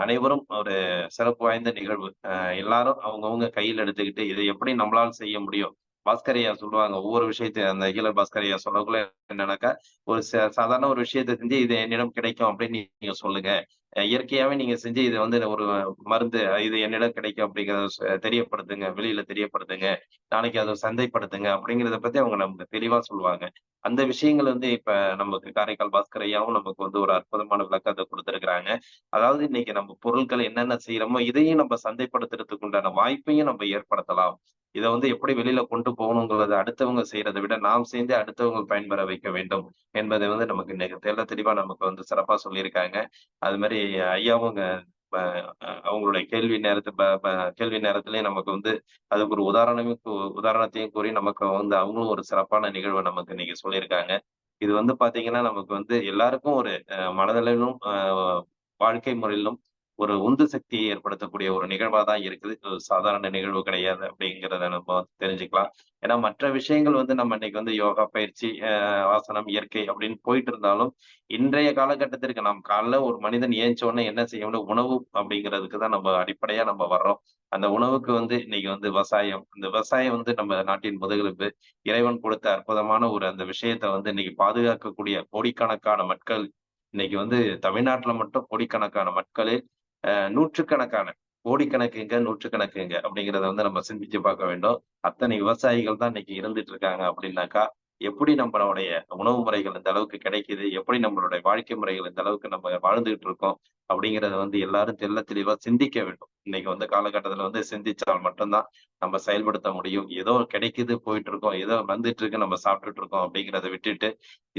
அனைவரும் ஒரு சிறப்பு வாய்ந்த நிகழ்வு. எல்லாரும் அவங்கவங்க கையில எடுத்துக்கிட்டு இதை எப்படி நம்மளால செய்ய முடியும்? பாஸ்கர் ஐயா சொல்லுவாங்க. ஒவ்வொரு விஷயத்தையும் அந்த ஹீலர் பாஸ்கர் ஐயா சொல்லக்குள்ள என்னன்னாக்கா, ஒரு சாதாரண ஒரு விஷயத்த செஞ்சு இது என்னிடம் கிடைக்கும் அப்படின்னு நீங்க சொல்லுங்க. இயற்கையாவே நீங்க செஞ்சு இது வந்து ஒரு மருந்து இது என்னிடம் கிடைக்கும் அப்படிங்கிறத தெரியப்படுத்துங்க. வெளியில தெரியப்படுத்துங்க. நாளைக்கு அத சந்தைப்படுத்துங்க அப்படிங்கிறத பத்தி அவங்க நமக்கு தெளிவா சொல்லுவாங்க. அந்த விஷயங்கள் வந்து இப்ப நமக்கு காரைக்கால் பாஸ்கர் ஐயாவும் நமக்கு வந்து ஒரு அற்புதமான விளக்கத்த குடுத்திருக்கிறாங்க. அதாவது இன்னைக்கு நம்ம பொருட்கள் என்னென்ன செய்யறோமோ, இதையும் நம்ம சந்தைப்படுத்துறதுக்கு உண்டான வாய்ப்பையும் நம்ம ஏற்படுத்தலாம். இத வந்து எப்படி வெளியில கொண்டு போகணுங்கிறத அடுத்தவங்க செய்யறத விட, நாம் சேர்ந்து அடுத்தவங்க பயன்பெற வைக்க வேண்டும் என்பதை வந்து நமக்கு இன்னைக்கு தெளிவா நமக்கு வந்து சிறப்பா சொல்லியிருக்காங்க. அது மாரி ஐயாவும் ப அவங்களுடைய கேள்வி நேரத்து ப ப கேள்வி நேரத்திலேயே நமக்கு வந்து அதுக்கு ஒரு உதாரணத்தையும் கூறி நமக்கு வந்து அவங்களும் ஒரு சிறப்பான நிகழ்வ நமக்கு இன்னைக்கு சொல்லியிருக்காங்க. இது வந்து பார்த்தீங்கன்னா, நமக்கு வந்து எல்லாருக்கும் ஒரு மனதளவிலும் வாழ்க்கை முறையிலும் ஒரு உந்து சக்தியை ஏற்படுத்தக்கூடிய ஒரு நிகழ்வா தான் இருக்குது. ஒரு சாதாரண நிகழ்வு கிடையாது அப்படிங்கிறத நம்ம தெரிஞ்சுக்கலாம். ஏன்னா மற்ற விஷயங்கள் வந்து நம்ம இன்னைக்கு வந்து யோகா பயிற்சி, ஆசனம், இயற்கை அப்படின்னு போயிட்டு இருந்தாலும், இன்றைய காலகட்டத்திற்கு நாம் காலைல ஒரு மனிதன் ஏஞ்ச உடனே என்ன செய்யணும்? உணவு அப்படிங்கிறதுக்கு தான் நம்ம அடிப்படையா நம்ம வர்றோம். அந்த உணவுக்கு வந்து இன்னைக்கு வந்து விவசாயம். இந்த விவசாயம் வந்து நம்ம நாட்டின் முதுகெலும்பு. இறைவன் கொடுத்த அற்புதமான ஒரு அந்த விஷயத்த வந்து இன்னைக்கு பாதுகாக்கக்கூடிய கோடிக்கணக்கான மக்கள் இன்னைக்கு வந்து தமிழ்நாட்டுல மட்டும் கோடிக்கணக்கான மக்களே நூற்றுக்கணக்கான கோடிக்கணக்குங்க, நூற்றுக்கணக்குங்க அப்படிங்கிறத வந்து நம்ம சிந்திச்சு பார்க்க வேண்டும். அத்தனை விவசாயிகள் தான் இன்னைக்கு இருந்துட்டு இருக்காங்க அப்படின்னாக்கா, எப்படி நம்மளுடைய உணவு முறைகள் இந்த அளவுக்கு கிடைக்குது? எப்படி நம்மளுடைய வாழ்க்கை முறைகள் இந்த அளவுக்கு நம்ம வாழ்ந்துகிட்டு இருக்கோம்? அப்படிங்கிறத வந்து எல்லாரும் தெள்ள தெளிவா சிந்திக்க வேண்டும். இன்னைக்கு வந்து காலகட்டத்துல வந்து சிந்திச்சால் மட்டும்தான் நம்ம செயல்படுத்த முடியும். ஏதோ கிடைக்குது, போயிட்டு இருக்கோம். ஏதோ வந்துட்டு இருக்கு, நம்ம சாப்பிட்டுட்டு இருக்கோம் அப்படிங்கிறத விட்டுட்டு,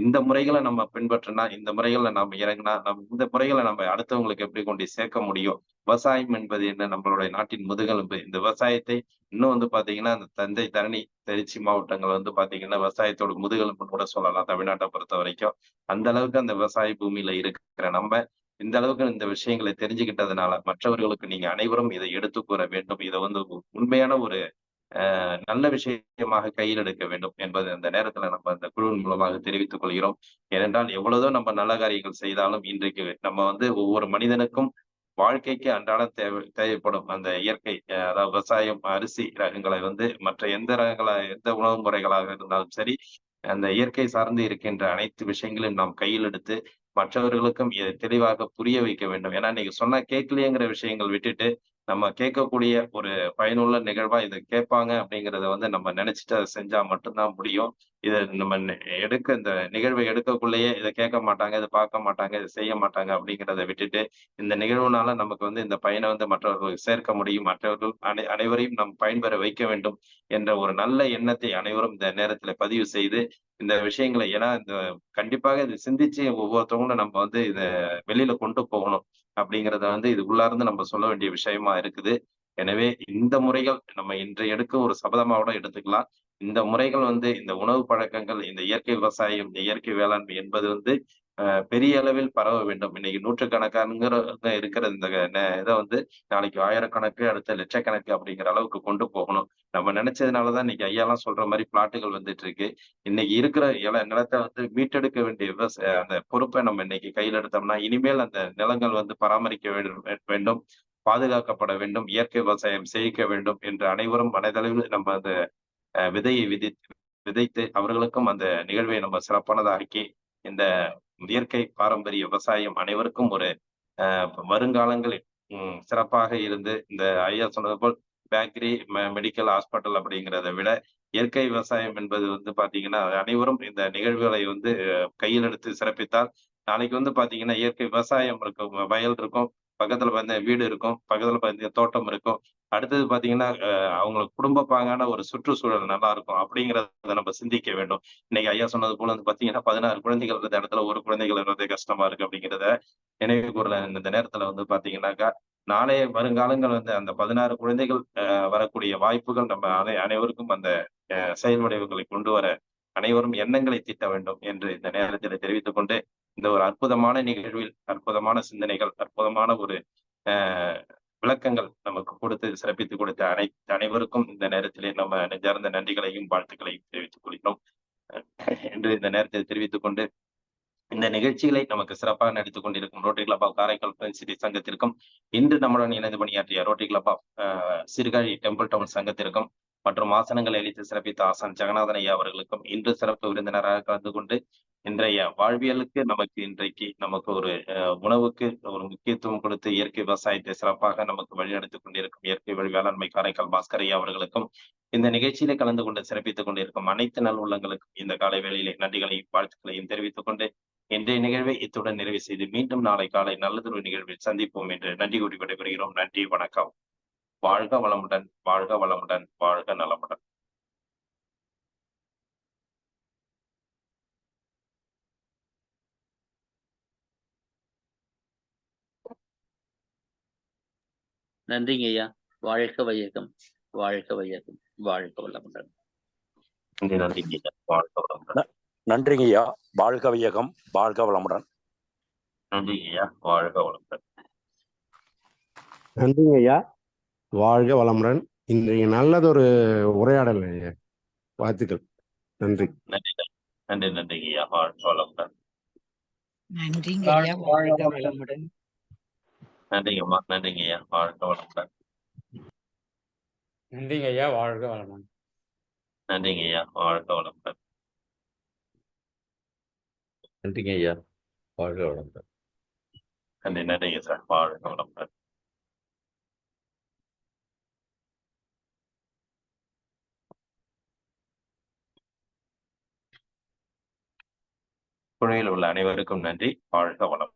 இந்த முறைகள நம்ம பின்பற்றினா, இந்த முறைகள்ல நாம இறங்குனா, இந்த முறைகள நம்ம அடுத்தவங்களுக்கு எப்படி கொண்டு சேர்க்க முடியும்? விவசாயம் என்பது என்ன? நம்மளுடைய நாட்டின் முதுகெலும்பு. இந்த விவசாயத்தை இன்னும் வந்து பாத்தீங்கன்னா, அந்த தஞ்சை, தரணி, திருச்சி மாவட்டங்கள் வந்து பாத்தீங்கன்னா, விவசாயத்தோட முதுகெலும்புன்னு கூட சொல்லலாம். தமிழ்நாட்ட பொறுத்தவரைக்கும். அந்த அளவுக்கு அந்த விவசாய பூமியில இருக்கிற நம்ம, இந்த அளவுக்கு இந்த விஷயங்களை தெரிஞ்சுக்கிட்டதுனால, மற்றவர்களுக்கு நீங்க அனைவரும் இதை எடுத்துக் கூற வேண்டும். இத வந்து உண்மையான ஒரு நல்ல விஷயமாக கையில் எடுக்க வேண்டும் என்பது அந்த நேரத்துல நம்ம அந்த குழுவின் மூலமாக தெரிவித்துக் கொள்கிறோம். ஏனென்றால் எவ்வளவுதோ நம்ம நல்ல காரியங்கள் செய்தாலும், இன்றைக்கு நம்ம வந்து ஒவ்வொரு மனிதனுக்கும் வாழ்க்கைக்கு அன்றாடம் தேவைப்படும் அந்த இயற்கை அதாவது விவசாயம், அரிசி ரகங்களை வந்து மற்ற எந்த எந்த உணவு முறைகளாக இருந்தாலும் சரி, அந்த இயற்கை சார்ந்து இருக்கின்ற அனைத்து விஷயங்களையும் நாம் கையில் எடுத்து மற்றவர்களுக்கும் இதை தெளிவாக புரிய வைக்க வேண்டும். ஏன்னா இன்னைக்கு சொன்னா கேட்கலையேங்கிற விஷயங்கள் விட்டுட்டு, நம்ம கேட்கக்கூடிய ஒரு பயனுள்ள நிகழ்வா இத கேட்பாங்க அப்படிங்கிறத வந்து நம்ம நினைச்சுட்டு அத செஞ்சா மட்டும் தான் முடியும். இத நம்ம இந்த நிகழ்வை எடுக்கக்குள்ளேயே இத கேட்க மாட்டாங்க, இத பார்க்க மாட்டாங்க, இத செய்ய மாட்டாங்க அப்படிங்கிறத விட்டுட்டு, இந்த நிகழ்வுனால நமக்கு வந்து இந்த பயன வந்து மற்றவர்களுக்கு சேர்க்க முடியும். மற்றவர்கள் அனைவரையும் நாம் பயன்பெற வைக்க வேண்டும் என்ற ஒரு நல்ல எண்ணத்தை அனைவரும் இந்த நேரத்தில பதிவு செய்து, இந்த விஷயங்கள ஏன்னா இந்த கண்டிப்பாக இத சிந்திச்சு ஒவ்வொருத்தவங்களும் நம்ம வந்து இத வெளியில கொண்டு போகணும். அப்படிங்கிறத வந்து இது உள்ளார்ந்து நம்ம சொல்ல வேண்டிய விஷயமா இருக்குது. எனவே இந்த முறைகள் நம்ம இன்று எடுக்க ஒரு சபதமா கூட எடுத்துக்கலாம். இந்த முறைகள் வந்து இந்த உணவு பழக்கங்கள், இந்த இயற்கை விவசாயம், இந்த இயற்கை வேளாண்மை என்பது வந்து பெரிய அளவில் பரவ வேண்டும். இன்னைக்கு நூற்றுக்கணக்கானவங்க இருக்கிற இந்த இத வந்து நாளைக்கு ஆயிரக்கணக்கு, அடுத்த லட்சக்கணக்கு அப்படிங்கிற அளவுக்கு கொண்டு போகணும். நம்ம நினைச்சதுனால தான் இன்னைக்கு ஐயாலாம் சொல்ற மாரி பிளாட்டுகள் வந்துட்டு இருக்கு. இன்னைக்கு இருக்கிற நிலத்த வந்து மீட்டெடுக்க வேண்டிய அந்த பொறுப்பை நம்ம இன்னைக்கு கையில எடுத்தோம்னா, இனிமேல் அந்த நிலங்கள் வந்து பராமரிக்க வேண்டும், பாதுகாக்கப்பட வேண்டும், இயற்கை விவசாயம் செழிக்க வேண்டும் என்று அனைவரும் மனதளவில் நம்ம அந்த விதையை விதைத்து அவர்களுக்கும் அந்த நிகழ்வை நம்ம சிறப்பானதாக்கி, இந்த இயற்கை பாரம்பரிய விவசாயம் அனைவருக்கும் ஒரு வருங்காலங்களில் சிறப்பாக இருந்து இந்த ஐயா சொன்னது போல் பேக்கரி, மெடிக்கல், ஹாஸ்பிட்டல் அப்படிங்கிறத விட இயற்கை விவசாயம் என்பது வந்து பாத்தீங்கன்னா, அனைவரும் இந்த நிகழ்வுகளை வந்து கையில் எடுத்து சிறப்பித்தால், நாளைக்கு வந்து பாத்தீங்கன்னா, இயற்கை விவசாயம் இருக்கும், வயல் இருக்கும், பக்கத்துல வீடு இருக்கும், பக்கத்துல தோட்டம் இருக்கும். அடுத்தது பாத்தீங்கன்னா, அவங்களுக்கு குடும்ப பாங்கான ஒரு சுற்றுச்சூழல் நல்லா இருக்கும். அப்படிங்கிறத நம்ம சிந்திக்க வேண்டும். இன்னைக்கு ஐயா சொன்னது போல வந்து பாத்தீங்கன்னா, 16 குழந்தைகள் இருந்த இடத்துல ஒரு குழந்தைகள் இருந்ததே கஷ்டமா இருக்கு அப்படிங்கிறத நினைவு கூறல இந்த நேரத்துல வந்து பாத்தீங்கன்னாக்கா, நாளைய வருங்காலங்கள் வந்து அந்த 16 குழந்தைகள் வரக்கூடிய வாய்ப்புகள் நம்ம அனைவருக்கும் அந்த செயல் வடிவங்களை கொண்டு வர அனைவரும் எண்ணங்களை தீட்ட வேண்டும் என்று இந்த நேரத்தில் தெரிவித்துக் கொண்டு, இந்த ஒரு அற்புதமான நிகழ்வில் அற்புதமான சிந்தனைகள், அற்புதமான ஒரு விளக்கங்கள் நமக்கு கொடுத்து சிறப்பித்துக் கொடுத்த அனைவருக்கும் இந்த நேரத்திலே நம்ம நெஞ்சார்ந்த நன்றிகளையும் வாழ்த்துக்களையும் தெரிவித்துக் கொள்கிறோம் என்று இந்த நேரத்தில் தெரிவித்துக் கொண்டு, இந்த நிகழ்ச்சிகளை நமக்கு சிறப்பாக நடித்துக் கொண்டிருக்கும் Rotary club of Karaikal friends city சங்கத்திற்கும், இன்று நம்முடன் இணைந்து பணியாற்றிய Rotary club of Sirkazhi temple town சங்கத்திற்கும் மற்றும் ஆசனங்களை அளித்து சிறப்பித்த ஆசான் ஜெகநாதன் ஐயா அவர்களுக்கும், இன்று சிறப்பு விருந்தினராக கலந்து கொண்டு இன்றைய வாழ்வியலுக்கு நமக்கு ஒரு உணவுக்கு ஒரு முக்கியத்துவம் கொடுத்து இயற்கை விவசாயத்தை சிறப்பாக நமக்கு வழிநடத்திக் கொண்டிருக்கும் இயற்கை வழி வேளாண்மை காரைக்கால் பாஸ்கர் ஐயா அவர்களுக்கும், இந்த நிகழ்ச்சியிலே கலந்து கொண்டு சிறப்பித்துக் கொண்டிருக்கும் அனைத்து நல் உள்ளங்களுக்கும் இந்த காலை வேளையிலே நன்றிகளையும் வாழ்த்துக்களையும் தெரிவித்துக் கொண்டு, இன்றைய நிகழ்வை இத்துடன் நிறைவு செய்து மீண்டும் நாளை காலை நல்லதொரு நிகழ்வில் சந்திப்போம் என்று நன்றி கூறி விடைபெறுகிறோம். நன்றி, வணக்கம். வாழ்க வளமுடன், வாழ்க வளமுடன், வாழ்க நலமுடன். நன்றிங்க ஐயா. வாழ்க வையகம், வாழ்க வையகம், வாழ்க வளமுடன். நன்றிங்க ஐயா, வாழ்க வளமுடன். நன்றிங்க ஐயா, வாழ்க வையகம், வாழ்க வளமுடன். நன்றிங்க ஐயா, வாழ்க வளமுடன். நன்றிங்க ஐயா. வாழ்க வளமுடன். இன்றைய நல்லதொரு உரையாடல் ஐயா. வாழ்த்துக்கள். நன்றி. நன்றி நன்றி நன்றிங்க ஐயா. வாழ்க வளமுடன். நன்றிங்க ஐயா. வாழ்க வளமுடன். நன்றிங்கம்மா. நன்றிங்க ஐயா. வாழ்க வளமுடன். நன்றிங்க ஐயா. வாழ்க வளமுடன். நன்றிங்க ஐயா. வாழ்க வளமுடன். நன்றிங்க ஐயா. வாழ்க வளமுடன். நன்றிங்க சார். வாழ்க வளமுடன். குழுவில் உள்ள அனைவருக்கும் நன்றி. வாழ்க வளம்.